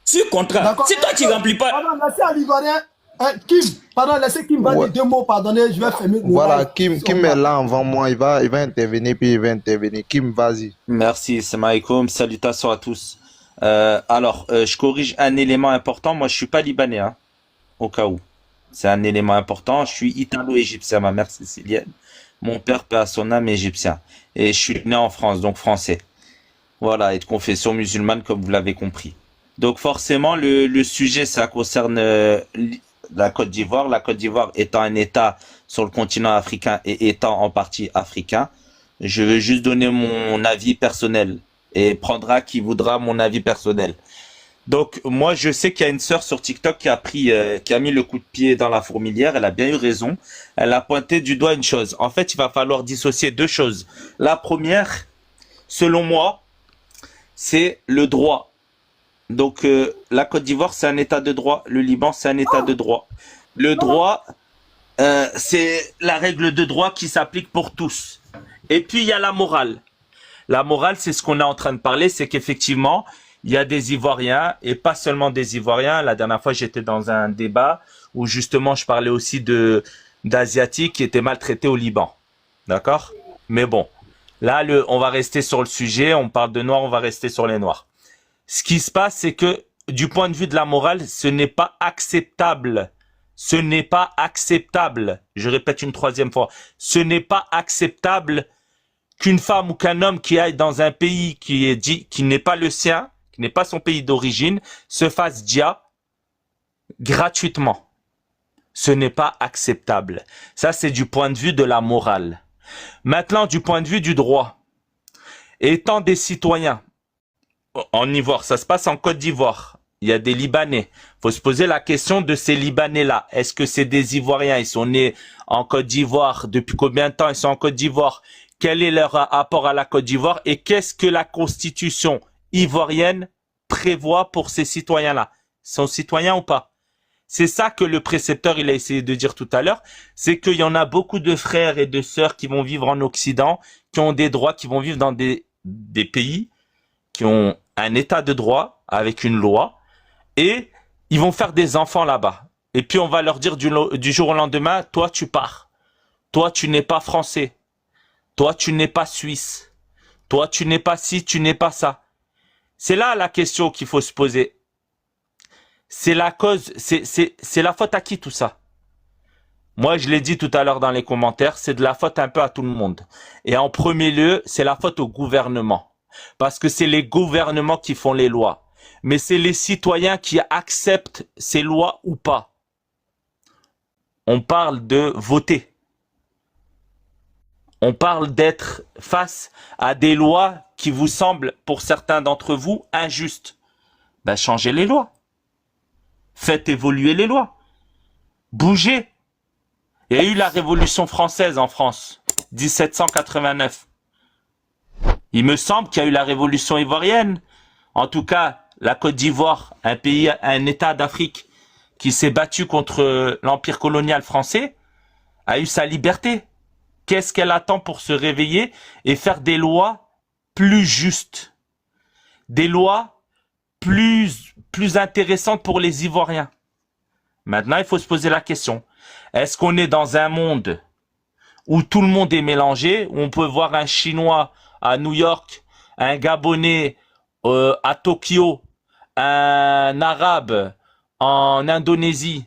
Sur contrat. Si toi, tu ne remplis pas... Pardon, laissez un Libanais. Kim, pardon, laissez Kim va dire 2 mots, pardonnez, je vais fermer. Voilà, Kim est là avant moi, il va intervenir, puis il va intervenir. Kim, vas-y. Merci, salam alaikum, salutations à tous. Alors, je corrige un élément important. Moi, je suis pas libanais, hein, au cas où. C'est un élément important. Je suis italo-égyptien. Ma mère sicilienne. Mon père, paix à son âme, égyptien. Et je suis né en France, donc français. Voilà, et de confession musulmane, comme vous l'avez compris. Donc, forcément, le sujet, ça concerne la Côte d'Ivoire. La Côte d'Ivoire étant un État sur le continent africain et étant en partie africain. Je veux juste donner mon avis personnel. Et prendra qui voudra mon avis personnel. Donc moi je sais qu'il y a une sœur sur TikTok qui a mis le coup de pied dans la fourmilière. Elle a bien eu raison. Elle a pointé du doigt une chose. En fait, il va falloir dissocier 2 choses. La première, selon moi, c'est le droit. Donc la Côte d'Ivoire c'est un état de droit. Le Liban c'est un état de droit. Le droit, c'est la règle de droit qui s'applique pour tous. Et puis il y a la morale. La morale, c'est ce qu'on est en train de parler, c'est qu'effectivement, il y a des Ivoiriens, et pas seulement des Ivoiriens. La dernière fois, j'étais dans un débat où justement, je parlais aussi d'Asiatiques qui étaient maltraités au Liban. D'accord? Mais bon, là, on va rester sur le sujet, on parle de Noirs, on va rester sur les Noirs. Ce qui se passe, c'est que du point de vue de la morale, ce n'est pas acceptable. Ce n'est pas acceptable. Je répète une 3e fois. Ce n'est pas acceptable qu'une femme ou qu'un homme qui aille dans un pays qui n'est pas le sien, qui n'est pas son pays d'origine, se fasse djia gratuitement. Ce n'est pas acceptable. Ça, c'est du point de vue de la morale. Maintenant, du point de vue du droit. Étant des citoyens, en Ivoire, ça se passe en Côte d'Ivoire. Il y a des Libanais. Faut se poser la question de ces Libanais-là. Est-ce que c'est des Ivoiriens? Ils sont nés en Côte d'Ivoire. Depuis combien de temps ils sont en Côte d'Ivoire? Quel est leur rapport à la Côte d'Ivoire et qu'est-ce que la constitution ivoirienne prévoit pour ces citoyens-là? Sont citoyens ou pas? C'est ça que le précepteur il a essayé de dire tout à l'heure, c'est qu'il y en a beaucoup de frères et de sœurs qui vont vivre en Occident, qui ont des droits, qui vont vivre dans des pays qui ont un état de droit avec une loi et ils vont faire des enfants là-bas. Et puis on va leur dire du jour au lendemain, toi tu pars, toi tu n'es pas français. Toi, tu n'es pas suisse. Toi, tu n'es pas ci, tu n'es pas ça. C'est là la question qu'il faut se poser. C'est la cause, c'est la faute à qui tout ça? Moi, je l'ai dit tout à l'heure dans les commentaires, c'est de la faute un peu à tout le monde. Et en premier lieu, c'est la faute au gouvernement. Parce que c'est les gouvernements qui font les lois. Mais c'est les citoyens qui acceptent ces lois ou pas. On parle de voter. On parle d'être face à des lois qui vous semblent, pour certains d'entre vous, injustes. Ben, changez les lois. Faites évoluer les lois. Bougez. Il y a eu la Révolution française en France, 1789. Il me semble qu'il y a eu la Révolution ivoirienne. En tout cas, la Côte d'Ivoire, un État d'Afrique qui s'est battu contre l'Empire colonial français, a eu sa liberté. Qu'est-ce qu'elle attend pour se réveiller et faire des lois plus justes, des lois plus intéressantes pour les Ivoiriens? Maintenant, il faut se poser la question. Est-ce qu'on est dans un monde où tout le monde est mélangé, où on peut voir un Chinois à New York, un Gabonais à Tokyo, un Arabe en Indonésie,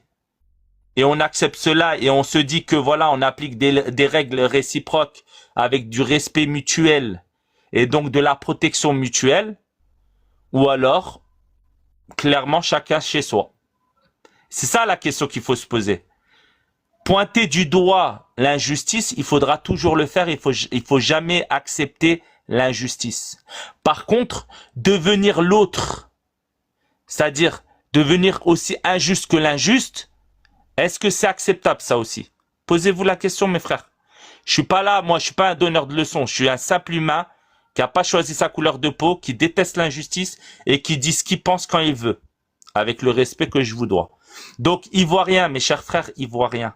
et on accepte cela et on se dit que voilà, on applique des règles réciproques avec du respect mutuel et donc de la protection mutuelle, ou alors, clairement, chacun chez soi. C'est ça la question qu'il faut se poser. Pointer du doigt l'injustice, il faudra toujours le faire, il faut jamais accepter l'injustice. Par contre, devenir l'autre, c'est-à-dire devenir aussi injuste que l'injuste, est-ce que c'est acceptable ça aussi? Posez-vous la question, mes frères. Je suis pas là, moi, je suis pas un donneur de leçons, je suis un simple humain qui a pas choisi sa couleur de peau, qui déteste l'injustice et qui dit ce qu'il pense quand il veut, avec le respect que je vous dois. Donc, Ivoiriens, mes chers frères Ivoiriens,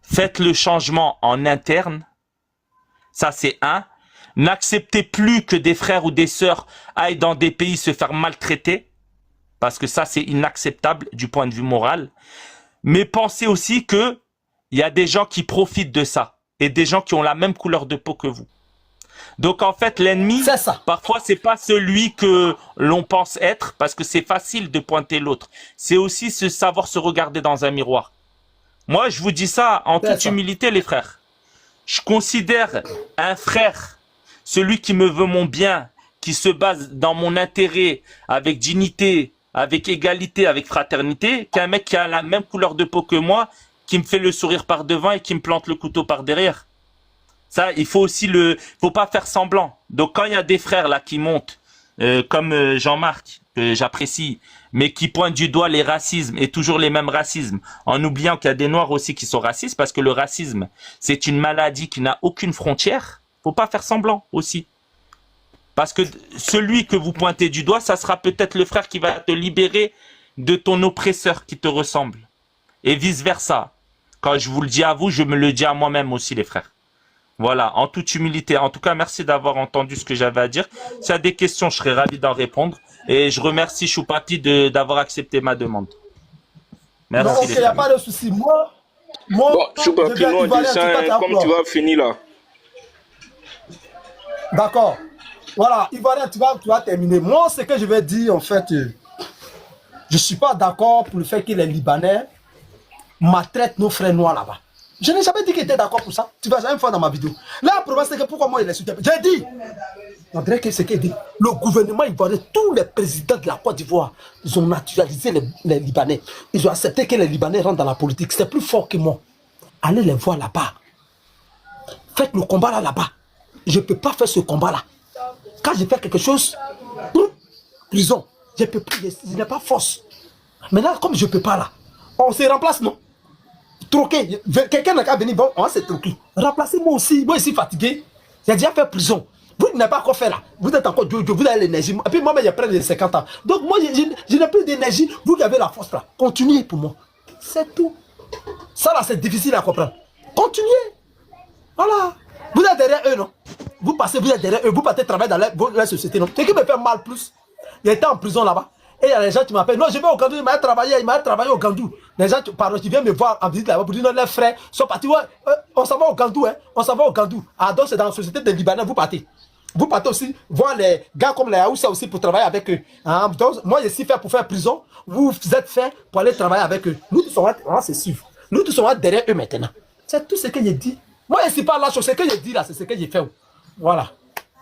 faites le changement en interne, ça c'est un. N'acceptez plus que des frères ou des sœurs aillent dans des pays se faire maltraiter, parce que ça c'est inacceptable du point de vue moral. Mais pensez aussi que il y a des gens qui profitent de ça, et des gens qui ont la même couleur de peau que vous. Donc en fait l'ennemi, parfois c'est pas celui que l'on pense être, parce que c'est facile de pointer l'autre. C'est aussi savoir se regarder dans un miroir. Moi je vous dis ça en toute humilité les frères. Je considère un frère, celui qui me veut mon bien, qui se base dans mon intérêt, avec dignité, avec égalité, avec fraternité, qu'un mec qui a la même couleur de peau que moi, qui me fait le sourire par devant et qui me plante le couteau par derrière. Ça, il faut aussi faut pas faire semblant. Donc quand il y a des frères là qui montent, comme Jean-Marc, que j'apprécie, mais qui pointent du doigt les racismes et toujours les mêmes racismes, en oubliant qu'il y a des noirs aussi qui sont racistes, parce que le racisme, c'est une maladie qui n'a aucune frontière. Faut pas faire semblant aussi. Parce que celui que vous pointez du doigt, ça sera peut-être le frère qui va te libérer de ton oppresseur qui te ressemble. Et vice-versa. Quand je vous le dis à vous, je me le dis à moi-même aussi, les frères. Voilà, en toute humilité. En tout cas, merci d'avoir entendu ce que j'avais à dire. S'il y a des questions, je serais ravi d'en répondre. Et je remercie Choupati d'avoir accepté ma demande. Merci. Non, ok, il n'y a pas de souci. Moi, bon, Choupati, non, comme tu vas finir là. D'accord. Voilà, Ivoirien, tu vas terminer. Moi, ce que je vais dire, en fait, je ne suis pas d'accord pour le fait que les Libanais maltraitent nos frères noirs là-bas. Je n'ai jamais dit qu'il était d'accord pour ça. Tu vas jamais faire dans ma vidéo. Là, le problème, c'est que pourquoi moi, il est soutenu. J'ai dit, on dirait que c'est qu'il dit, le gouvernement ivoirien, tous les présidents de la Côte d'Ivoire, ils ont naturalisé les Libanais. Ils ont accepté que les Libanais rentrent dans la politique. C'est plus fort que moi. Allez les voir là-bas. Faites le combat là-bas. Je ne peux pas faire ce combat-là. Quand je fais quelque chose, prison, je peux plus, je n'ai pas force. Maintenant, comme je ne peux pas là, on se remplace, non? Troqué, quelqu'un n'a qu'à venir, bon, on va se troquer. Remplacez-moi aussi, moi ici fatigué, j'ai déjà fait prison. Vous n'avez pas encore fait là, vous êtes encore Jojo, vous avez l'énergie. Et puis moi, j'ai près de 50 ans. Donc moi, je n'ai plus d'énergie, vous qui avez la force là. Continuez pour moi. C'est tout. Ça là, c'est difficile à comprendre. Continuez. Voilà. Vous êtes derrière eux, non? Vous passez, vous êtes derrière eux, vous partez travailler dans la société, non? Ce qui me fait mal plus, il était en prison là-bas. Et il y a des gens qui m'appellent, non, je vais au Gandou, il m'a travaillé au Gandou. Les gens, pardon, qui viennent me voir en visite là-bas pour dire, non, les frères sont partis, ouais, on s'en va au Gandou, hein, on s'en va au Gandou. Ah, donc c'est dans la société des Libanais, vous partez. Vous partez aussi voir les gars comme les Haoussa aussi pour travailler avec eux. Hein? Donc, moi, je suis fait pour faire prison, vous êtes fait pour aller travailler avec eux. Nous tous, on va se suivre. Nous tous, on va derrière eux maintenant. C'est tout ce que j'ai dit. Moi, je ne suis pas là sur ce que j'ai dit là, c'est ce que j'ai fait. Voilà.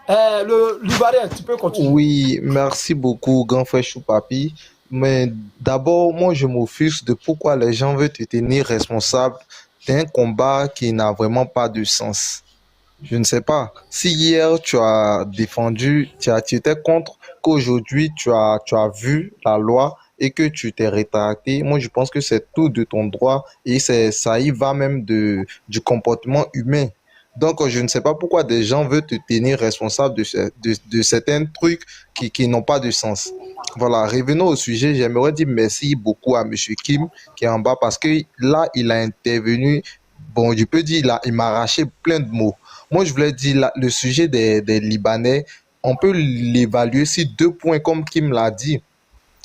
L'Ivoirien, tu peux continuer. Oui, merci beaucoup, grand frère Choupapi. Mais d'abord, moi, je m'offusque de pourquoi les gens veulent te tenir responsable d'un combat qui n'a vraiment pas de sens. Je ne sais pas. Si hier, tu as défendu, tu étais contre, qu'aujourd'hui, tu as vu la loi et que tu t'es rétracté, moi, je pense que c'est tout de ton droit et ça y va même du comportement humain. Donc, je ne sais pas pourquoi des gens veulent te tenir responsable de certains trucs qui n'ont pas de sens. Voilà, revenons au sujet. J'aimerais dire merci beaucoup à M. Kim qui est en bas parce que là, il a intervenu. Bon, je peux dire, il m'a arraché plein de mots. Moi, je voulais dire, là, le sujet des Libanais, on peut l'évaluer sur 2 points, comme Kim l'a dit,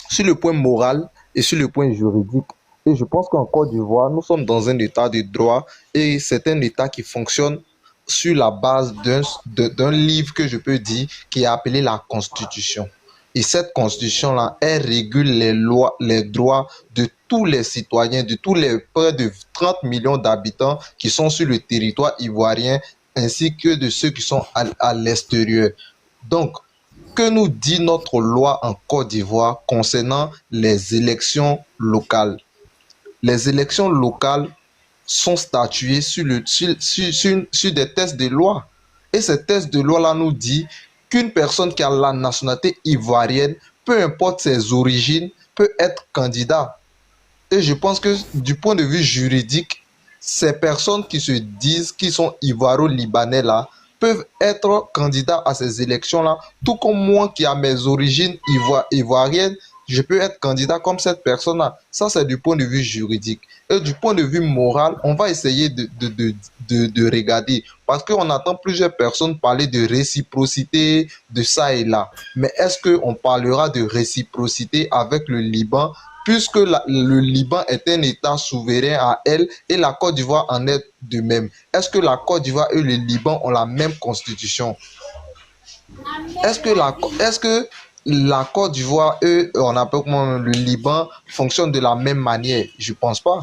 sur le point moral et sur le point juridique. Et je pense qu'en Côte d'Ivoire, nous sommes dans un état de droit et c'est un état qui fonctionne sur la base d'un livre que je peux dire qui est appelé la Constitution. Et cette constitution-là, elle régule les droits de tous les citoyens, de tous les près de 30 millions d'habitants qui sont sur le territoire ivoirien, ainsi que de ceux qui sont à l'extérieur. Donc, que nous dit notre loi en Côte d'Ivoire concernant les élections locales? Les élections locales sont statuées sur des tests de loi. Et ces tests de loi-là nous dit qu'une personne qui a la nationalité ivoirienne, peu importe ses origines, peut être candidat. Et je pense que du point de vue juridique, ces personnes qui se disent qu'ils sont ivoiro-libanais là, peuvent être candidats à ces élections-là, tout comme moi qui a mes origines ivoiriennes, je peux être candidat comme cette personne-là. Ça, c'est du point de vue juridique. Et du point de vue moral, on va essayer de regarder. Parce qu'on entend plusieurs personnes parler de réciprocité, de ça et là. Mais est-ce qu'on parlera de réciprocité avec le Liban, puisque le Liban est un État souverain à elle et la Côte d'Ivoire en est de même? Est-ce que la Côte d'Ivoire et le Liban ont la même constitution? Est-ce que la Côte d'Ivoire, eux, on appelle comment le Liban, fonctionne de la même manière? Je ne pense pas.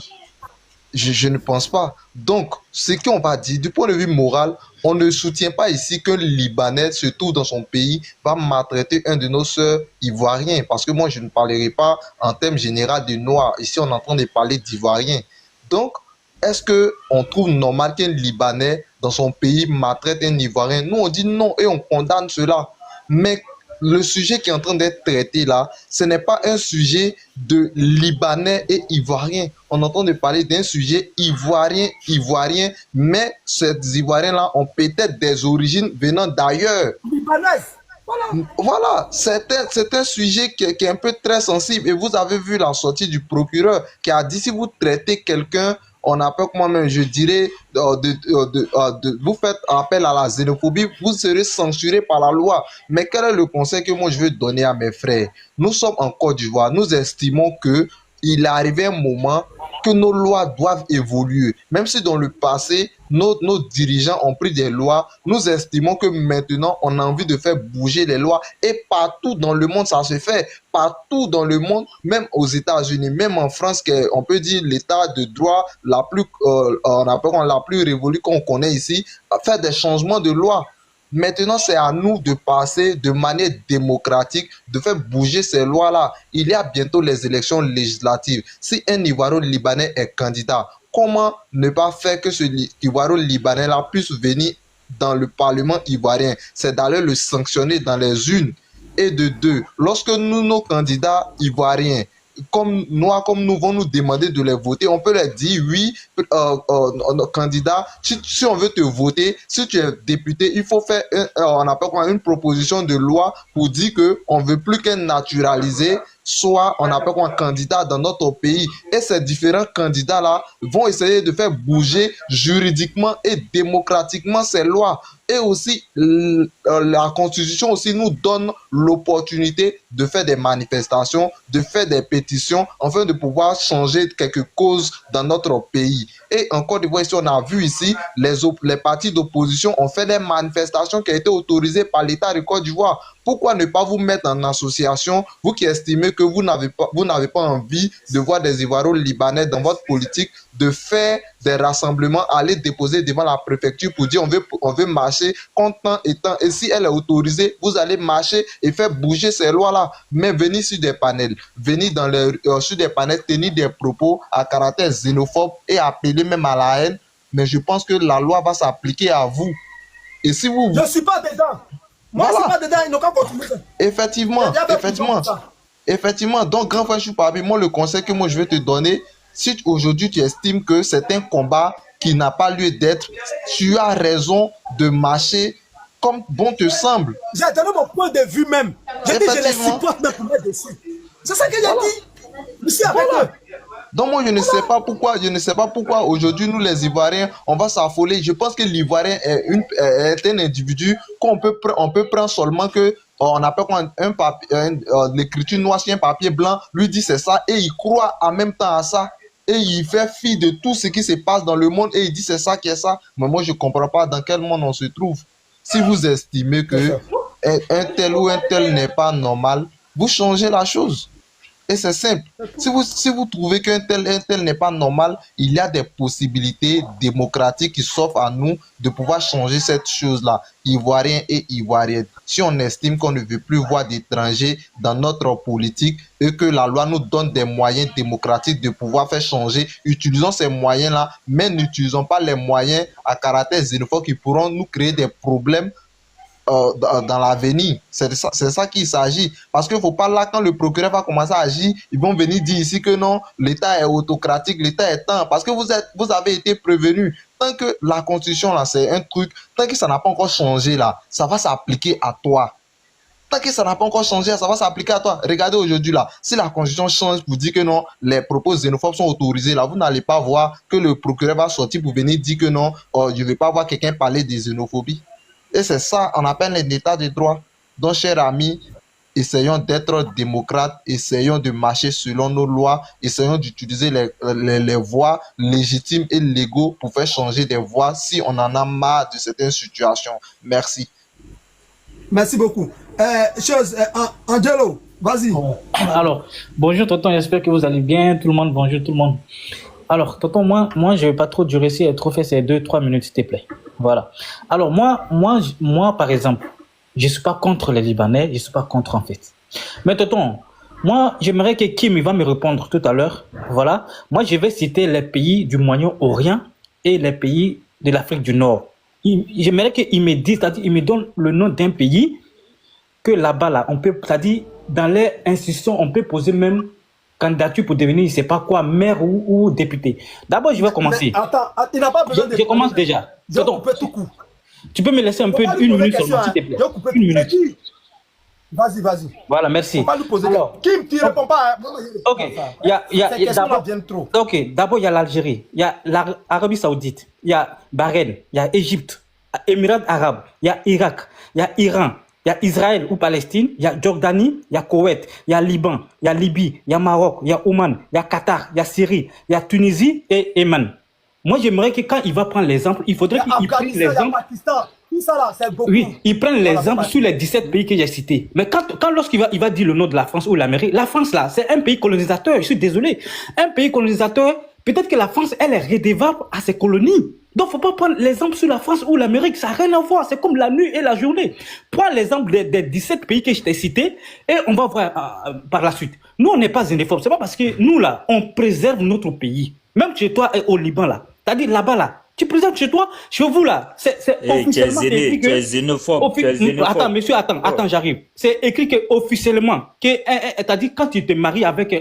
Je ne pense pas. Donc, ce qu'on va dire, du point de vue moral, on ne soutient pas ici qu'un Libanais se trouve dans son pays, va maltraiter un de nos sœurs ivoiriens. Parce que moi, je ne parlerai pas en termes généraux de Noirs. Ici, on est en train de parler d'Ivoiriens. Donc, est-ce qu'on trouve normal qu'un Libanais dans son pays maltraite un Ivoirien? Nous, on dit non et on condamne cela. Mais le sujet qui est en train d'être traité là, ce n'est pas un sujet de Libanais et Ivoiriens. On est en train de parler d'un sujet ivoirien, mais ces Ivoiriens-là ont peut-être des origines venant d'ailleurs. Libanais. Voilà, c'est un sujet qui est un peu très sensible. Et vous avez vu la sortie du procureur qui a dit si vous traitez quelqu'un, on appelle moi-même, je dirais, vous faites appel à la xénophobie, vous serez censuré par la loi. Mais quel est le conseil que moi je veux donner à mes frères? Nous sommes en Côte d'Ivoire, nous estimons que il est arrivé un moment que nos lois doivent évoluer. Même si dans le passé, nos dirigeants ont pris des lois, nous estimons que maintenant, on a envie de faire bouger les lois. Et partout dans le monde, ça se fait. Partout dans le monde, même aux États-Unis, même en France, on peut dire l'état de droit la plus révolue qu'on connaît ici, faire des changements de loi. Maintenant, c'est à nous de passer de manière démocratique, de faire bouger ces lois-là. Il y a bientôt les élections législatives. Si un Ivoiro-Libanais est candidat, comment ne pas faire que ce Ivoiro-Libanais-là puisse venir dans le Parlement ivoirien? C'est d'aller le sanctionner dans les urnes. Et de deux, lorsque nos candidats ivoiriens, comme nous vont nous demander de les voter, on peut leur dire oui, candidat, si on veut te voter, si tu es député, il faut faire une proposition de loi pour dire qu'on ne veut plus qu'un naturalisé soit on appelle un candidat dans notre pays. Et ces différents candidats-là vont essayer de faire bouger juridiquement et démocratiquement ces lois. Et aussi, la Constitution aussi nous donne l'opportunité de faire des manifestations, de faire des pétitions, afin de pouvoir changer quelques causes dans notre pays. Et en Côte d'Ivoire, ici, on a vu ici, les partis d'opposition ont fait des manifestations qui ont été autorisées par l'État de Côte d'Ivoire. Pourquoi ne pas vous mettre en association, vous qui estimez que vous n'avez pas envie de voir des Ivoiro-Libanais dans votre politique, de faire des rassemblements, aller déposer devant la préfecture pour dire on veut marcher contre temps et temps. Et si elle est autorisée, vous allez marcher et faire bouger ces lois-là. Mais venir sur des panels, sur des panels, tenir des propos à caractère xénophobe et appeler même à la haine, mais je pense que la loi va s'appliquer à vous. Et si vous... Je ne suis pas dedans. Moi, je ne suis pas dedans, ils n'ont qu'à continuer. Effectivement. Donc, grand frère Choupapi, moi, le conseil que je vais te donner, si aujourd'hui tu estimes que c'est un combat qui n'a pas lieu d'être, tu as raison de marcher comme bon te semble. J'ai donné mon point de vue même. J'ai dit je les supporte même pour mettre dessus. C'est ça que j'ai dit. Je suis avec eux. Donc moi, je ne sais pas pourquoi aujourd'hui, nous les Ivoiriens, on va s'affoler. Je pense que l'Ivoirien est un individu qu'on peut prendre seulement que on appelle un papier, l'écriture noire sur un papier blanc, lui dit c'est ça, et il croit en même temps à ça. Et il fait fi de tout ce qui se passe dans le monde et il dit c'est ça qui est ça. Mais moi, je ne comprends pas dans quel monde on se trouve. Si vous estimez que un tel ou un tel n'est pas normal, vous changez la chose. Et c'est simple. Si vous trouvez qu'un tel n'est pas normal, il y a des possibilités démocratiques qui s'offrent à nous de pouvoir changer cette chose-là, Ivoiriens et Ivoiriennes. Si on estime qu'on ne veut plus voir d'étrangers dans notre politique et que la loi nous donne des moyens démocratiques de pouvoir faire changer, utilisons ces moyens-là, mais n'utilisons pas les moyens à caractère xénophobe qui pourront nous créer des problèmes dans l'avenir. C'est ça qu'il s'agit. Parce qu'il ne faut pas là, quand le procureur va commencer à agir, ils vont venir dire ici que non, l'État est autocratique, l'État est temps. Parce que vous avez été prévenu. Tant que la constitution, là, c'est un truc, tant que ça n'a pas encore changé, là, ça va s'appliquer à toi. Tant que ça n'a pas encore changé, ça va s'appliquer à toi. Regardez aujourd'hui, là, si la constitution change pour dire que non, les propos xénophobes sont autorisés, là, vous n'allez pas voir que le procureur va sortir pour venir dire que non, je ne vais pas voir quelqu'un parler de xénophobie. Et c'est ça, on appelle l'état de droit. Donc, chers amis, essayons d'être démocrates, essayons de marcher selon nos lois, essayons d'utiliser les voies légitimes et légaux pour faire changer des voies si on en a marre de certaines situations. Merci. Merci beaucoup. Angelo, vas-y. Alors, bonjour tonton, j'espère que vous allez bien. Tout le monde, bonjour tout le monde. Alors, tonton, moi je ne vais pas trop durer ici et trop faire ces 2-3 minutes, s'il te plaît. Voilà. Alors, moi, par exemple, je ne suis pas contre les Libanais, je ne suis pas contre, en fait. Mais tonton, moi, j'aimerais que Kim va me répondre tout à l'heure. Voilà. Moi, je vais citer les pays du Moyen-Orient et les pays de l'Afrique du Nord. J'aimerais qu'il me dise, c'est-à-dire, il me donne le nom d'un pays que là-bas, là, on peut, c'est-à-dire, dans les institutions, on peut poser même candidature pour devenir, je ne sais pas quoi, maire ou député. D'abord, je vais commencer. Mais attends, il n'a pas besoin de... Je commence déjà. Tu peux me laisser un peu, une minute seulement, s'il te plaît. Une minute. Vas-y. Voilà, merci. On va lui poser. Alors, Kim, tu ne réponds pas. Ok. D'abord, il y a l'Algérie, il y a l'Arabie Saoudite, il y a Bahreïn, il y a Égypte, Émirats Arabes, il y a Irak, il y a Iran, il y a Israël ou Palestine, il y a Jordanie, il y a Koweït, il y a Liban, il y a Libye, il y a Maroc, il y a Oman, il y a Qatar, il y a Syrie, il y a Tunisie et Yémen. Moi, j'aimerais que quand il va prendre l'exemple, il faudrait qu'il prenne l'exemple. Oui, il prenne l'exemple sur les 17 pays que j'ai cités. Mais lorsqu'il va dire le nom de la France ou l'Amérique, la France, là, c'est un pays colonisateur, je suis désolé. Un pays colonisateur, peut-être que la France, elle est redevable à ses colonies. Donc, il ne faut pas prendre l'exemple sur la France ou l'Amérique, ça n'a rien à voir, c'est comme la nuit et la journée. Prends l'exemple des 17 pays que je t'ai cités et on va voir par la suite. Nous, on n'est pas xénophobes, c'est pas parce que nous, là, on préserve notre pays. Même chez toi et au Liban, là. C'est-à-dire là-bas, là, tu préserves chez toi, chez vous, là. C'est officiellement écrit que... Tu es xénophobe. Attends, monsieur, attends, j'arrive. C'est écrit que officiellement, c'est-à-dire quand tu te maries avec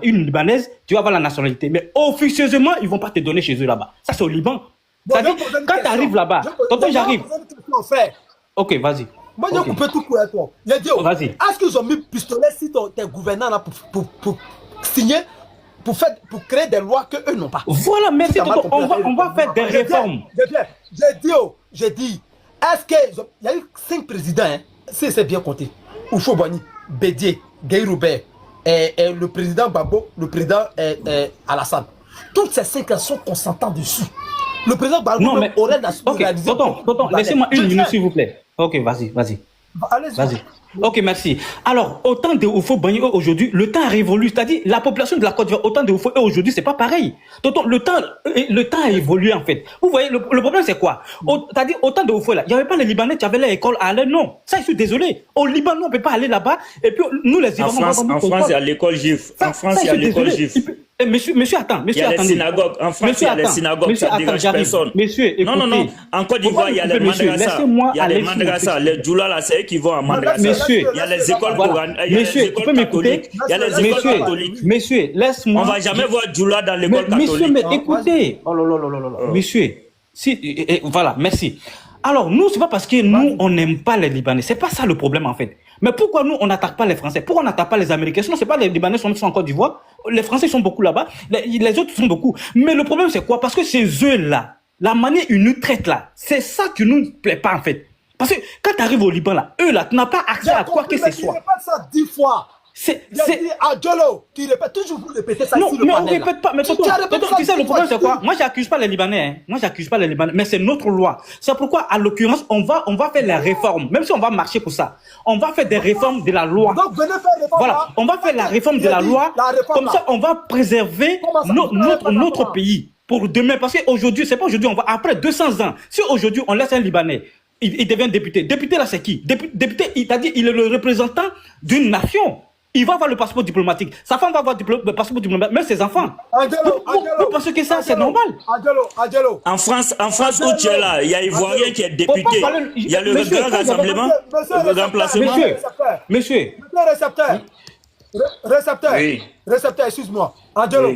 une Libanaise, tu vas avoir la nationalité. Mais officieusement, ils ne vont pas te donner chez eux là-bas. Ça, c'est au Liban. C'est-à-dire, quand tu arrives là-bas, tonton, j'arrive. Ok, vas-y. Moi, j'ai coupé tout court à toi. J'ai dit, vas-y. Est-ce qu'ils ont mis pistolet si t'es gouvernant là pour signer, pour créer des lois qu'eux n'ont pas? Voilà, merci. On va faire des réformes. J'ai dit, est-ce qu'il y a eu 5 présidents, hein, si c'est bien compté. Oufo Bani, Bédié, Guy Roubert, et le président Babo, le président Alassane. Toutes ces 5 sont consentants dessus. Le président Babo aurait réalisé... Tonton, laissez-moi une minute, s'il vous plaît. Ok, vas-y. Vas-y. Ok, merci. Alors, autant de Oufo Bani aujourd'hui, le temps a révolu. C'est-à-dire, la population de la Côte d'Ivoire, autant de Oufo aujourd'hui, c'est pas pareil. Tonton, le temps a évolué, en fait. Vous voyez, le problème, c'est quoi? C'est-à-dire, autant de Oufo là, il n'y avait pas les Libanais qui avaient l'école à aller, non. Ça, je suis désolé. Au Liban, nous, on ne peut pas aller là-bas. Et puis, nous, les Ivoiriens... En France, il y a l'école juive. En France, il y a l'école juive. Monsieur, attends. Il y a les synagogues. En France, il y a les synagogues. Ça dégage personne. Monsieur, écoutez. Non. En Côte d'Ivoire, il y a les madrasas. Il y a les madrasas. Les djoulas, là, c'est eux qui vont à madrasas. Monsieur. Il y a les écoles catholiques. Il y a les écoles catholiques. Monsieur, laisse-moi. On ne va jamais voir djoula dans l'école catholique. Monsieur, mais écoutez. Oh là. Monsieur. Voilà, merci. Alors, nous, c'est pas parce que nous, on n'aime pas les Libanais. C'est pas ça le problème, en fait. Mais pourquoi nous, on n'attaque pas les Français? Pourquoi on n'attaque pas les Américains? Sinon, c'est pas les Libanais qui sont en Côte d'Ivoire. Les Français sont beaucoup là-bas. Les autres sont beaucoup. Mais le problème, c'est quoi? Parce que c'est eux-là. La manière ils nous traitent là, c'est ça qui nous plaît pas, en fait. Parce que quand tu arrives au Liban, là, eux, là, tu n'as pas accès à quoi que ce soit. Je répète ça 10 fois. J'ai dit à Diallo, tu répètes toujours, vous répétez ça non, sur le mais on panel. répète pas. Mais tonton, tu sais, le problème c'est quoi? Moi, j'accuse pas les Libanais. Hein. Moi, j'accuse pas les Libanais. Mais c'est notre loi. C'est pourquoi, à l'occurrence, on va faire les réformes. Même si on va marcher pour ça, on va faire des réformes de la loi. Donc, venez faire les réformes. Voilà, on va faire la réforme de la loi. Comme ça, on va préserver notre pays pour demain. Parce qu'aujourd'hui, c'est pas aujourd'hui, après 200 ans, si aujourd'hui on laisse un Libanais, il devient député. Député là, c'est qui? Député, il t'a dit, il est le représentant d'une nation. Il va avoir le passeport diplomatique. Sa femme va avoir le passeport diplomatique, même ses enfants. Vous pensez que ça, c'est normal? En France où tu es là, il y a Ivoirien qui est député. Il y a le grand rassemblement, le remplacement. Monsieur. Récepteur, excuse-moi. Angelo.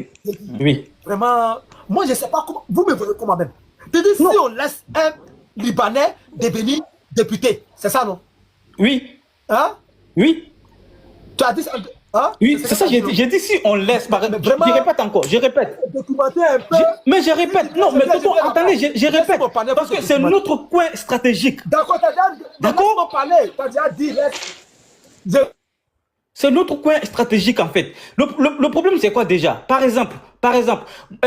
Oui. Vraiment, moi, je ne sais pas comment. Vous me voyez comment même. Si on laisse un Libanais devenir député, c'est ça, non? Oui. Hein? Oui. Tu as dit ça? Hein? Oui, c'est ça, j'ai dit si on laisse. Je répète encore, je répète. Documenter un peu. Mais je répète, non, mais tonton, attendez, je répète. Parce que c'est notre coin stratégique. D'accord, d'accord. Tu as déjà dit, c'est notre coin stratégique en fait. Le problème c'est quoi déjà? Par exemple,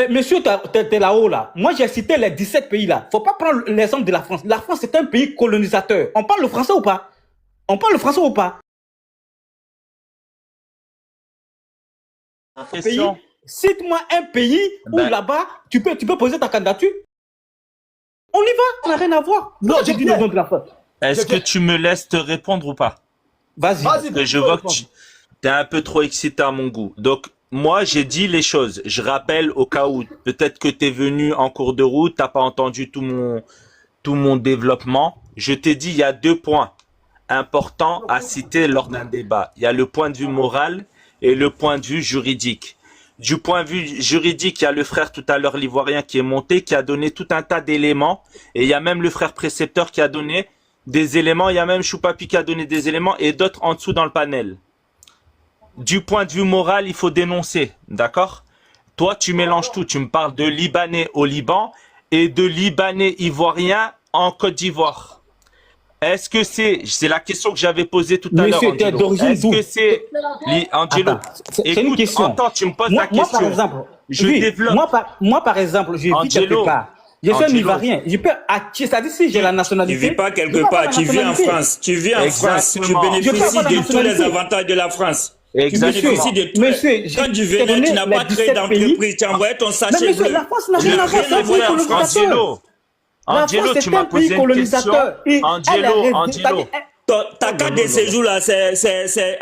monsieur, t'es là-haut là. Moi j'ai cité les 17 pays là. Faut pas prendre l'exemple de la France. La France c'est un pays colonisateur. On parle le français ou pas? Cite-moi un pays où là-bas tu peux poser ta candidature. On y va, ça n'a rien à voir. Non, j'ai dit le nom de la France. Est-ce que tu me laisses te répondre ou pas? Vas-y. Je vois que tu es un peu trop excité à mon goût. Donc, moi, j'ai dit les choses. Je rappelle au cas où, peut-être que tu es venu en cours de route, tu n'as pas entendu tout mon développement. Je t'ai dit, il y a 2 points importants à citer lors d'un débat. Il y a le point de vue moral et le point de vue juridique. Du point de vue juridique, il y a le frère tout à l'heure, l'Ivoirien, qui est monté, qui a donné tout un tas d'éléments. Et il y a même le frère précepteur qui a donné des éléments, il y a même Choupapi qui a donné des éléments et d'autres en dessous dans le panel. Du point de vue moral, il faut dénoncer, d'accord? Toi, tu mélanges tout, tu me parles de Libanais au Liban et de Libanais ivoiriens en Côte d'Ivoire. Est-ce que c'est la question que j'avais posée tout à l'heure, Angelo. Est-ce que c'est... Angelo, une question. Attends, tu me poses la question. Moi, par exemple, je développe. Moi, par exemple, je vis quelque part. Je suis un Ivoirien. Je peux attirer, c'est-à-dire si j'ai la nationalité. Tu ne vis pas quelque part, tu vis en France. Tu vis en France, tu bénéficies de tous les avantages de la France. Exactement. Tu bénéficies de tout. Quand tu venais, tu n'as pas créé d'entreprise, tu as envoyé ton sachet bleu. La France n'a rien à voir, c'est un pays colonisateur. Angelo, tu m'as posé une question. Angelo. Ta carte de séjour là, c'est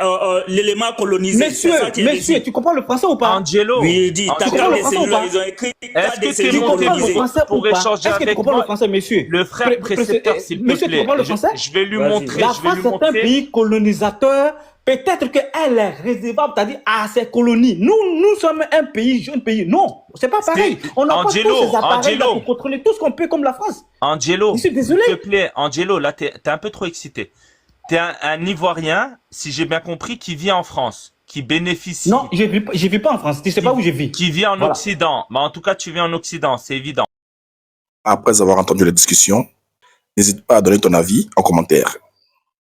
l'élément colonisé. Monsieur, tu comprends le français ou pas? Angelo. Oui, il dit, ta carte de séjour là, ils ont écrit carte de séjour colonisé. Pour échanger avec moi. Est-ce que tu comprends le français, monsieur? Le frère précepteur, s'il te plaît. Monsieur, tu comprends le français? Je vais lui montrer. La France est un pays colonisateur. Peut-être qu'elle est réservable, c'est-à-dire à ses colonies. Nous sommes un pays, jeune pays. Non, c'est pas pareil. On n'a pas tous ces appareils là pour contrôler tout ce qu'on peut comme la France. Angelo, je suis désolé. S'il te plaît, Angelo, là, t'es un peu trop excité. T'es un Ivoirien, si j'ai bien compris, qui vit en France, qui bénéficie... Non, je vis pas en France, tu sais pas où je vis. Qui vit en Occident. Mais en tout cas, tu vis en Occident, c'est évident. Après avoir entendu la discussion, n'hésite pas à donner ton avis en commentaire.